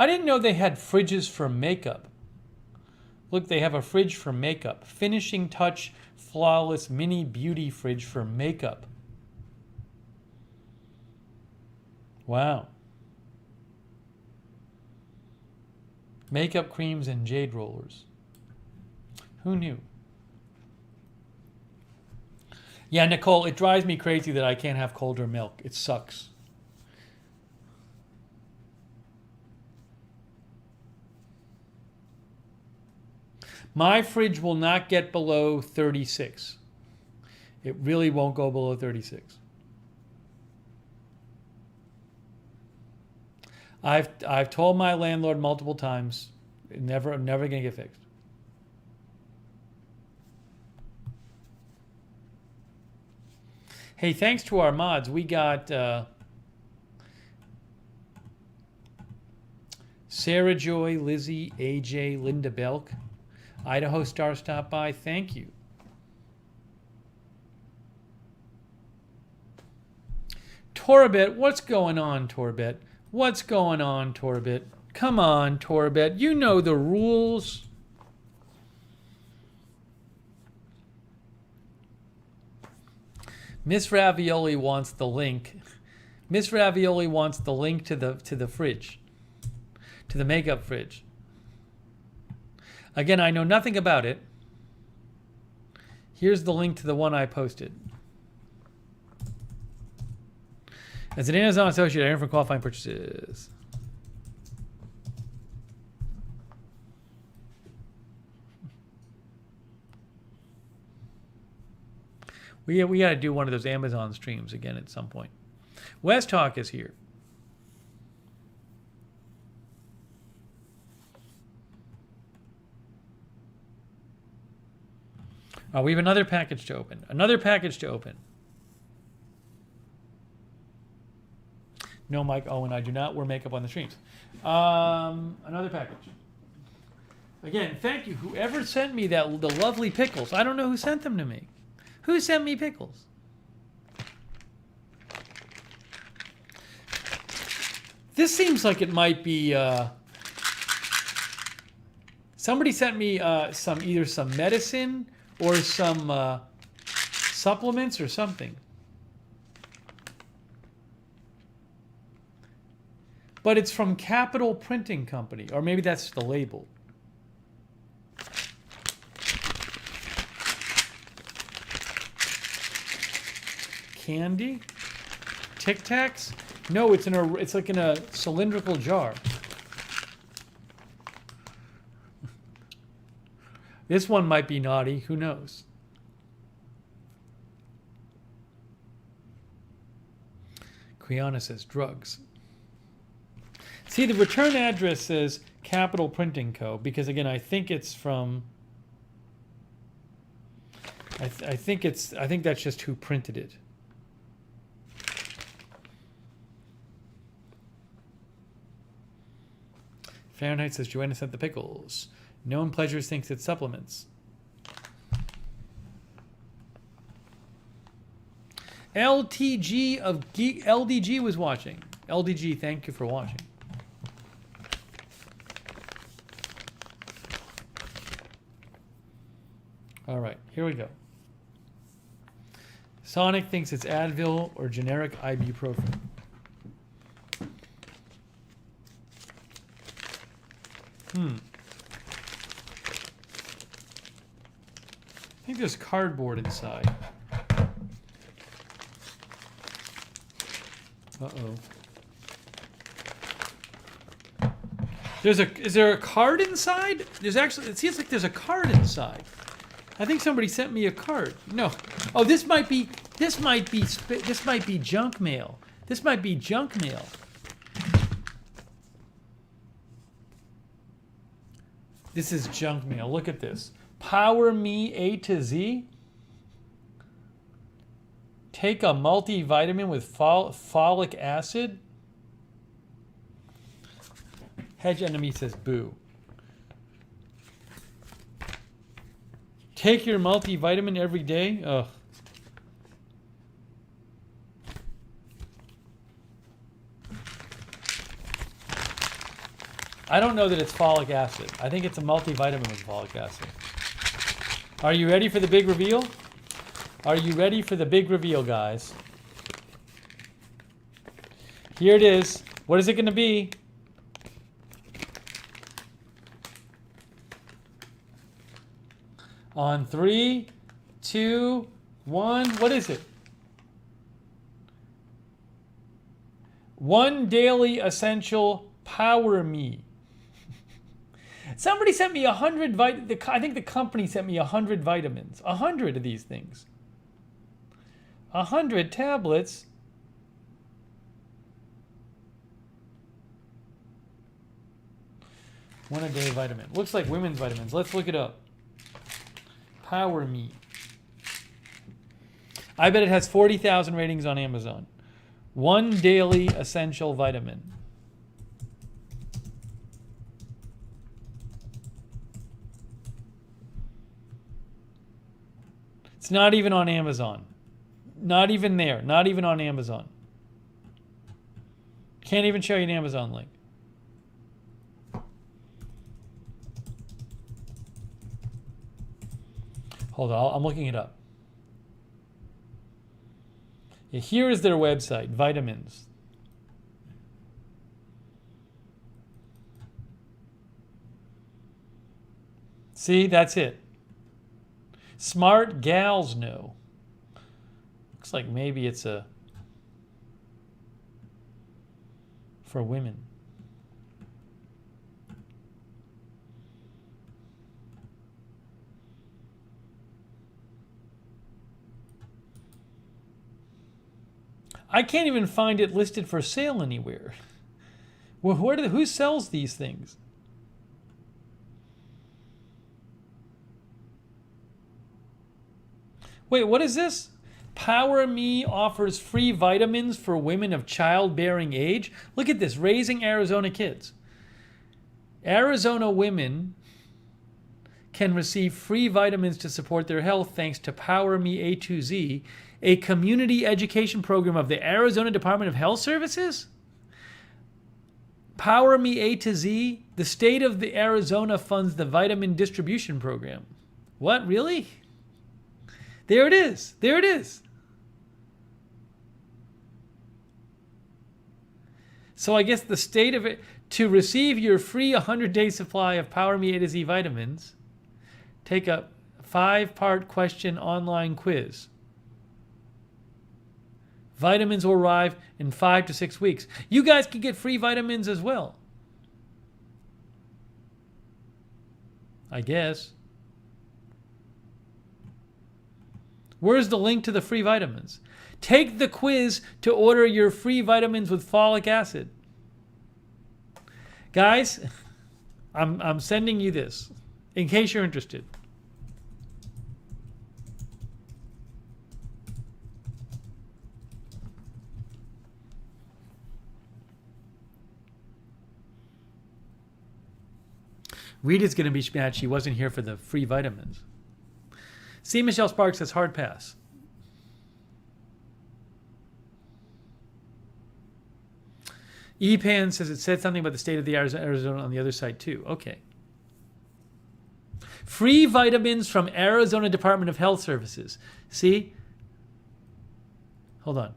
I didn't know they had fridges for makeup. Look, they have a fridge for makeup. Finishing touch, flawless mini beauty fridge for makeup. Wow. Makeup creams and jade rollers. Who knew? Yeah, Nicole, it drives me crazy that I can't have colder milk. It sucks. My fridge will not get below 36. It really won't go below 36. I've told my landlord multiple times, I'm never gonna get fixed. Hey, thanks to our mods, we got Sarah Joy, Lizzie, AJ, Linda Belk, Idaho Star stopped by. Thank you. Torbit, what's going on, Torbit? What's going on, Torbit? Come on, Torbit. You know the rules. Miss Ravioli wants the link. Miss Ravioli wants the link to the fridge, to the makeup fridge. Again, I know nothing about it. Here's the link to the one I posted. As an Amazon associate, I earn for qualifying purchases. We got to do one of those Amazon streams again at some point. West Hawk is here. Oh, we have another package to open. Another package to open. No, Mike Owen, I do not wear makeup on the streams. Another package. Again, thank you. Whoever sent me the lovely pickles. I don't know who sent them to me. Who sent me pickles? This seems like it might be... somebody sent me either some medicine or some supplements or something. But it's from Capital Printing Company, or maybe that's the label. Candy? Tic Tacs? No, it's like in a cylindrical jar. This one might be naughty. Who knows? Quiana says drugs. See, the return address says Capital Printing Co. Because again, I think it's from. I think that's just who printed it. Fahrenheit says Joanna sent the pickles. Known Pleasures thinks it's supplements. LDG was watching. LDG, thank you for watching. All right, here we go. Sonic thinks it's Advil or generic ibuprofen. I think there's cardboard inside. Uh-oh. Is there a card inside? There's actually, it seems like there's a card inside. I think somebody sent me a card. No. Oh, this might be junk mail. This might be junk mail. This is junk mail. Look at this. Power Me A to Z. Take a multivitamin with folic acid. Hedge Enemy says boo. Take your multivitamin every day. Ugh. I don't know that it's folic acid. I think it's a multivitamin with folic acid. Are you ready for the big reveal? Are you ready for the big reveal, guys? Here it is. What is it going to be? On 3, 2, 1. What is it? One Daily Essential Power Me. Somebody sent me 100 I think the company sent me 100 vitamins. 100 of these things. 100 tablets. One a day vitamin. Looks like women's vitamins. Let's look it up. Power Me. I bet it has 40,000 ratings on Amazon. One daily essential vitamin. It's not even on Amazon. Not even there. Not even on Amazon. Can't even show you an Amazon link. Hold on, I'm looking it up. Yeah, here is their website, vitamins. See, that's it. Smart gals know. Looks like maybe it's for women. I can't even find it listed for sale anywhere. Well, who sells these things? Wait, what is this? Power Me offers free vitamins for women of childbearing age. Look at this, raising Arizona kids. Arizona women can receive free vitamins to support their health thanks to Power Me A to Z, a community education program of the Arizona Department of Health Services? Power Me A to Z, the state of the Arizona funds the vitamin distribution program. What, really? There it is. There it is. So I guess the state of it, to receive your free 100-day supply of Power Me A to Z vitamins, take a 5-part question online quiz. Vitamins will arrive in 5 to 6 weeks. You guys can get free vitamins as well. I guess. Where's the link to the free vitamins? Take the quiz to order your free vitamins with folic acid. Guys, I'm sending you this in case you're interested. Rita's going to be mad she wasn't here for the free vitamins. See, Michelle Sparks says hard pass. EPAN says it said something about the state of the Arizona on the other side too. Okay. Free vitamins from Arizona Department of Health Services. See? Hold on.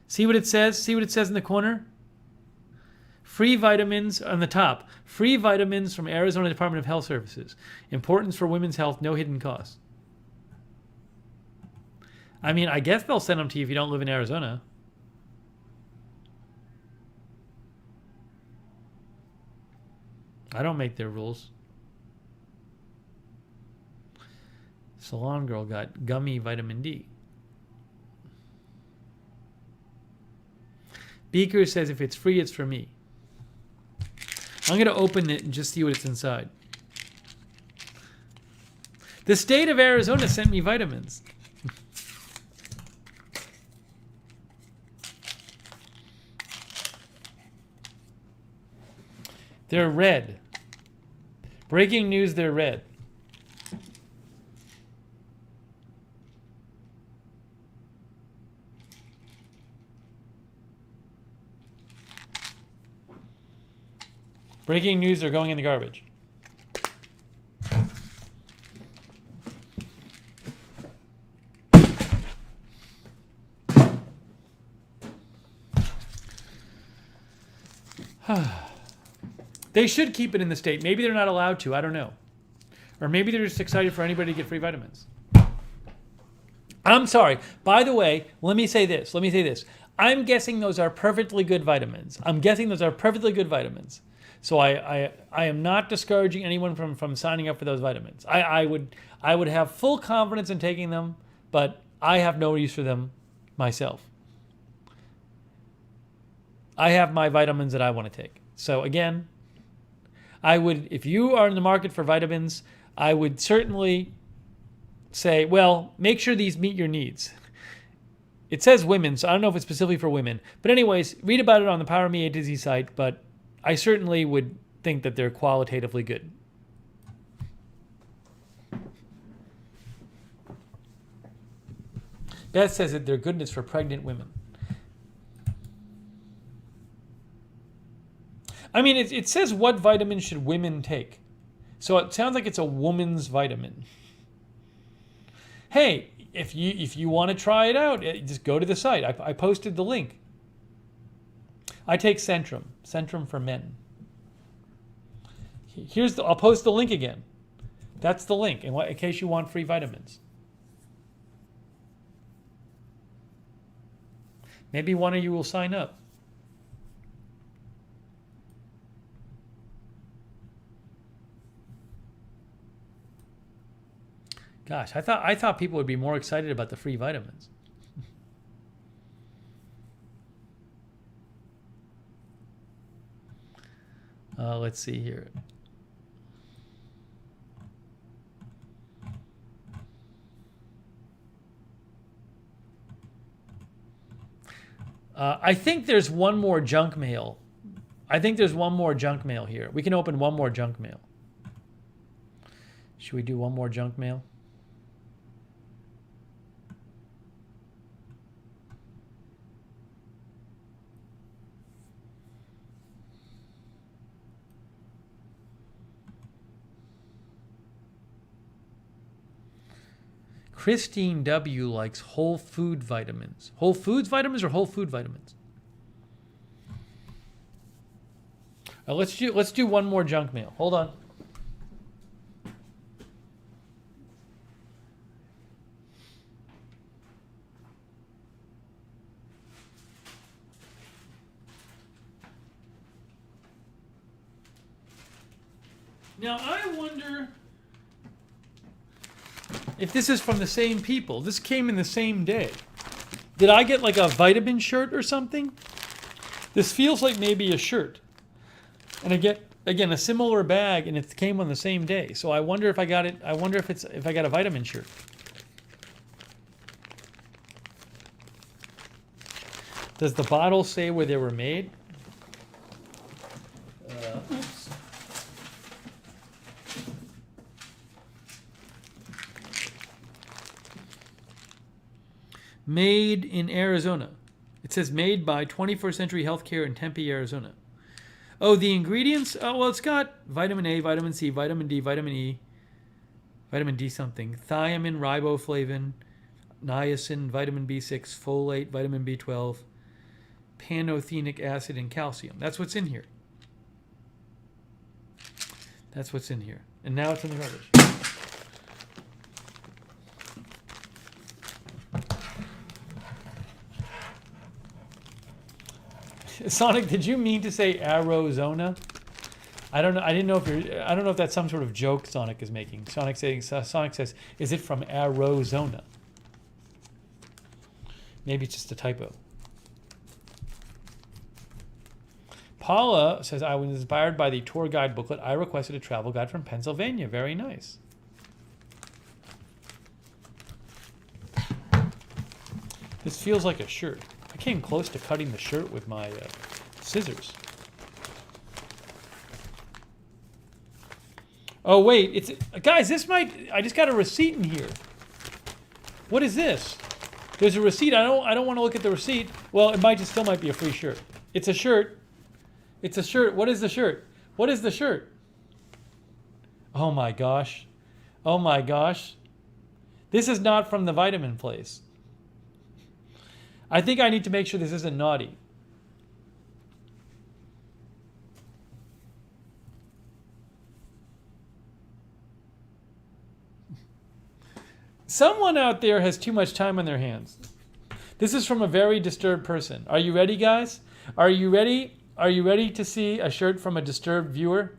See what it says? See what it says in the corner? Free vitamins on the top. Free vitamins from Arizona Department of Health Services. Importance for women's health, no hidden costs. I mean, I guess they'll send them to you if you don't live in Arizona. I don't make their rules. Salon Girl got gummy vitamin D. Beaker says if it's free, it's for me. I'm going to open it and just see what it's inside. The state of Arizona sent me vitamins. They're red. Breaking news, they're red. Breaking news, they're going in the garbage. They should keep it in the state. Maybe they're not allowed to. I don't know. Or maybe they're just excited for anybody to get free vitamins. I'm sorry. By the way, let me say this. I'm guessing those are perfectly good vitamins. So I am not discouraging anyone from signing up for those vitamins. I would have full confidence in taking them, but I have no use for them myself. I have my vitamins that I want to take. So again, I would, if you are in the market for vitamins, I would certainly say, well, make sure these meet your needs. It says women, so I don't know if it's specifically for women. But anyways, read about it on the Power Me A to Z site, but I certainly would think that they're qualitatively good. Beth says that they're goodness for pregnant women. I mean, it says what vitamins should women take. So it sounds like it's a woman's vitamin. Hey, if you want to try it out, just go to the site. I posted the link. I take Centrum for men. I'll post the link again. That's the link in case you want free vitamins. Maybe one of you will sign up. Gosh, I thought people would be more excited about the free vitamins. Let's see here. I think there's one more junk mail. I think there's one more junk mail here. We can open one more junk mail. Should we do one more junk mail? Christine W. likes whole food vitamins. Whole foods vitamins or whole food vitamins? Let's do one more junk mail. Hold on. Now I wonder if this is from the same people. This came in the same day. Did I get like a vitamin shirt or something? This feels like maybe a shirt. And I get, again, a similar bag, and it came on the same day. So I wonder if I got it. I wonder if I got a vitamin shirt. Does the bottle say where they were made? Oops. Made in Arizona. It says made by 21st Century Healthcare in Tempe, Arizona. Oh, the ingredients? Oh, well, it's got vitamin A, vitamin C, vitamin D, vitamin E, vitamin D something, thiamine, riboflavin, niacin, vitamin B6, folate, vitamin B12, pantothenic acid, and calcium. That's what's in here. That's what's in here. And now it's in the garbage. Sonic, did you mean to say Arizona? I don't know. I don't know if that's some sort of joke Sonic is making. Sonic says, "Is it from Arizona?" Maybe it's just a typo. Paula says, "I was inspired by the tour guide booklet. I requested a travel guide from Pennsylvania. Very nice." This feels like a shirt. I came close to cutting the shirt with my scissors. Oh wait, guys. I just got a receipt in here. What is this? There's a receipt. I don't want to look at the receipt. Well, it still might be a free shirt. It's a shirt. It's a shirt. What is the shirt? What is the shirt? Oh my gosh. Oh my gosh. This is not from the vitamin place. I think I need to make sure this isn't naughty. Someone out there has too much time on their hands. This is from a very disturbed person. Are you ready, guys? Are you ready? Are you ready to see a shirt from a disturbed viewer?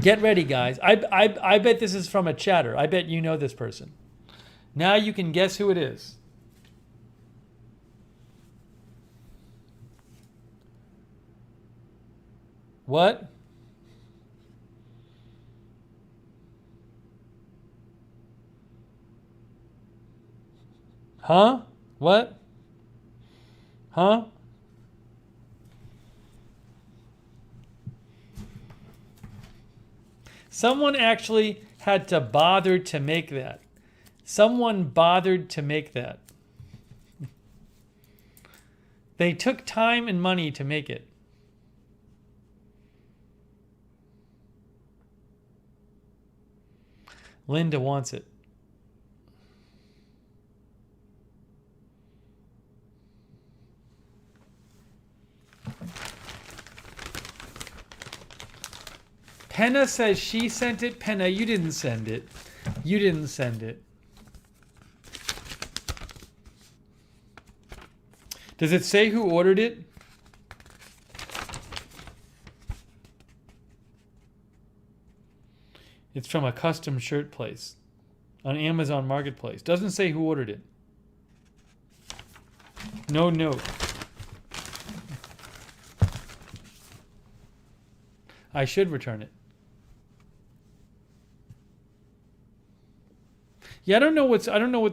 Get ready, guys. I bet this is from a chatter. I bet you know this person. Now you can guess who it is. What? Huh? What? Huh? Someone actually had to bother to make that. Someone bothered to make that. They took time and money to make it. Linda wants it. Penna says she sent it. Penna, you didn't send it. You didn't send it. Does it say who ordered it? It's from a custom shirt place on Amazon Marketplace. Doesn't say who ordered it. No note. I should return it. Yeah, I don't know what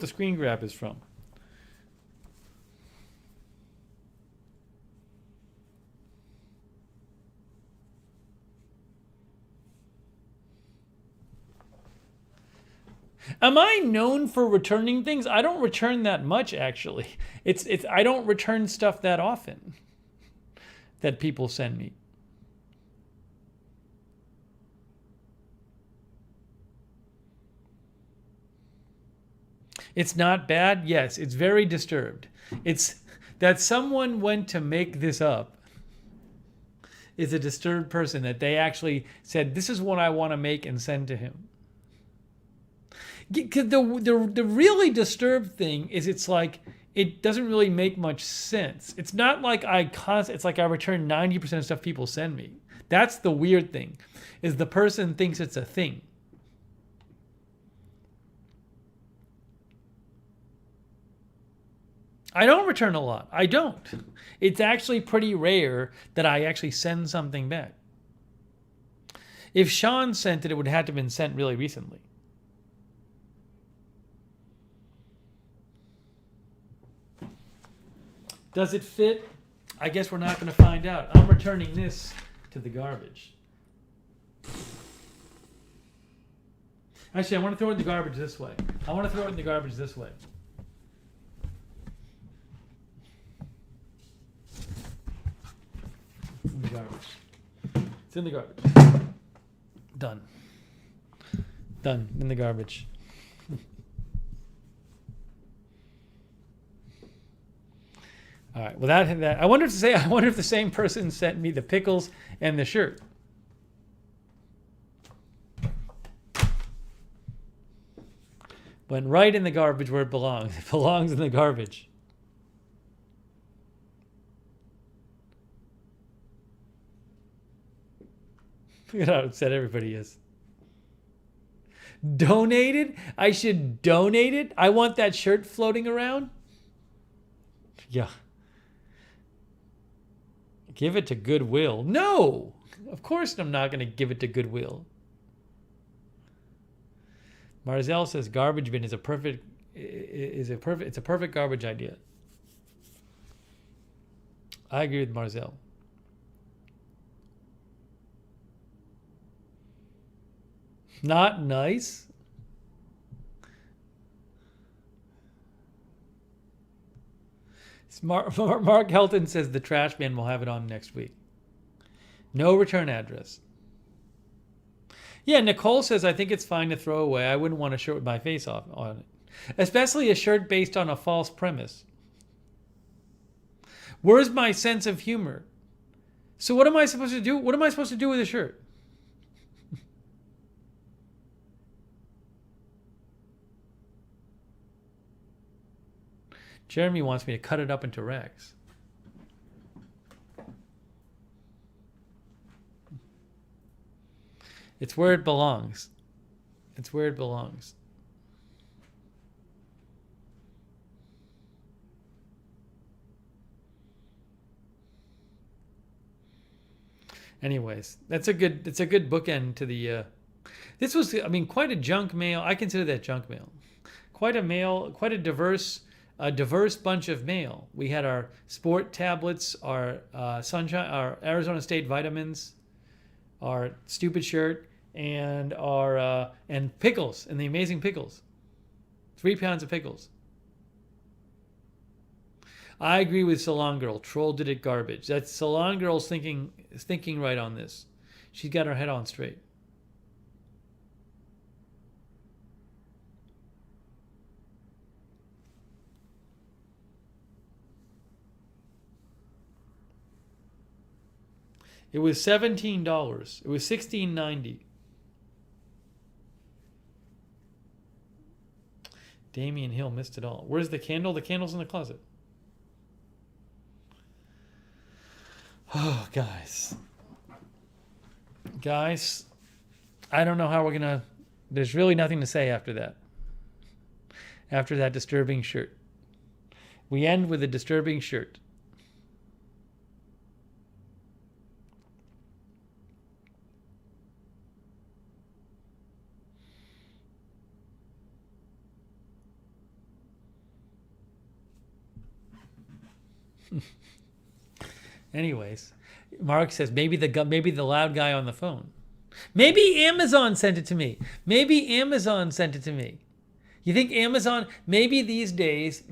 the screen grab is from. Am I known for returning things? I don't return that much, actually. It's I don't return stuff that often that people send me. It's not bad. Yes, it's very disturbed. It's that someone went to make this up is a disturbed person, that they actually said, this is what I want to make and send to him. The really disturbed thing is it's like it doesn't really make much sense. It's not like it's like I return 90% of stuff people send me. That's the weird thing, is the person thinks it's a thing. I don't return a lot. I don't. It's actually pretty rare that I actually send something back. If Sean sent it, it would have to have been sent really recently. Does it fit? I guess we're not going to find out. I'm returning this to the garbage. Actually, I want to throw it in the garbage this way. I want to throw it in the garbage this way. In the garbage. It's in the garbage. Done. Done. In the garbage. All right. Well, that I wonder if the same person sent me the pickles and the shirt. Went right in the garbage where it belongs. It belongs in the garbage. Look at how upset everybody is. Donated? I should donate it? I want that shirt floating around? Yeah. Give it to Goodwill. No! Of course I'm not going to give it to Goodwill. Marzell says garbage bin is a perfect garbage idea. I agree with Marzell. Not nice. Mark Helton says the trash man will have it on next week. No return address. Yeah, Nicole says, I think it's fine to throw away. I wouldn't want a shirt with my face off on it. Especially a shirt based on a false premise. Where's my sense of humor? So what am I supposed to do? What am I supposed to do with a shirt? Jeremy wants me to cut it up into rags. It's where it belongs. It's where it belongs. Anyways, it's a good bookend to the. This was, I mean, quite a junk mail. I consider that junk mail. Quite a diverse bunch of mail. We had our sport tablets, our sunshine, our Arizona State vitamins, our stupid shirt, and our and pickles, and the amazing pickles. 3 pounds of pickles. I agree with Salon Girl. Troll did it garbage. That's Salon Girl's thinking right on this. She's got her head on straight. It was $17. It was $16.90. Damian Hill missed it all. Where's the candle? The candle's in the closet. Oh, guys. Guys, I don't know how we're going to... There's really nothing to say after that. After that disturbing shirt. We end with a disturbing shirt. Anyways, Mark says maybe the loud guy on the phone. Maybe Amazon sent it to me. You think Amazon? Maybe these days,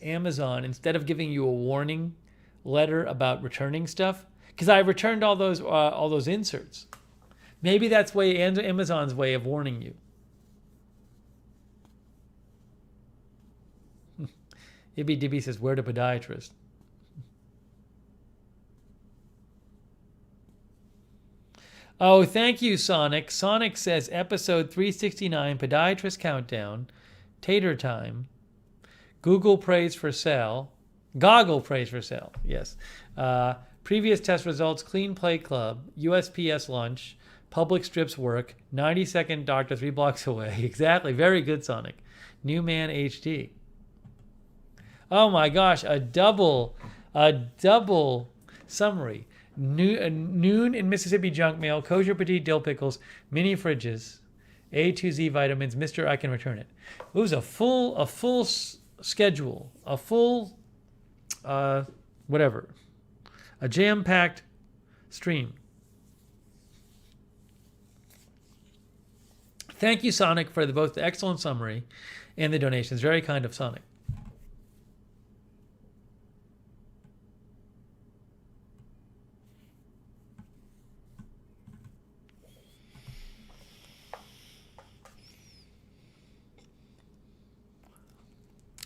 Amazon, instead of giving you a warning letter about returning stuff, because I returned all those inserts. Maybe that's Amazon's way of warning you. Ibby Dibby says, where to podiatrist? Oh, thank you, Sonic. Sonic says, episode 369, podiatrist countdown, tater time, Google prays for Sal, Goggle prays for Sal, yes. Previous test results, clean play club, USPS lunch, public strips work, 90-second doctor 3 blocks away. Exactly, very good, Sonic. New Man HD. Oh my gosh, a double summary. Noon in Mississippi junk mail, kosher petite dill pickles, mini fridges, A to Z vitamins, Mr. I can return it. It was a full schedule, a full whatever, a jam-packed stream. Thank you, Sonic, for both the excellent summary and the donations. Very kind of Sonic.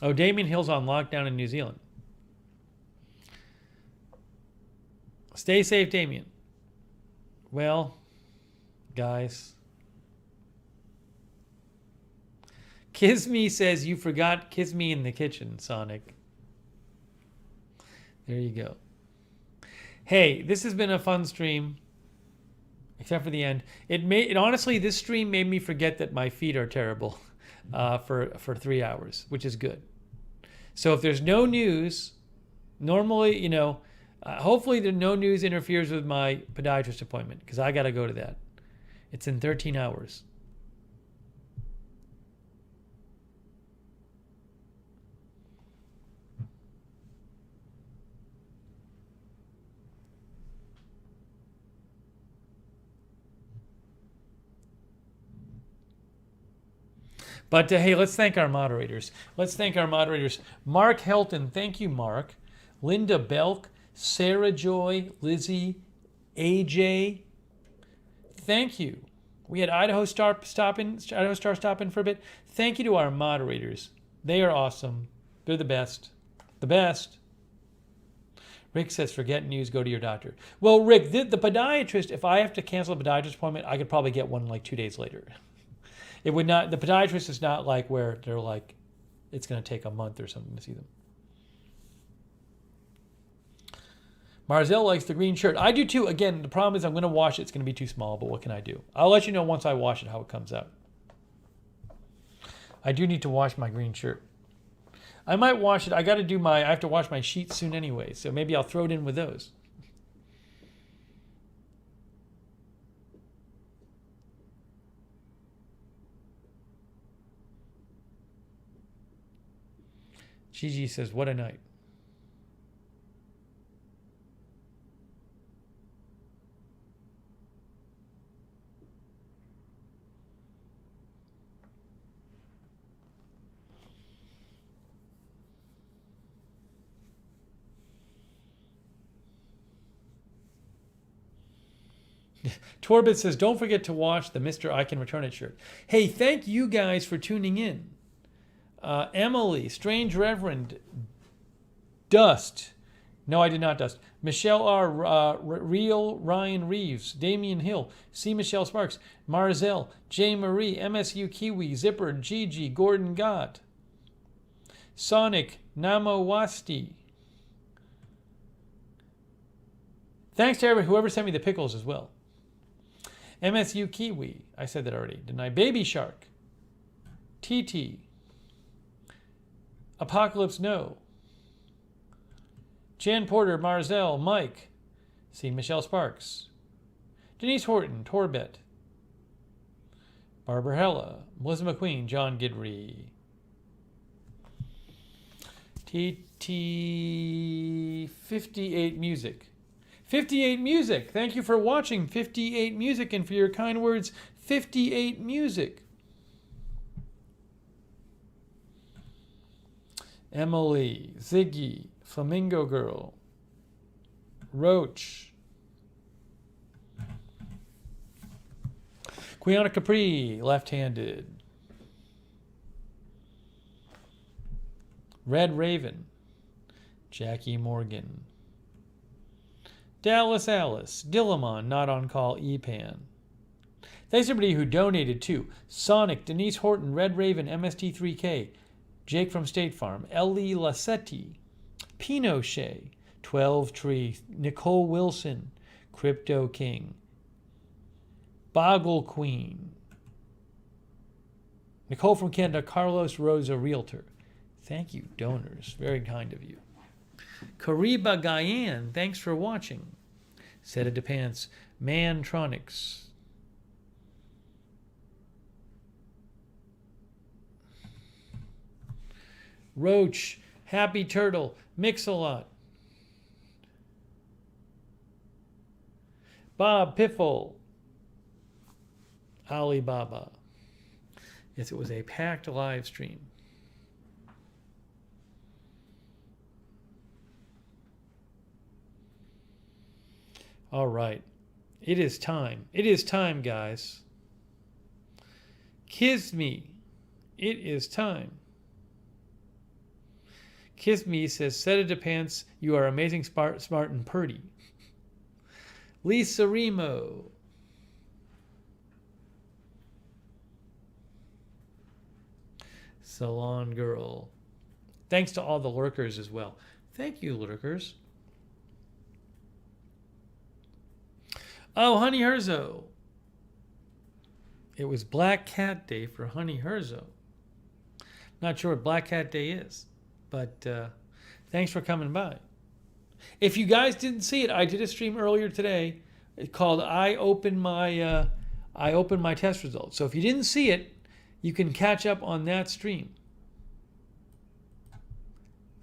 Oh, Damien Hill's on lockdown in New Zealand. Stay safe, Damien. Well, guys. Kiss Me says you forgot Kiss Me in the kitchen, Sonic. There you go. Hey, this has been a fun stream. Except for the end. It honestly, this stream made me forget that my feet are terrible for 3 hours, which is good. So if there's no news, normally, hopefully no news interferes with my podiatrist appointment, because I got to go to that. It's in 13 hours. But hey, let's thank our moderators. Mark Helton, thank you, Mark. Linda Belk, Sarah Joy, Lizzie, AJ, thank you. We had Idaho Star stop in for a bit. Thank you to our moderators. They are awesome. They're the best. The best. Rick says, forget news, go to your doctor. Well, Rick, the podiatrist, if I have to cancel a podiatrist appointment, I could probably get one like 2 days later. It would not. The podiatrist is not like where they're like, it's going to take a month or something to see them. Marzell likes the green shirt. I do too. Again, the problem is I'm going to wash it. It's going to be too small, but what can I do? I'll let you know once I wash it how it comes out. I do need to wash my green shirt. I might wash it. I have to wash my sheets soon anyway, so maybe I'll throw it in with those. Gigi says, what a night. Torbit says, don't forget to watch the Mr. I Can Return It shirt. Hey, thank you guys for tuning in. Emily, Strange Reverend, Dust. No, I did not Dust. Michelle R. Real Ryan Reeves, Damian Hill, C. Michelle Sparks, Marzell, J. Marie, MSU Kiwi, Zipper, Gigi, Gordon Gott, Sonic, Namawasti. Thanks to whoever sent me the pickles as well. MSU Kiwi, I said that already, didn't I? Baby Shark, TT, Apocalypse No, Jan Porter, Marzell, Mike, C. Michelle Sparks, Denise Horton, Torbet, Barbara Hella, Melissa McQueen, John Gidry, TT 58 Music. 58 Music. Thank you for watching 58 Music and for your kind words, 58 Music. Emily, Ziggy, Flamingo Girl, Roach, Quiana Capri, Left-Handed, Red Raven, Jackie Morgan, Dallas Alice, Dillamon, Not On Call, Epan. Thanks everybody who donated too. Sonic, Denise Horton, Red Raven, MST3K, Jake from State Farm, Ellie Lassetti, Pinochet, 12 Tree, Nicole Wilson, Crypto King, Boggle Queen, Nicole from Canada, Carlos Rosa Realtor. Thank you, donors. Very kind of you. Kariba Guyan, thanks for watching. Set it to Pants, Mantronics. Roach, Happy Turtle, Mix-a-Lot. Bob Piffle, Alibaba. Yes, it was a packed live stream. All right. It is time. It is time, guys. Kiss me. It is time. Kiss me says, set it to pants. You are amazing, smart, and purdy. Lisa Remo. Salon Girl. Thanks to all the lurkers as well. Thank you, lurkers. Oh, Honey Herzo. It was Black Cat Day for Honey Herzo. Not sure what Black Cat Day is, but thanks for coming by. If you guys didn't see it, I did a stream earlier today called I Open My Test Results. So if you didn't see it, you can catch up on that stream.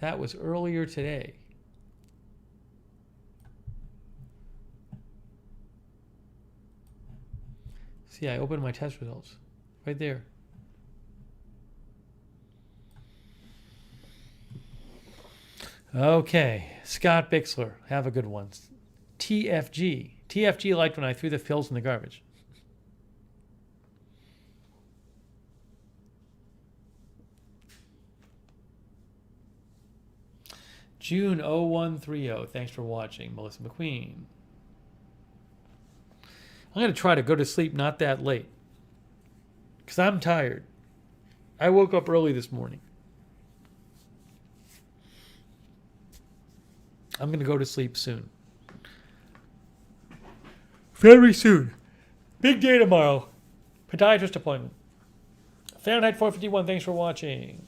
That was earlier today. See, I opened my test results right there. Okay, Scott Bixler, have a good one. TFG liked when I threw the pills in the garbage. June 0130, thanks for watching, Melissa McQueen. I'm going to try to go to sleep not that late because I'm tired. I woke up early this morning. I'm going to go to sleep soon. very soon. Big day tomorrow. Podiatrist appointment. Fahrenheit 451, thanks for watching.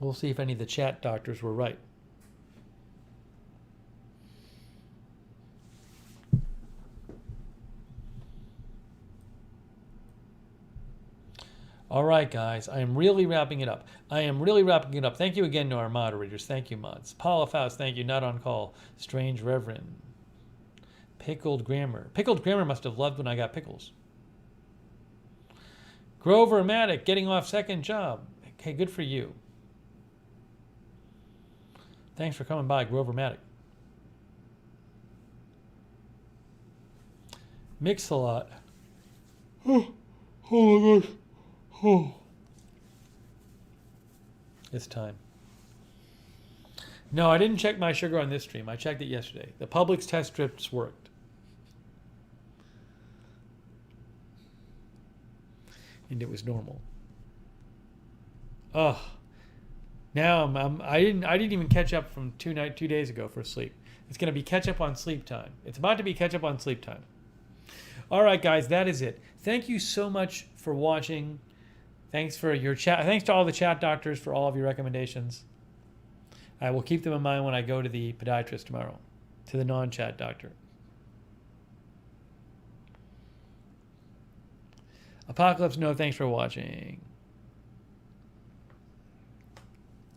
We'll see if any of the chat doctors were right. All right, guys. I am really wrapping it up. Thank you again to our moderators. Thank you, mods. Paula Faust, thank you. Not on call. Strange Reverend. Pickled Grammar. Pickled Grammar must have loved when I got pickles. Grover Maddock, getting off second job. Okay, good for you. Thanks for coming by, Grover Maddock. Mix-a-Lot. Oh my gosh. Oh. It's time. No, I didn't check my sugar on this stream. I checked it yesterday. The Publix test strips worked. And it was normal. Oh. Now I didn't even catch up from 2 days ago for sleep. It's going to be catch up on sleep time. It's about to be catch up on sleep time. All right, guys, that is it. Thank you so much for watching. Thanks for your chat. Thanks to all the chat doctors for all of your recommendations. I will keep them in mind when I go to the podiatrist tomorrow, to the non-chat doctor. Apocalypse No, thanks for watching.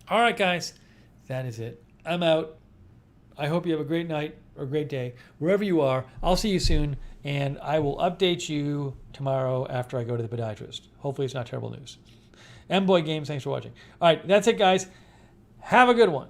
All right, guys, that is it. I'm out. I hope you have a great night or a great day, wherever you are. I'll see you soon, and I will update you tomorrow after I go to the podiatrist. Hopefully it's not terrible news. M-Boy Games, thanks for watching. All right, that's it, guys. Have a good one.